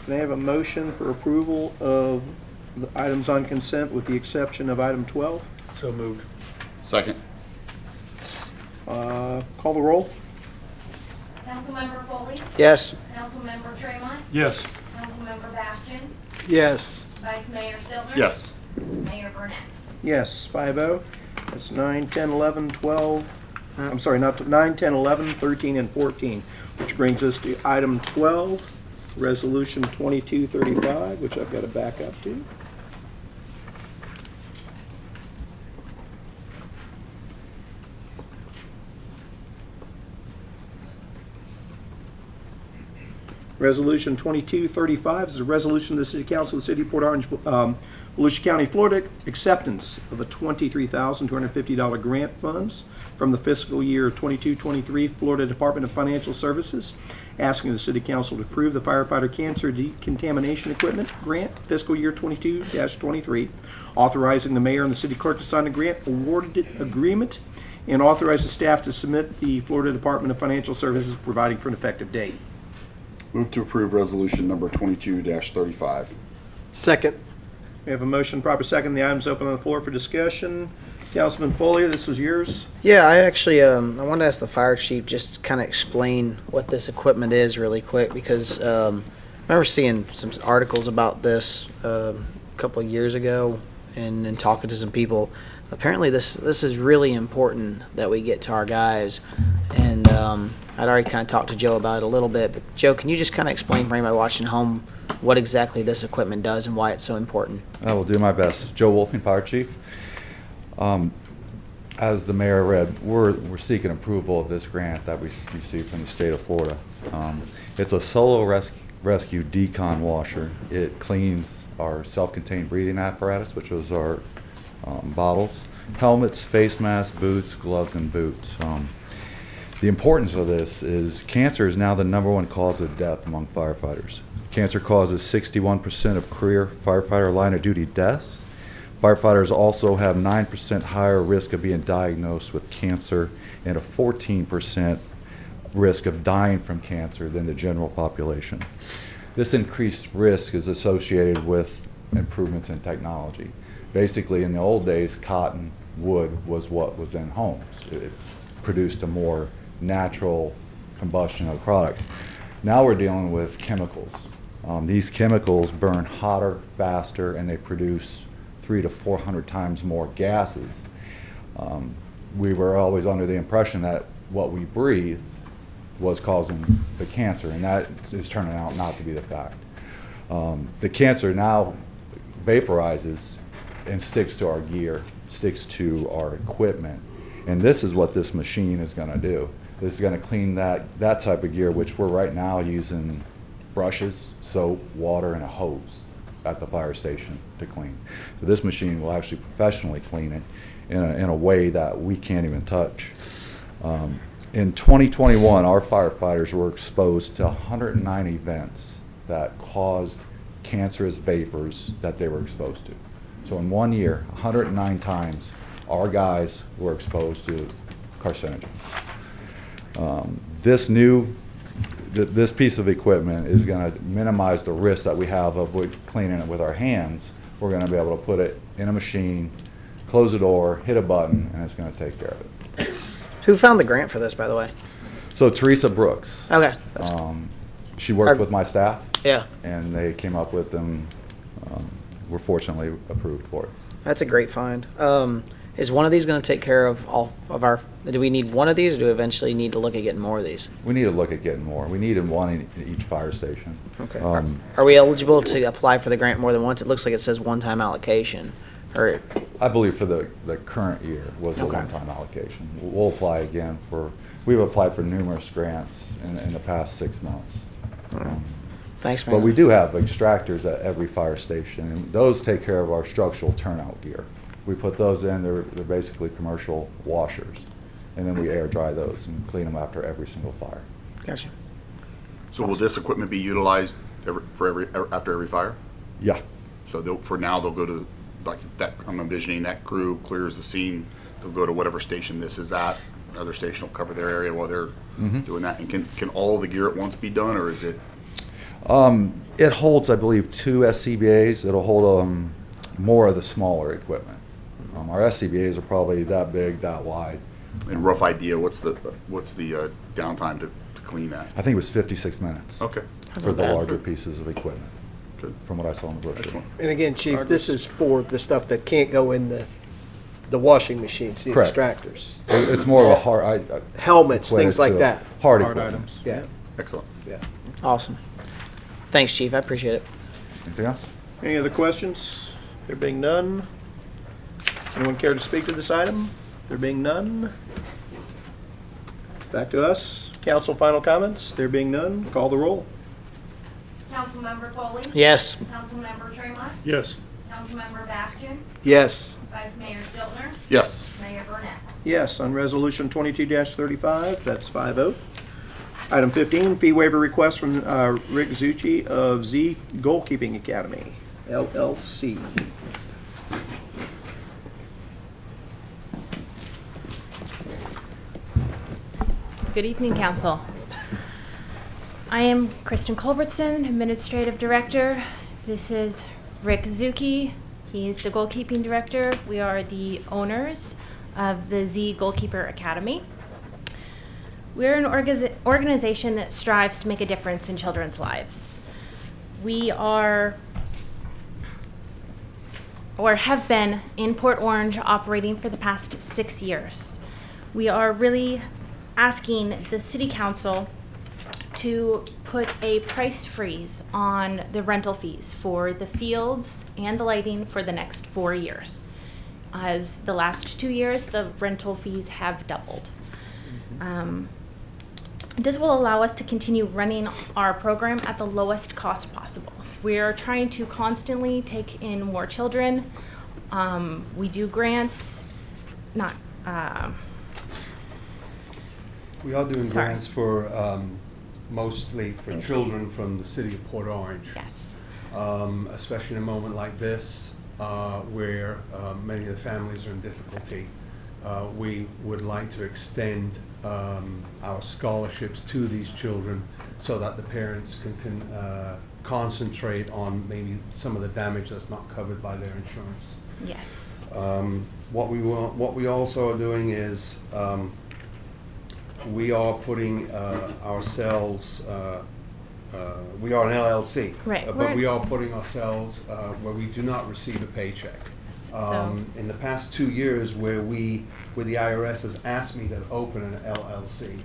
Can I have a motion for approval of the items on consent with the exception of item 12? So moved. Second. Call the roll. Councilmember Foley? Yes. Councilmember Tremont? Yes. Councilmember Bastian? Yes. Vice Mayor Stiltner? Yes. Mayor Burnett? Yes, 5-0. That's 9, 10, 11, 12. I'm sorry, not 9, 10, 11, 13, and 14, which brings us to item 12, Resolution 2235, which I've got to back up to. Resolution 2235 is a resolution of the City Council of the City of Port Orange, Volusia County, Florida, acceptance of a $23,250 grant funds from the fiscal year 22-23 Florida Department of Financial Services, asking the City Council to approve the firefighter cancer decontamination equipment grant fiscal year 22-23, authorizing the mayor and the city clerk to sign the grant awarded agreement, and authorize the staff to submit the Florida Department of Financial Services, providing for an effective date. Move to approve resolution number 22-35. Second. We have a motion, proper second. The item's open on the floor for discussion. Councilman Foley, this is yours. Yeah, I actually I wanted to ask the fire chief just kind of explain what this equipment is really quick because I remember seeing some articles about this a couple of years ago and talking to some people. Apparently this is really important that we get to our guys, and I'd already kind of talked to Joe about it a little bit, but Joe, can you just kind of explain for anybody watching home what exactly this equipment does and why it's so important? I will do my best. Joe Wolfing, Fire Chief. As the mayor read, we're seeking approval of this grant that we received from the state of Florida. It's a solo rescue decon washer. It cleans our self-contained breathing apparatus, which is our bottles, helmets, face masks, boots, gloves, and boots. The importance of this is cancer is now the #1 cause of death among firefighters. Cancer causes 61% of career firefighter line of duty deaths. Firefighters also have 9% higher risk of being diagnosed with cancer and a 14% risk of dying from cancer than the general population. This increased risk is associated with improvements in technology. Basically, in the old days, cotton wood was what was in homes. It produced a more natural combustion of products. Now we're dealing with chemicals. These chemicals burn hotter, faster, and they produce 300 to 400 times more gases. We were always under the impression that what we breathe was causing the cancer, and that is turning out not to be the fact. The cancer now vaporizes and sticks to our gear, sticks to our equipment, and this is what this machine is going to do. This is going to clean that type of gear, which we're right now using brushes, soap, water, and a hose at the fire station to clean. So this machine will actually professionally clean it in a way that we can't even touch. In 2021, our firefighters were exposed to 109 events that caused cancerous vapors that they were exposed to. So in 1 year, 109 times, our guys were exposed to carcinogens. This piece of equipment is going to minimize the risk that we have of cleaning it with our hands. We're going to be able to put it in a machine, close the door, hit a button, and it's going to take care of it. Who found the grant for this, by the way? So Teresa Brooks. Okay. She worked with my staff. Yeah. And they came up with them. We're fortunately approved for it. That's a great find. Is one of these going to take care of all of our? Do we need one of these, or do we eventually need to look at getting more of these? We need to look at getting more. We need one in each fire station. Okay. Are we eligible to apply for the grant more than once? It looks like it says one-time allocation. Or I believe for the current year was a one-time allocation. We'll apply again we've applied for numerous grants in the past 6 months. Thanks, man. But we do have extractors at every fire station, and those take care of our structural turnout gear. We put those in, they're basically commercial washers, and then we air dry those and clean them after every single fire. Gotcha. So will this equipment be utilized after every fire? Yeah. So for now, they'll go to, like that, I'm envisioning that crew clears the scene, they'll go to whatever station this is at, another station will cover their area while they're doing that. And can all the gear at once be done, or is it? It holds, I believe, 2 SCBAs. It'll hold more of the smaller equipment. Our SCBAs are probably that big, that wide. And rough idea, what's the downtime to clean that? I think it was 56 minutes. Okay. For the larger pieces of equipment. Good. From what I saw in the brochure. And again, Chief, this is for the stuff that can't go in the washing machines, the Correct. extractors. It's more of a hard helmets, things like that. Hard equipment. Yeah. Excellent. Yeah. Awesome. Thanks, Chief. I appreciate it. Anything else? Any other questions? There being none. Anyone care to speak to this item? There being none. Back to us. Council final comments? There being none. Call the roll. Councilmember Foley? Yes. Councilmember Tremont? Yes. Councilmember Bastian? Yes. Vice Mayor Stiltner? Yes. Mayor Burnett? Yes, on resolution 22-35, that's 5-0. Item 15, fee waiver request from Rick Zucci of Z Goalkeeping Academy, LLC. Good evening, Council. I am Kristen Culbertson, Administrative Director. This is Rick Zucchi. He is the Goalkeeping Director. We are the owners of the Z Goalkeeper Academy. We're an organization that strives to make a difference in children's lives. We are, or have been, in Port Orange operating for the past 6 years. We are really asking the City Council to put a price freeze on the rental fees for the fields and the lighting for the next 4 years. As the last 2 years, the rental fees have doubled. This will allow us to continue running our program at the lowest cost possible. We're trying to constantly take in more children. We do grants, We are doing Sorry. grants for mostly for children from the city of Port Orange. Yes. Especially in a moment like this, where many of the families are in difficulty. we would like to extend our scholarships to these children so that the parents can concentrate on maybe some of the damage that's not covered by their insurance. Yes. What we also are doing is we are putting ourselves. We are an LLC, Right, but we are putting ourselves where we do not receive a paycheck. So- In the past 2 years, where the IRS has asked me to open an LLC,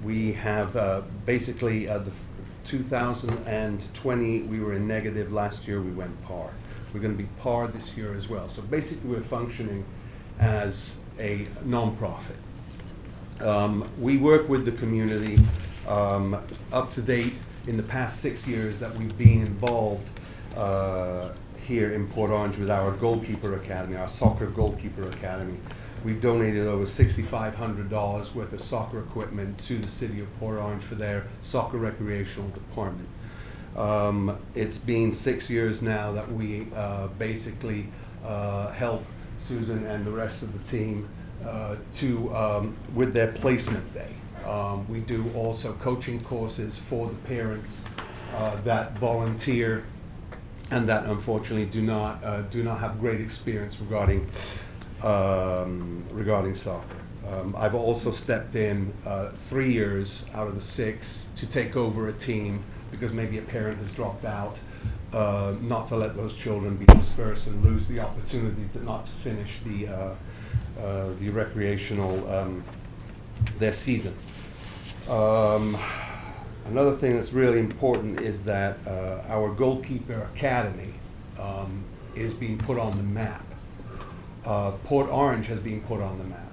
we have basically the 2020 we were in negative. Last year we went par. We're going to be par this year as well. So basically, we're functioning as a nonprofit. We work with the community. Up to date, in the past 6 years that we've been involved here in Port Orange with our goalkeeper academy, our soccer goalkeeper academy, we've donated over $6,500 worth of soccer equipment to the city of Port Orange for their soccer recreational department. It's been 6 years now that we basically help Susan and the rest of the team with their placement day. We do also coaching courses for the parents that volunteer and that unfortunately do not have great experience regarding soccer. I've also stepped in 3 years out of the 6 to take over a team because maybe a parent has dropped out, not to let those children be dispersed and lose the opportunity not to finish the recreational their season. Another thing that's really important is that our goalkeeper academy is being put on the map. Port Orange has been put on the map.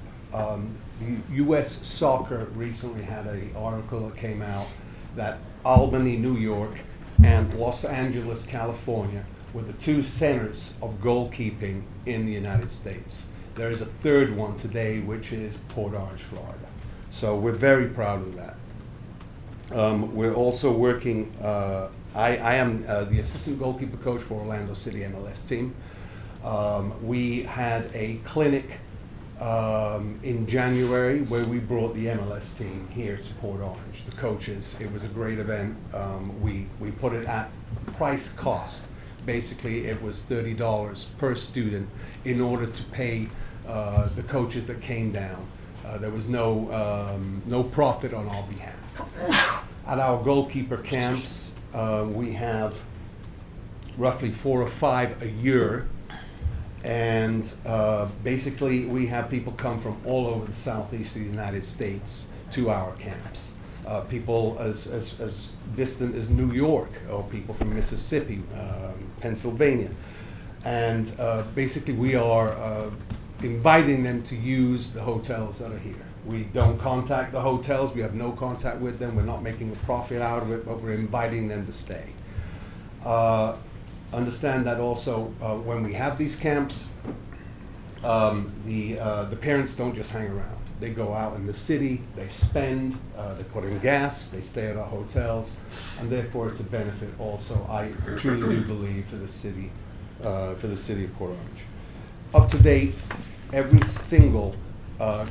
U.S. Soccer recently had an article that came out that Albany, New York, and Los Angeles, California were the 2 centers of goalkeeping in the United States. There is a third one today, which is Port Orange, Florida. So we're very proud of that. We're also working, I am the assistant goalkeeper coach for Orlando City MLS team. We had a clinic in January where we brought the MLS team here to Port Orange, the coaches. It was a great event. We put it at price cost. Basically, it was $30 per student in order to pay the coaches that came down. There was no profit on our behalf. At our goalkeeper camps, we have roughly 4 or 5 a year, and basically we have people come from all over the southeast of the United States to our camps. People as distant as New York, or people from Mississippi, Pennsylvania, and basically we are inviting them to use the hotels that are here. We don't contact the hotels. We have no contact with them. We're not making a profit out of it, but we're inviting them to stay. Understand that also when we have these camps, the parents don't just hang around. They go out in the city, they spend, they put in gas, they stay at our hotels, and therefore it's a benefit also, I truly do believe, for the city of Port Orange. Up to date, every single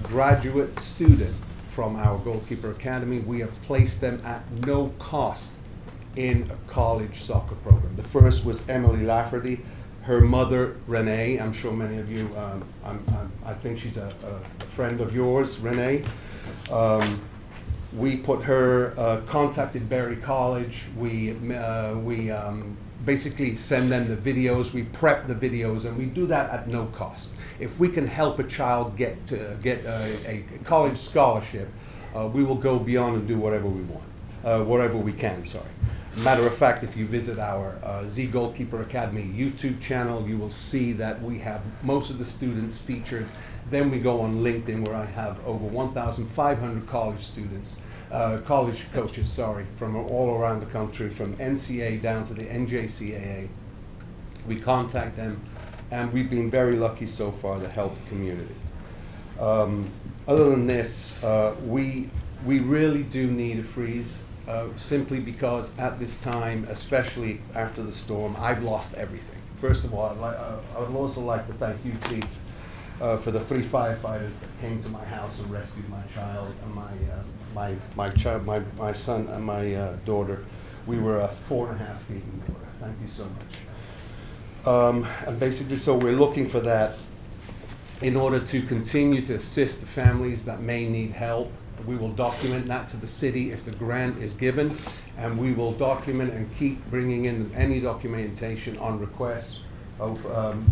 graduate student from our goalkeeper academy, we have placed them at no cost in a college soccer program. The first was Emily Lafferty. Her mother, Renee, I'm sure many of you, I think she's a friend of yours, Renee. We put her, contacted Berry College. We basically send them the videos, we prep the videos, and we do that at no cost. If we can help a child get a college scholarship, we will go beyond and do whatever we want, whatever we can, sorry. Matter of fact, if you visit our Z Goalkeeper Academy YouTube channel, you will see that we have most of the students featured. Then we go on LinkedIn, where I have over 1,500 college students, college coaches, sorry, from all around the country, from NCAA down to the NJCAA. We contact them, and we've been very lucky so far to help the community. Other than this, we really do need a freeze. Simply because at this time, especially after the storm, I've lost everything. First of all, I would also like to thank you, Chief, for the 3 firefighters that came to my house and rescued my child and my son and my daughter. We were 4.5 feet in water. Thank you so much. And basically, so we're looking for that in order to continue to assist the families that may need help. We will document that to the city if the grant is given, and we will document and keep bringing in any documentation on request of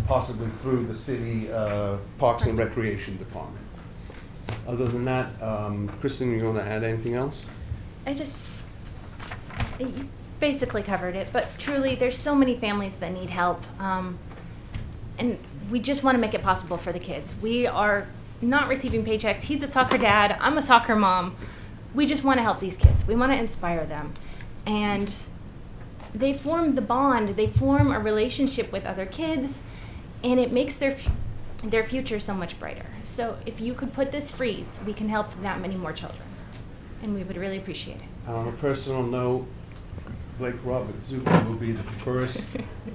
possibly through the city Parks and Recreation Department. Other than that, Kristen, you want to add anything else? You basically covered it, but truly there's so many families that need help, and we just want to make it possible for the kids. We are not receiving paychecks. He's a soccer dad, I'm a soccer mom. We just want to help these kids. We want to inspire them, and they form the bond, they form a relationship with other kids, and it makes their future so much brighter. So if you could put this freeze, we can help that many more children, and we would really appreciate it. And on a personal note, Blake Robert Zucker will be the first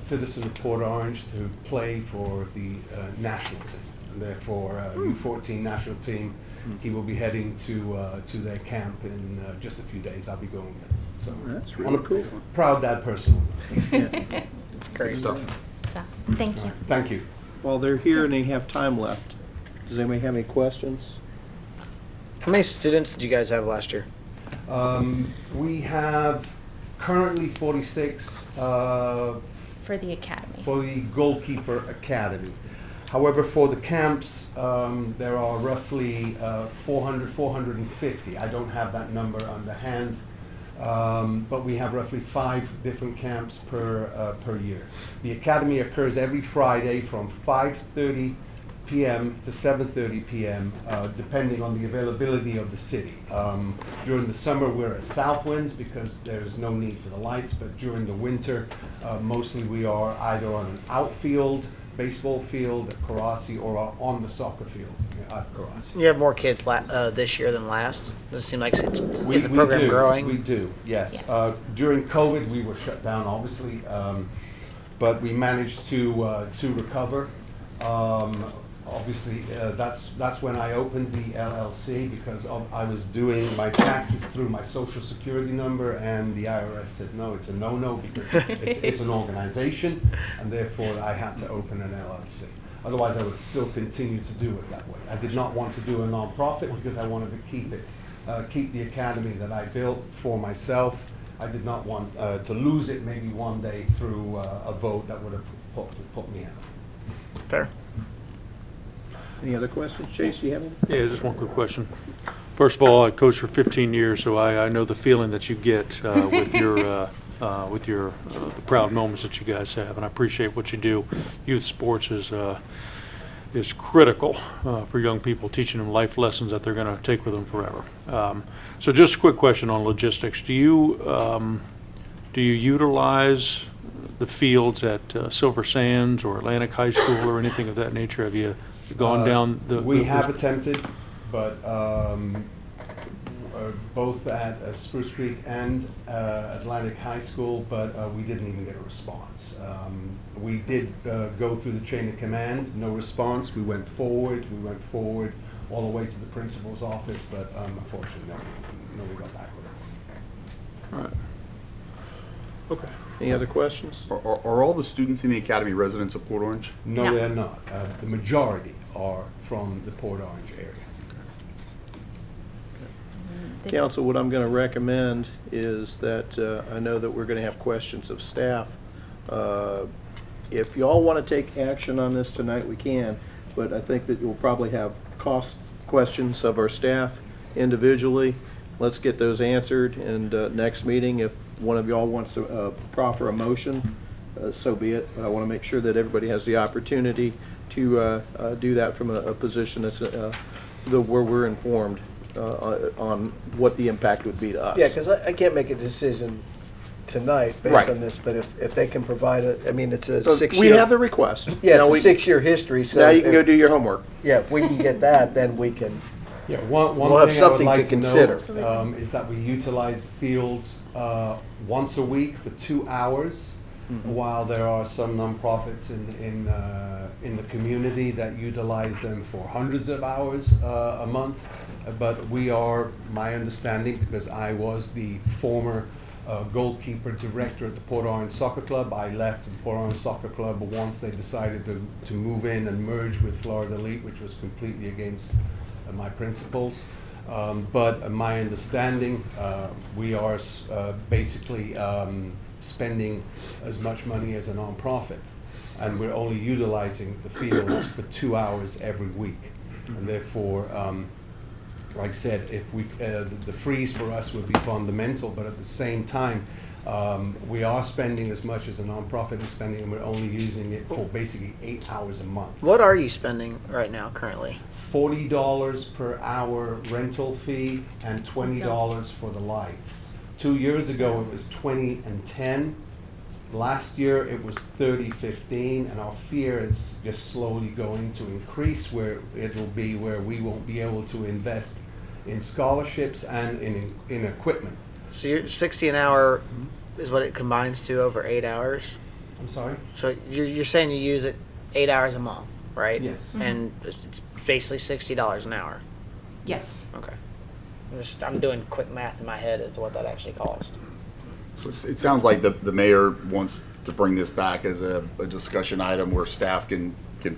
citizen of Port Orange to play for the national team. And therefore, U14 national team, he will be heading to their camp in just a few days. I'll be going with him. So That's really cool. Proud dad personal. It's great stuff. So, thank you. Thank you. While they're here and they have time left, does anybody have any questions? How many students did you guys have last year? We have currently 46 For the academy. for the goalkeeper academy. However, for the camps, there are roughly 400, 450. I don't have that number on the hand, but we have roughly 5 different camps per year. The academy occurs every Friday from 5:30 p.m. to 7:30 p.m., depending on the availability of the city. During the summer, we're at Southwinds because there's no need for the lights, but during the winter, mostly we are either on an outfield, baseball field at Karasi, or on the soccer field at Karasi. You have more kids this year than last? Does it seem like is the program growing? We do, yes. During COVID, we were shut down, obviously, but we managed to recover. Obviously, that's when I opened the LLC because I was doing my taxes through my social security number, and the IRS said no, it's a no-no because it's an organization, and therefore I had to open an LLC. Otherwise, I would still continue to do it that way. I did not want to do a nonprofit because I wanted to keep the academy that I built for myself. I did not want to lose it maybe one day through a vote that would have put me out. Fair. Any other questions? Chase, do you have any? Yeah, just one quick question. First of all, I coached for 15 years, so I know the feeling that you get with your the proud moments that you guys have, and I appreciate what you do. Youth sports is critical for young people, teaching them life lessons that they're going to take with them forever. So just a quick question on logistics. Do you utilize the fields at Silver Sands or Atlantic High School or anything of that nature? Have you gone down the... We have attempted, but both at Spruce Creek and Atlantic High School, but we didn't even get a response. We did go through the chain of command, no response. We went forward all the way to the principal's office, but unfortunately nobody got back with us. All right. Okay. Any other questions? Are all the students in the academy residents of Port Orange? No, they're not. The majority are from the Port Orange area. Council, what I'm going to recommend is that I know that we're going to have questions of staff. If y'all want to take action on this tonight, we can, but I think that we'll probably have cost questions of our staff individually. Let's get those answered, and next meeting, if one of y'all wants to proffer a motion, so be it. But I want to make sure that everybody has the opportunity to do that from a position that's where we're informed on what the impact would be to us. Yeah, because I can't make a decision tonight based on this, but if they can provide I mean, it's a 6-year... We have the request. Yeah, it's a 6-year history, so... Now you can go do your homework. Yeah, if we can get that, then we can... Yeah, one we'll have thing I would something like to to consider. know is that we utilize the fields once a week for 2 hours. while there are some nonprofits in the community that utilize them for hundreds of hours a month. But we are, my understanding, because I was the former goalkeeper director at the Port Orange Soccer Club. I left the Port Orange Soccer Club once they decided to move in and merge with Florida Elite, which was completely against my principles. But my understanding, we are basically spending as much money as a nonprofit, and we're only utilizing the fields for 2 hours every week, and therefore, like I said, if we the freeze for us would be fundamental, but at the same time, we are spending as much as a nonprofit is spending, and we're only using it for basically 8 hours a month. What are you spending right now currently? $40 per hour rental fee and $20 for the lights. 2 years ago it was 20 and 10. Last year it was 30-15, and our fear is just slowly going to increase, where it'll be where we won't be able to invest in scholarships and in equipment. So you're 60 an hour is what it combines to over 8 hours? I'm sorry? So you're saying you use it 8 hours a month, right? Yes. And it's basically $60 an hour? Yes. Okay. I'm doing quick math in my head as to what that actually costs. So it sounds like the mayor wants to bring this back as a discussion item where staff can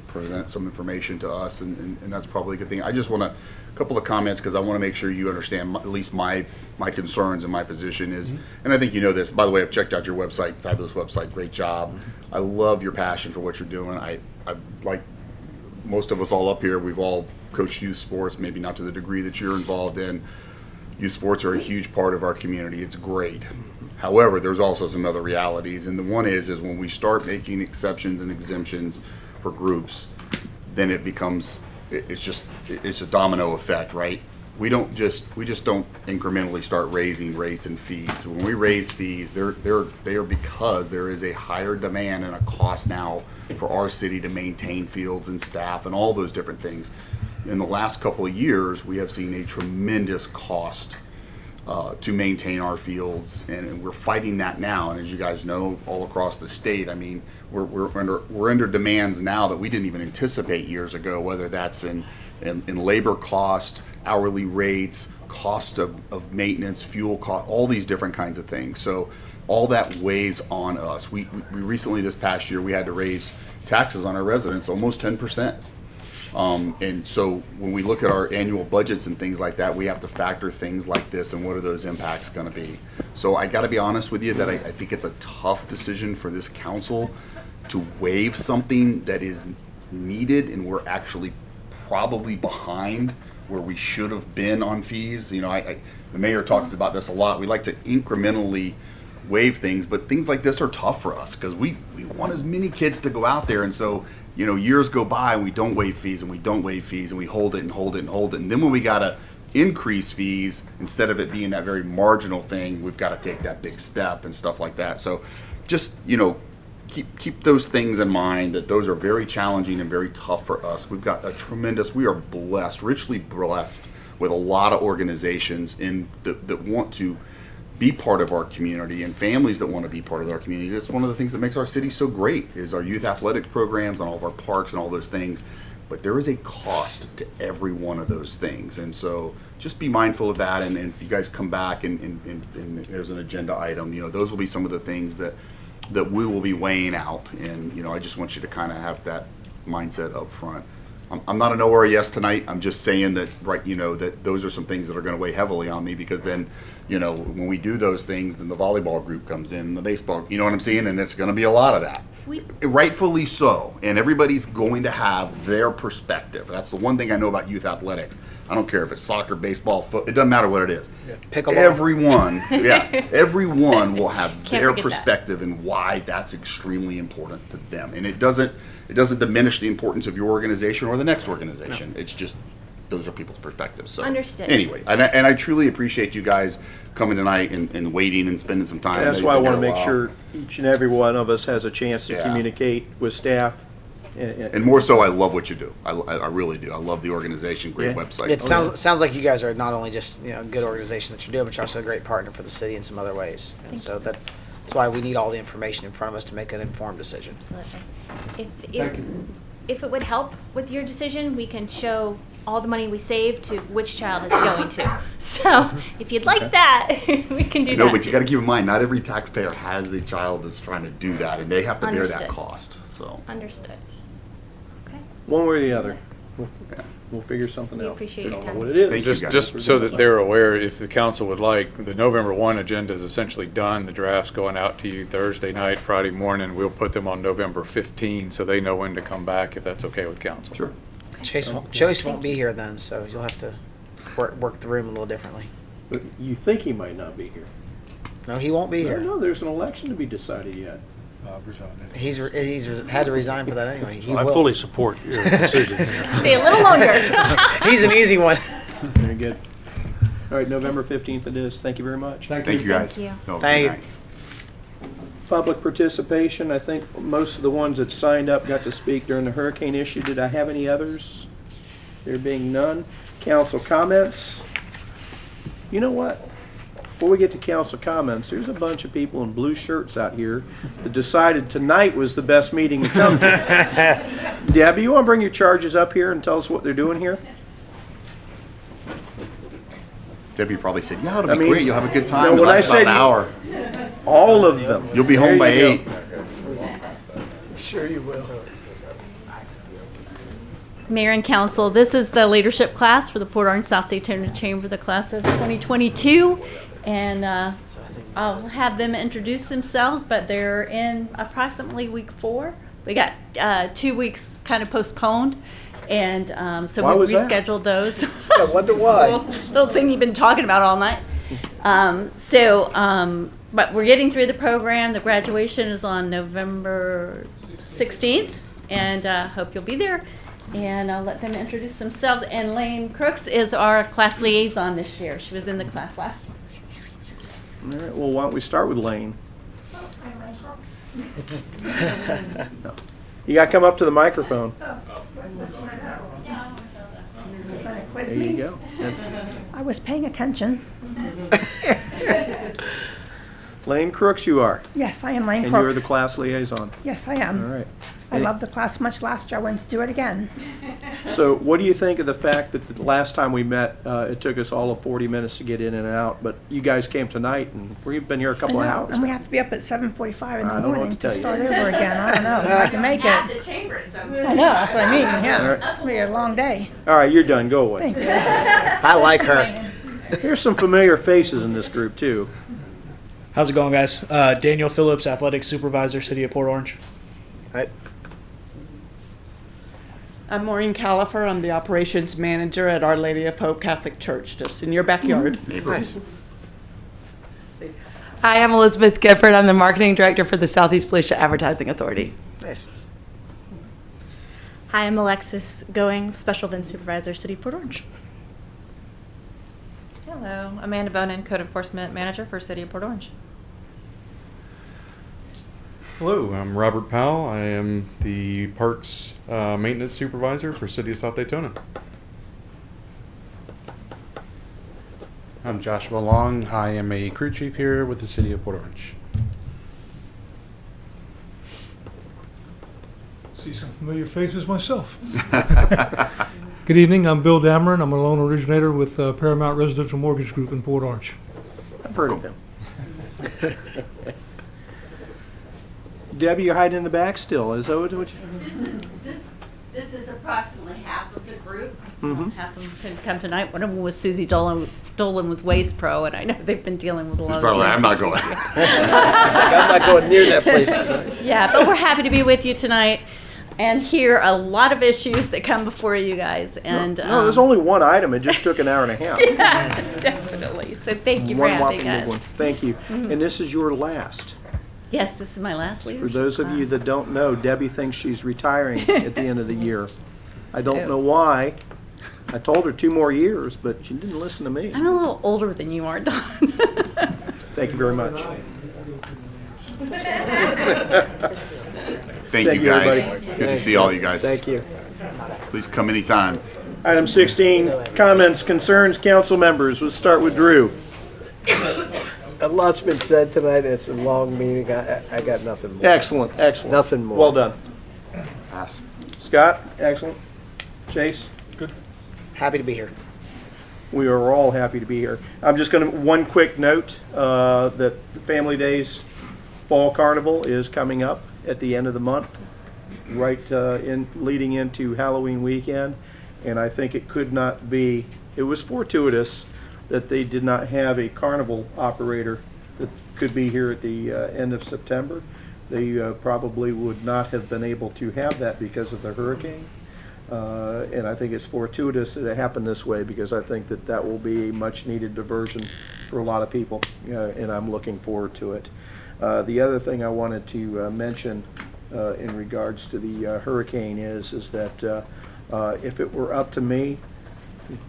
present some information to us, and that's probably a good thing. I just want a couple of comments, because I want to make sure you understand at least my concerns and my position is, and I think you know this. By the way, I've checked out your website, fabulous website, great job. I love your passion for what you're doing. I like most of us all up here, we've all coached youth sports, maybe not to the degree that you're involved in. Youth sports are a huge part of our community. It's great. However, there's also some other realities, and the one is when we start making exceptions and exemptions for groups, then it becomes, it's a domino effect, right? We just don't incrementally start raising rates and fees. So when we raise fees, they are because there is a higher demand and a cost now for our city to maintain fields and staff and all those different things. In the last couple of years, we have seen a tremendous cost to maintain our fields, and we're fighting that now. And as you guys know, all across the state, I mean, we're under demands now that we didn't even anticipate years ago. Whether that's in labor cost, hourly rates, cost of maintenance, fuel cost, all these different kinds of things. So all that weighs on us. We recently, this past year, we had to raise taxes on our residents almost 10%. And so when we look at our annual budgets and things like that, we have to factor things like this and what are those impacts going to be. So I got to be honest with you that I think it's a tough decision for this council to waive something that is needed, and we're actually probably behind where we should have been on fees. You know, the mayor talks about this a lot. We like to incrementally waive things, but things like this are tough for us because we want as many kids to go out there, and so you know, years go by and we don't waive fees and we don't waive fees and we hold it and hold it and hold it, and then when we gotta increase fees, instead of it being that very marginal thing, we've got to take that big step and stuff like that. So just, you know, keep those things in mind, that those are very challenging and very tough for us. We've got we are blessed, richly blessed with a lot of organizations that want to be part of our community, and families that want to be part of our community. That's one of the things that makes our city so great, is our youth athletic programs and all of our parks and all those things. But there is a cost to every one of those things, and so just be mindful of that. And if you guys come back and there's an agenda item, you know, those will be some of the things that we will be weighing out. And you know, I just want you to kind of have that mindset up front. I'm not a nowhere yes tonight. I'm just saying that, right, you know, that those are some things that are going to weigh heavily on me, because then, you know, when we do those things, then the volleyball group comes in, the baseball, you know what I'm saying? And it's going to be a lot of that. Rightfully so. And everybody's going to have their perspective. That's the one thing I know about youth athletics. I don't care if it's soccer, baseball, football, it doesn't matter what it is. Yeah. Pickleball. Everyone will have their perspective and why that's extremely important to them. And it doesn't diminish the importance of your organization or the next organization. No. It's just, those are people's perspectives. So understood. Anyway, and I truly appreciate you guys coming tonight and waiting and spending some time. That's why I want to make sure each and every one of us has a chance to communicate with staff. And more so, I love what you do. I really do. I love the organization. Great website. It sounds like you guys are not only just, you know, a good organization that you're doing, but you're also a great partner for the city in some other ways. And so that, That's why we need all the information in front of us to make an informed decision. Absolutely. If it would help with your decision, we can show all the money we saved to which child it's going to. So if you'd like that, we can do that. No, but you got to keep in mind, not every taxpayer has a child that's trying to do that, and they have to bear that Understood. cost. So Understood. One way or the other. We'll figure something We out. appreciate We your don't know time. what it is. Thank you, Just guys. so that they're aware, if the council would like, the November 1 agenda is essentially done. The draft's going out to you Thursday night, Friday morning. We'll put them on November 15 so they know when to come back, if that's okay with council. Sure. Chase won't be here then, so you'll have to work the room a little differently. But you think he might not be here? No, he won't be here. No, there's an election to be decided yet. He's had to resign for that anyway. He I will. fully support your decision. Stay a little longer. He's an easy one. Very good. All right, November 15th it is. Thank you very much. Thank you, guys. Thank you. No, Thank good you. night. Public participation, I think most of the ones that signed up got to speak during the hurricane issue. Did I have any others? There being none. Council comments. You know what? Before we get to council comments, there's a bunch of people in blue shirts out here that decided tonight was the best meeting to come to. Debbie, you want to bring your charges up here and tell us what they're doing here? Debbie probably said, yeah, it'll That be means- great. You'll have a good time. No, It'll when I last about say an you- hour. All of them. You'll be home by There you 8. go. Sure you will. Mayor and Council, this is the leadership class for the Port Orange South Daytona Chamber, the class of 2022. And I'll have them introduce themselves, but they're in approximately week 4. We got 2 weeks kind of postponed. And so Why we was that? rescheduled those. I wonder why. Little thing you've been talking about all night. But we're getting through the program. The graduation is on November 16th, and hope you'll be there. And I'll let them introduce themselves. And Lane Crooks is our class liaison this year. She was in the class last year. All right, well, why don't we start with Lane? No. You got to come up to the microphone. There you go. I was paying attention. Lane Crooks you are. Yes, I am Lane And Crooks. you're the class liaison. Yes, I am. All right. I loved the class much last year. I wanted to do it again. So what do you think of the fact that the last time we met, it took us all of 40 minutes to get in and out, but you guys came tonight and we've been here a couple I of know, hours. and we have to be up at 7:45 in I the don't know what morning to to tell you. start over again. I don't know if I can make it. The chamber, so. I know, that's what I mean, All yeah. right. It's going to be a long day. All right, you're done. Go away. Thank you. I like her. Here's some familiar faces in this group too. How's it going, guys? Daniel Phillips, Athletics Supervisor, City of Port Orange. I'm Maureen Califer. I'm the Operations Manager at Our Lady of Hope Catholic Church, just in your backyard. Neighbors. Hi, I'm Elizabeth Gifford. I'm the Marketing Director for the Southeast Volusia Advertising Authority. Nice. Hi, I'm Alexis Goings, Special Event Supervisor, City of Port Orange. Hello, Amanda Bonin, Code Enforcement Manager for City of Port Orange. Hello, I'm Robert Powell. I am the Parks Maintenance Supervisor for City of South Daytona. I'm Joshua Long. I am a crew chief here with the City of Port Orange. See some familiar faces myself. Good evening, I'm Bill Dameron. I'm a loan originator with Paramount Residential Mortgage Group in Port Orange. I've heard of them. Debbie, you're hiding in the back still. Is that what you... This is approximately half of the group. Mhm. Half of them couldn't come tonight. One of them was Susie Dolan with Waste Pro, and I know they've been dealing with a lot of Probably, the same I'm not going. I'm not going near that place tonight. Yeah, but we're happy to be with you tonight and hear a lot of issues that come before you guys. And No, there's only one item. It just took an hour and a half. yeah, definitely. So thank you for One having whopping us. big one. Thank you. Mhm. And this is your last. Yes, this is my last For leadership those of you class. that don't know, Debbie thinks she's retiring at the end of the year. I Oh. don't know why. I told her 2 more years, but she didn't listen to me. I'm a little older than you are, Don. Thank you very much. Thank you, guys. everybody. Good to see all you guys. Thank you. Please come anytime. Item 16, comments, concerns, council members. Let's start with Drew. A lot's been said tonight. It's a long meeting. I got nothing more. Excellent, excellent. Nothing more. Well done. Pass. Scott, excellent. Chase? Good. Happy to be here. We are all happy to be here. I'm just going to, one quick note, that the Family Days Fall Carnival is coming up at the end of the month, right leading into Halloween weekend. And I think it could not be, it was fortuitous that they did not have a carnival operator that could be here at the end of September. They probably would not have been able to have that because of the hurricane. And I think it's fortuitous that it happened this way, because I think that that will be a much needed diversion for a lot of people, and I'm looking forward to it. The other thing I wanted to mention in regards to the hurricane is that if it were up to me,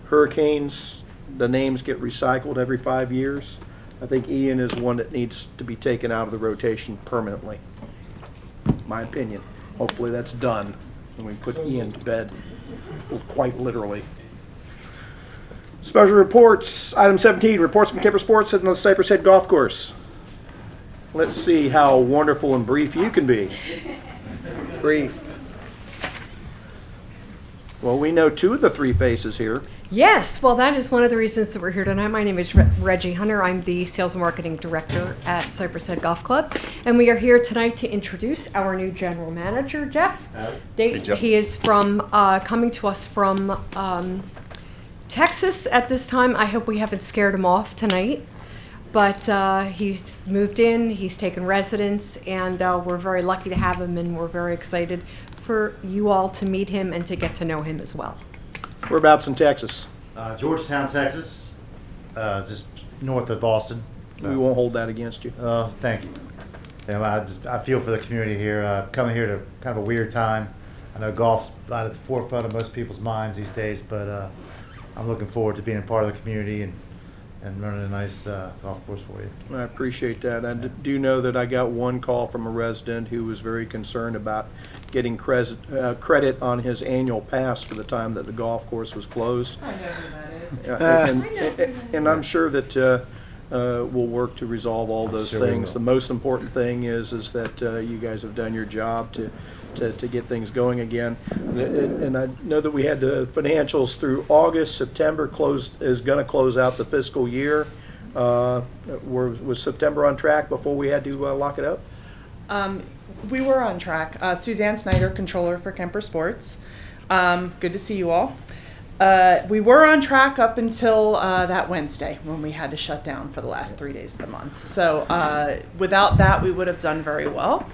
hurricanes, the names get recycled every 5 years. I think Ian is one that needs to be taken out of the rotation permanently. My opinion. Hopefully that's done and we put Ian to bed, quite literally. Special reports. Item 17, reports from Kemper Sports at the Cypress Head Golf Course. Let's see how wonderful and brief you can be. Brief. Well, we know two of the three faces here. Yes, well, that is one of the reasons that we're here tonight. My name is Reggie Hunter. I'm the Sales and Marketing Director at Cypress Head Golf Club. And we are here tonight to introduce our new General Manager, Jeff. Hey, Jeff. He is from coming to us from Texas at this time. I hope we haven't scared him off tonight. But he's moved in, he's taken residence, and we're very lucky to have him, and we're very excited for you all to meet him and to get to know him as well. Whereabouts in Texas? Georgetown, Texas, just north of Austin. So. We won't hold that against you. Thank you. I feel for the community here. Coming here to kind of a weird time. I know golf's not at the forefront of most people's minds these days, but I'm looking forward to being a part of the community and running a nice golf course for you. I appreciate that. I do know that I got one call from a resident who was very concerned about getting credit on his annual pass for the time that the golf course was closed. I know who that is. And I'm sure that we'll work to resolve all those Sure we things. will. The most important thing is that you guys have done your job to get things going again. And I know that we had the financials through August. September is going to close out the fiscal year. Was September on track before we had to lock it up? We were on track. Suzanne Snyder, controller for Kemper Sports. Good to see you all. We were on track up until that Wednesday when we had to shut down for the last 3 days of the month. So without that, we would have done very well.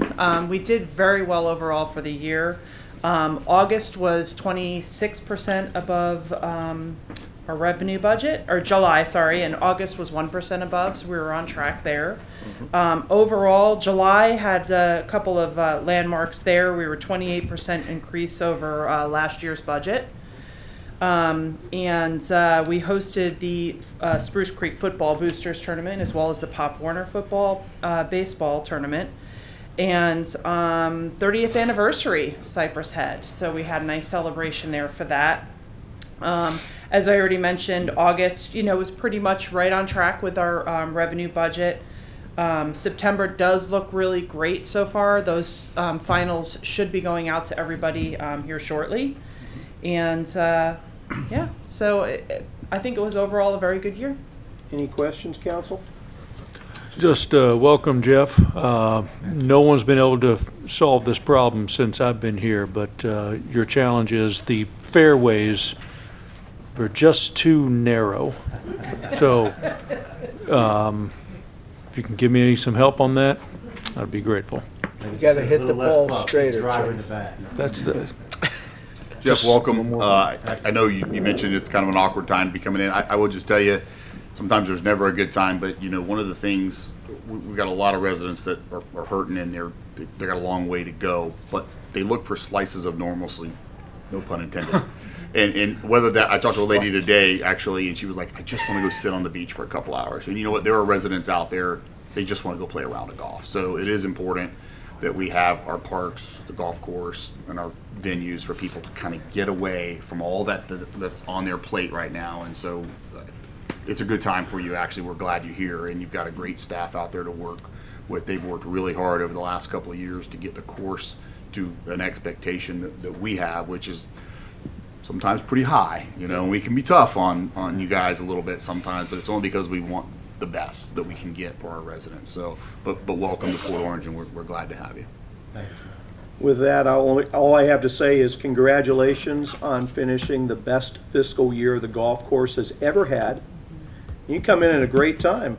We did very well overall for the year. August was 26% above our revenue budget, or July, sorry, and August was 1% above, so we were on track there. Overall, July had a couple of landmarks there. We were 28% increase over last year's budget. And we hosted the Spruce Creek Football Boosters Tournament as well as the Pop Warner Football Baseball Tournament. And 30th anniversary Cypress Head. So we had a nice celebration there for that. As I already mentioned, August, was pretty much right on track with our revenue budget. September does look really great so far. Those finals should be going out to everybody here shortly. And yeah, so I think it was overall a very good year. Any questions, council? Just welcome, Jeff. No one's been able to solve this problem since I've been here, but your challenge is the fairways are just too narrow. So if you can give me some help on that, I'd be grateful. You gotta hit the ball straighter. That's the... Jeff, welcome. I know you mentioned it's kind of an awkward time to be coming in. I will just tell you, sometimes there's never a good time, but one of the things, we've got a lot of residents that are hurting and they got a long way to go, but they look for slices of normalcy, no pun intended. And whether that, I talked to a lady today actually, and she was like, I just want to go sit on the beach for a couple hours. And you know what, there are residents out there, they just want to go play a round of golf. So it is important that we have our parks, the golf course, and our venues for people to kind of get away from all that's on their plate right now. And so it's a good time for you. Actually, we're glad you're here, and you've got a great staff out there to work with. They've worked really hard over the last couple of years to get the course to an expectation that we have, which is sometimes pretty high. You know, we can be tough on you guys a little bit sometimes, but it's only because we want the best that we can get for our residents. So, but welcome to Port Orange, and we're glad to have you. Thanks. With that, all I have to say is congratulations on finishing the best fiscal year the golf course has ever had. You come in at a great time.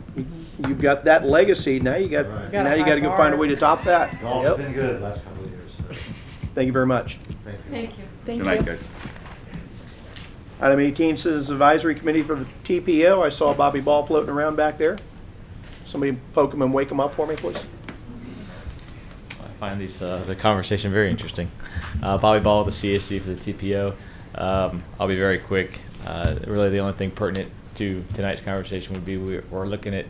You've got that legacy. Now you got to go find a way to top that. Golf's been good the last couple of years. So. Thank you very much. Thank you. Thank you. Thank Good night, guys. Item 18 says Advisory Committee for the TPO. I saw Bobby Ball floating around back there. Somebody poke him and wake him up for me, please. I find the conversation very interesting. Bobby Ball with the CAC for the TPO. I'll be very quick. Really, the only thing pertinent to tonight's conversation would be we're looking at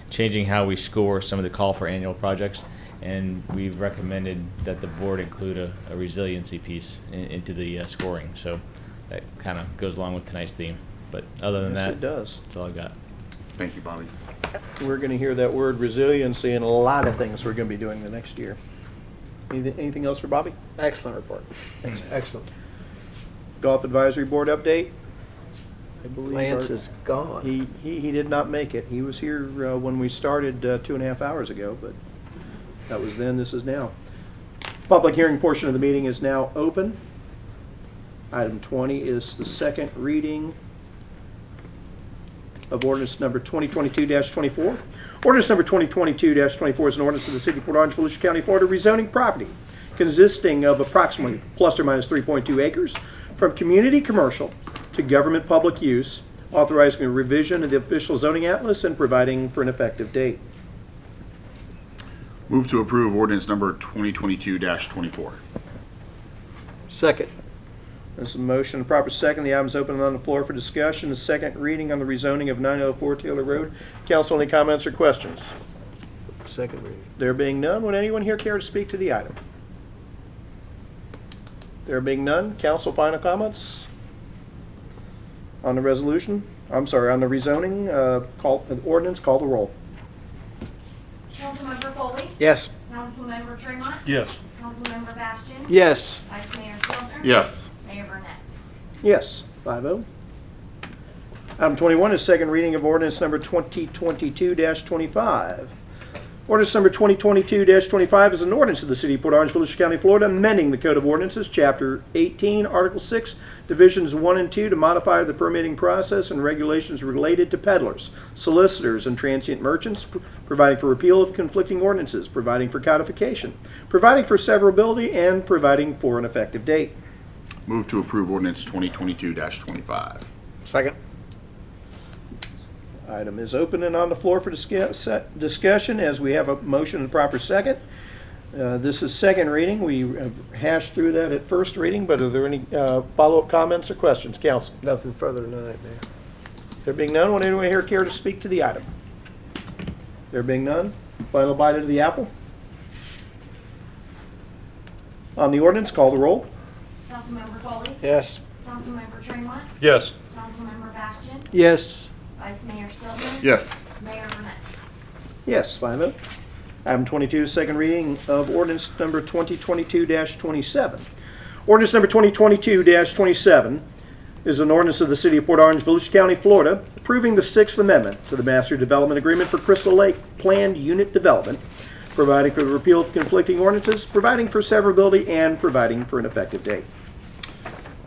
changing how we score some of the call for annual projects, and we've recommended that the board include a resiliency piece into the scoring. So that kind of goes along with tonight's theme. But other than Yes, that, it does. That's all I got. Thank you, Bobby. We're going to hear that word resiliency in a lot of things we're going to be doing the next year. Anything else for Bobby? Excellent report. Excellent. Golf Advisory Board update. I believe Lance is gone. He did not make it. He was here when we started 2.5 hours ago, but that was then. This is now. Public hearing portion of the meeting is now open. Item 20 is the second reading of ordinance number 2022-24. Ordinance number 2022-24 is an ordinance of the City of Port Orange, Volusia County, Florida, rezoning property consisting of approximately plus or minus 3.2 acres from community commercial to government public use, authorizing a revision of the official zoning atlas and providing for an effective date. Move to approve ordinance number 2022-24. Second. There's a motion and proper second. The item is open and on the floor for discussion. The second reading on the rezoning of 904 Taylor Road. Council, any comments or questions? Second reading. There being none, would anyone here care to speak to the item? There being none, council final comments on the resolution? I'm sorry, on the rezoning, ordinance, call the roll. Councilmember Foley? Yes. Councilmember Tremont? Yes. Councilmember Bastian? Yes. Vice Mayor Stiltner? Yes. Mayor Burnett? Yes, 5-0. Item 21 is second reading of ordinance number 2022-25. Ordinance number 2022-25 is an ordinance of the City of Port Orange, Volusia County, Florida, amending the Code of Ordinances, Chapter 18, Article 6, Divisions 1 and 2 to modify the permitting process and regulations related to peddlers, solicitors, and transient merchants, providing for repeal of conflicting ordinances, providing for codification, providing for severability, and providing for an effective date. Move to approve ordinance 2022-25. Second. Item is open and on the floor for discussion as we have a motion and proper second. This is second reading. We have hashed through that at first reading, but are there any follow-up comments or questions, council? Nothing further tonight, Mayor. There being none, would anyone here care to speak to the item? There being none, final bite of the apple. On the ordinance, call the roll. Councilmember Foley? Yes. Councilmember Tremont? Yes. Councilmember Bastian? Yes. Vice Mayor Stiltner? Yes. Mayor Burnett? Yes, 5-0. Item 22, second reading of ordinance number 2022-27. Ordinance number 2022-27 is an ordinance of the City of Port Orange, Volusia County, Florida, approving the Sixth Amendment to the Master Development Agreement for Crystal Lake Planned Unit Development, providing for the repeal of conflicting ordinances, providing for severability, and providing for an effective date.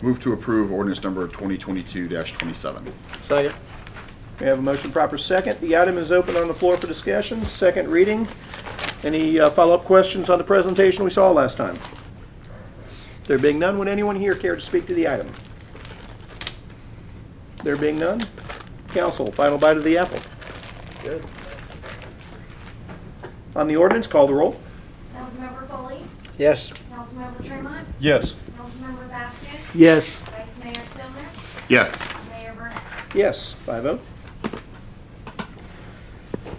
Move to approve ordinance number 2022-27. Second. We have a motion proper second. The item is open on the floor for discussion. Second reading. Any follow-up questions on the presentation we saw last time? There being none, would anyone here care to speak to the item? There being none, council, final bite of the apple. Good. On the ordinance, call the roll. Councilmember Foley? Yes. Councilmember Tremont? Yes. Councilmember Bastian? Yes. Vice Mayor Stiltner? Yes. Mayor Burnett? Yes, 5-0.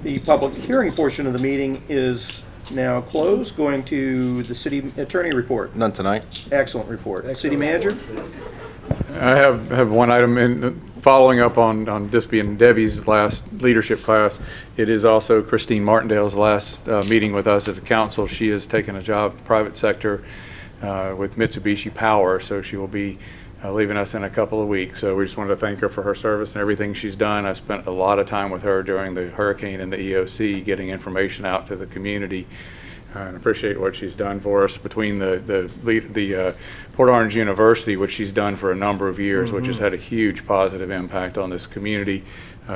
The public hearing portion of the meeting is now closed. Going to the city attorney report. None tonight. Excellent report. Excellent City manager? I have one item in following up on this being Debbie's last leadership class, it is also Christine Martindale's last meeting with us as a council. She has taken a job private sector with Mitsubishi Power, so she will be leaving us in a couple of weeks. So we just wanted to thank her for her service and everything she's done. I spent a lot of time with her during the hurricane and the EOC, getting information out to the community. And appreciate what she's done for us between the Port Orange University, which she's done for a number of years, which has had a huge positive impact on this community,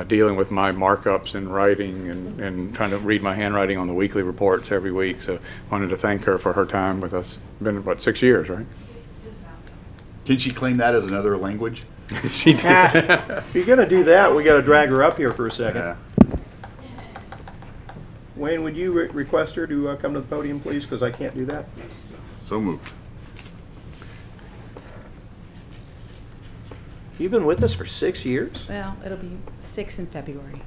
dealing with my markups and writing and trying to read my handwriting on the weekly reports every week. So wanted to thank her for her time with us. Been, what, 6 years, right? Can she claim that as another language? She did. If you're gonna do that, we gotta drag her up here for a second. Yeah. Wayne, would you request her to come to the podium, please? Because I can't do that. So moved. You've been with us for 6 years? Well, it'll be 6 in February.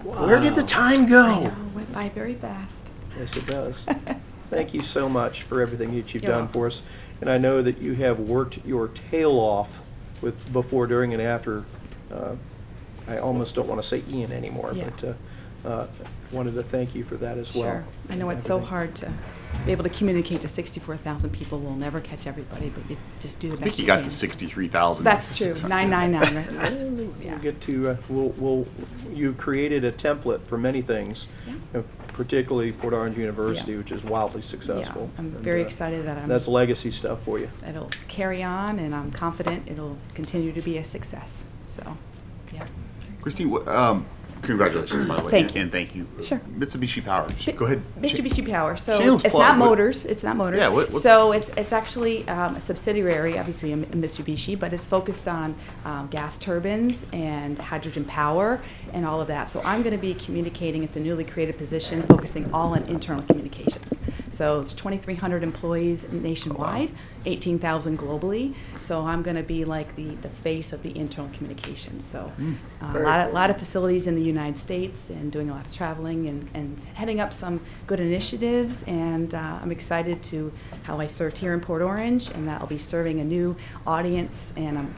Where did the time go? I know, it went by very fast. Yes, it does. Thank you so much for everything that you've You're done welcome. for us. And I know that you have worked your tail off before, during, and after. I almost don't want to say Ian anymore, Yeah. but wanted to thank you for that as well. Sure. I know it's so hard to be able to communicate to 64,000 people. We'll never catch everybody, but you just do the I best think you you got can. to 63,000. That's true. 999, right? We'll get to, you created a template for many things, particularly Port Orange University, which is wildly successful. I'm And, very excited that that's legacy stuff for you. it'll carry on, and I'm confident it'll continue to be a success. So, yeah. Christine, congratulations, by the way. Thank you. And thank you. Sure. Mitsubishi Power. Go ahead. Mitsubishi Power. So Shameless it's plug. not What- motors. It's not motors. Yeah, what's- So it's actually a subsidiary, obviously, of Mitsubishi, but it's focused on gas turbines and hydrogen power and all of that. So I'm going to be communicating. It's a newly created position focusing all on internal communications. So it's 2,300 employees nationwide, 18,000 globally. So I'm going to be like the face of the internal communications. So a lot of facilities in the United States and doing a lot of traveling and heading up some good initiatives. And I'm excited to how I served here in Port Orange, and that I'll be serving a new audience, and I'm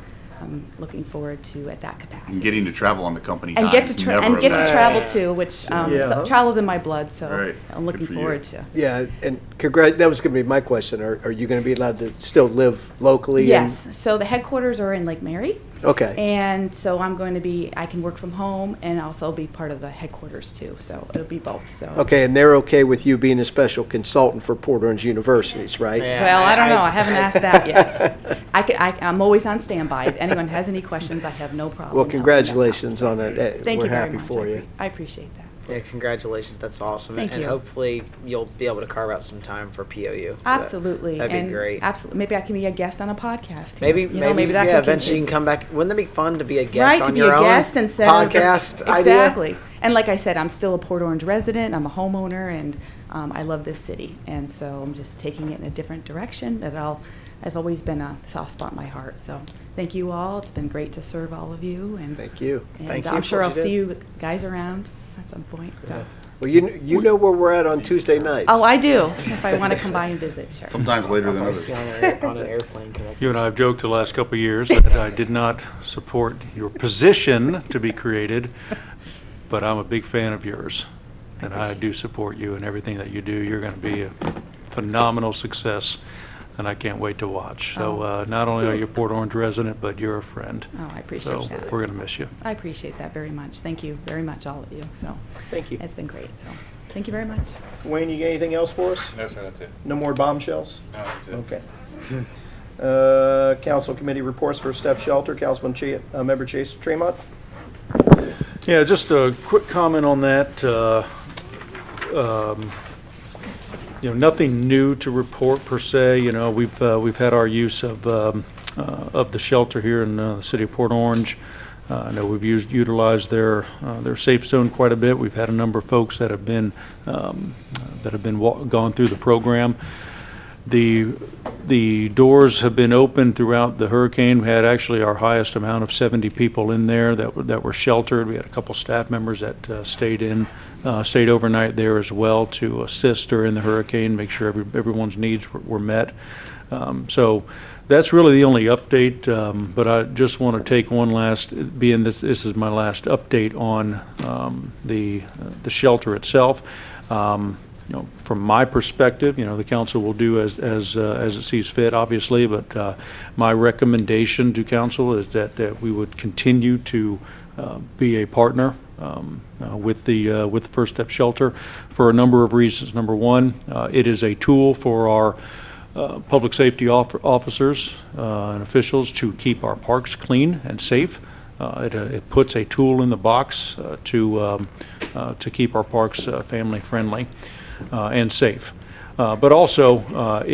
looking forward to at that capacity. And getting to travel on the company And dime get to is never a get to bad travel thing. too, which Yeah. travel's in my blood, so Right. I'm looking Good for you. forward to. Yeah, and that was going to be my question. Are you going to be allowed to still live locally? Yes. So the headquarters are in Lake Mary. Okay. And so I can work from home and also be part of the headquarters too. So it'll be both. So. Okay, and they're okay with you being a special consultant for Port Orange Universities, right? Yeah. Well, I don't know. I haven't asked that yet. I'm always on standby. If anyone has any questions, I have no problem. Well, helping congratulations them out. on that. Thank We're you very happy much. for you. I appreciate that. Yeah, congratulations. That's awesome. Thank and you. hopefully you'll be able to carve out some time for POU. Absolutely. That'd be And great. Absolutely. Maybe I can be a guest on a podcast. here. Maybe, You know, maybe that yeah, could eventually you can come continue. back. Wouldn't that be fun to be a guest Right, on to be your a own guest instead podcast of idea? exactly. And like I said, I'm still a Port Orange resident. I'm a homeowner, and I love this city. And so I'm just taking it in a different direction. I've always been a soft spot in my heart. So thank you all. It's been great to serve all of you. And Thank you. And Thank you I'm for sure what I'll you see did. you guys around at some point. So. Well, you know where we're at on Tuesday nights. Oh, I do. If I want to come by and visit, sure. Sometimes later than I'll others. see on an airplane. You and I have joked the last couple of years that I did not support your position to be created, but I'm a big fan of yours. And I do support you and everything that you do. You're going to be a phenomenal success, and I can't wait to watch. So not only are you a Port Orange resident, but you're a friend. Oh, I appreciate So that. we're going to miss you. I appreciate that very much. Thank you very much, all of you. So Thank you. it's been great. So thank you very much. Wayne, you got anything else for us? No, sir, that's it. No more bombshells? No, that's it. Okay. Council committee reports for Step Shelter, Councilman Member Chase Tremont. Yeah, just a quick comment on that. Nothing new to report per se. We've had our use of the shelter here in the city of Port Orange. I know we've utilized their safe zone quite a bit. We've had a number of folks that have been gone through the program. The doors have been open throughout the hurricane. We had actually our highest amount of 70 people in there that were sheltered. We had a couple staff members that stayed overnight there as well to assist during the hurricane, make sure everyone's needs were met. So that's really the only update, but I just want to take one last, being this is my last update on the shelter itself. From my perspective, the council will do as it sees fit, obviously, but my recommendation to council is that we would continue to be a partner with the First Step Shelter for a number of reasons. Number one, it is a tool for our public safety officers and officials to keep our parks clean and safe. It puts a tool in the box to keep our parks family friendly and safe. But also,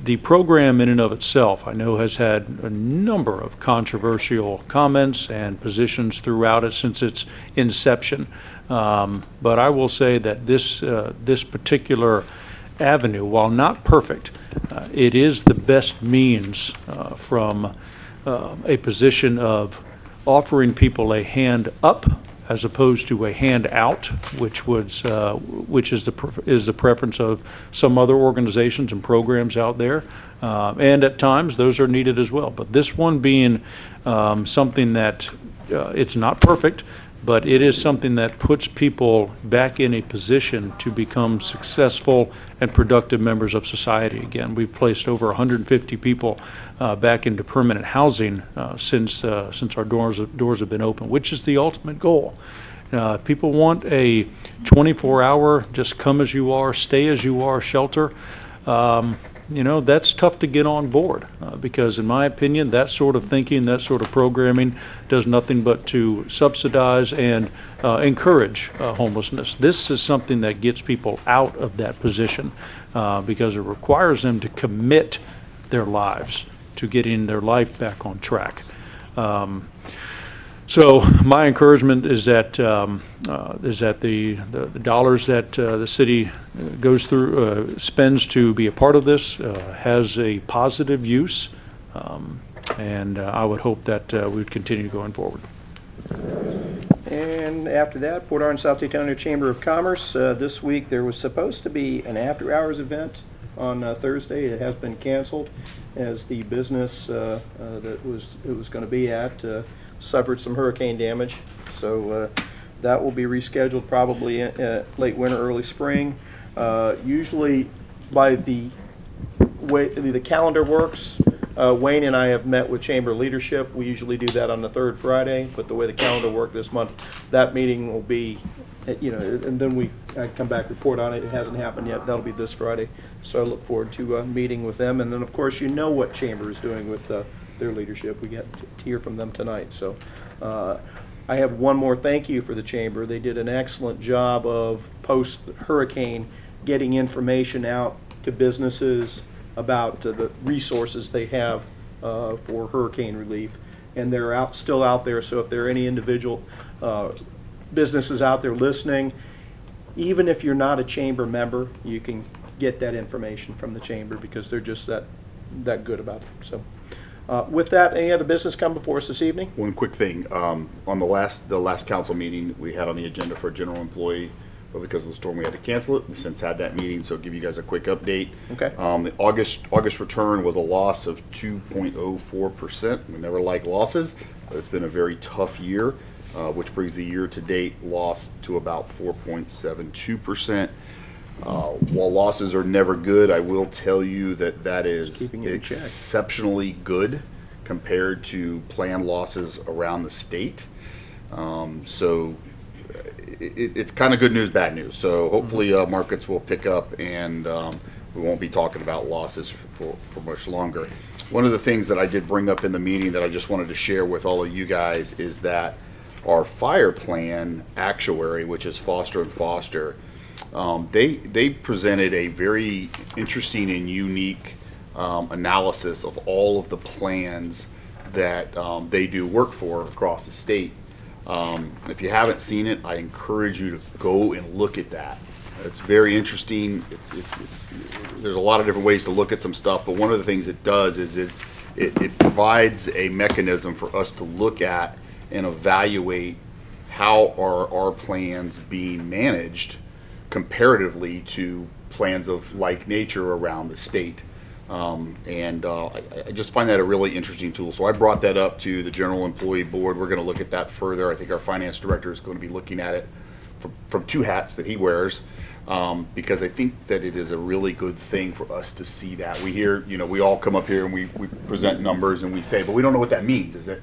the program in and of itself, I know, has had a number of controversial comments and positions throughout it since its inception. But I will say that this particular avenue, while not perfect, it is the best means from a position of offering people a hand up as opposed to a hand out, which is the preference of some other organizations and programs out there, and at times those are needed as well. But this one being something that it's not perfect, but it is something that puts people back in a position to become successful and productive members of society again. We've placed over 150 people back into permanent housing since our doors have been open, which is the ultimate goal. People want a 24-hour, just come as you are, stay as you are shelter. That's tough to get on board because in my opinion, that sort of thinking, that sort of programming does nothing but to subsidize and encourage homelessness. This is something that gets people out of that position because it requires them to commit their lives to getting their life back on track. So my encouragement is that the dollars that the city goes through spends to be a part of this has a positive use, and I would hope that we would continue going forward. And after that, Port Orange South Daytona Chamber of Commerce. This week there was supposed to be an after-hours event on Thursday. It has been canceled as the business that it was going to be at suffered some hurricane damage. So that will be rescheduled probably late winter, early spring. Usually by the way the calendar works, Wayne and I have met with Chamber leadership. We usually do that on the third Friday, but the way the calendar worked this month, that meeting will be, and then I come back, report on it. It hasn't happened yet. That'll be this Friday. So I look forward to meeting with them. And then, of course, what Chamber is doing with their leadership. We get to hear from them tonight. So I have one more thank you for the Chamber. They did an excellent job of post-hurricane getting information out to businesses about the resources they have for hurricane relief, and they're still out there. So if there are any individual businesses out there listening, even if you're not a Chamber member, you can get that information from the Chamber because they're just that good about it. So with that, any other business come before us this evening? One quick thing, on the last council meeting we had on the agenda for a general employee, but because of the storm we had to cancel it. We've since had that meeting, so I'll give you guys a quick update. Okay. The August return was a loss of 2.04%. We never like losses, but it's been a very tough year, which brings the year-to-date loss to about 4.72%. While losses are never good, I will tell you that is exceptionally good compared to planned losses around the state. So it's kind of good news, bad news. So hopefully markets will pick up and we won't be talking about losses for much longer. One of the things that I did bring up in the meeting that I just wanted to share with all of you guys is that our fire plan actuary, which is Foster & Foster, they presented a very interesting and unique analysis of all of the plans that they do work for across the state. If you haven't seen it, I encourage you to go and look at that. It's very interesting. There's a lot of different ways to look at some stuff, but one of the things it does is it provides a mechanism for us to look at and evaluate how are our plans being managed comparatively to plans of like nature around the state. I just find that a really interesting tool. So I brought that up to the General Employee Board. We're going to look at that further. I think our finance director is going to be looking at it from two hats that he wears, because I think that it is a really good thing for us to see that. We hear, we all come up here and we present numbers and we say, but we don't know what that means. Is it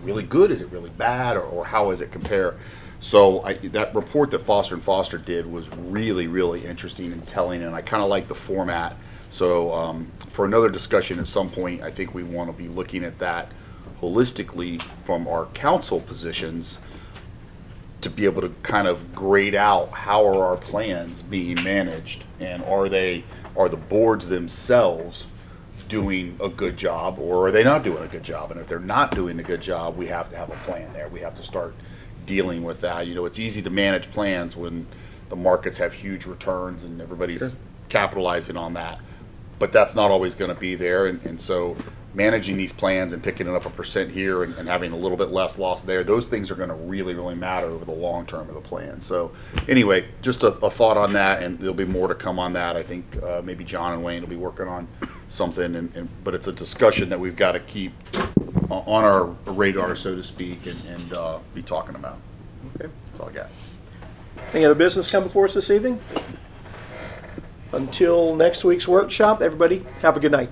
really good? Is it really bad? Or how does it compare? So that report that Foster & Foster did was really, really interesting and telling, and I kind of like the format. So for another discussion at some point, I think we want to be looking at that holistically from our council positions to be able to kind of grade out how are our plans being managed, and are the boards themselves doing a good job, or are they not doing a good job? And if they're not doing a good job, we have to have a plan there. We have to start dealing with that. It's easy to manage plans when the markets have huge returns and everybody's capitalizing on that, but that's not always going to be there. And so managing these plans and picking up 1% here and having a little bit less loss there, those things are going to really, really matter over the long term of the plan. So anyway, just a thought on that, and there'll be more to come on that. I think maybe John and Wayne will be working on something, but it's a discussion that we've got to keep on our radar, so to speak, and be talking about. Okay, that's all I got. Any other business come before us this evening? Until next week's workshop, everybody have a good night.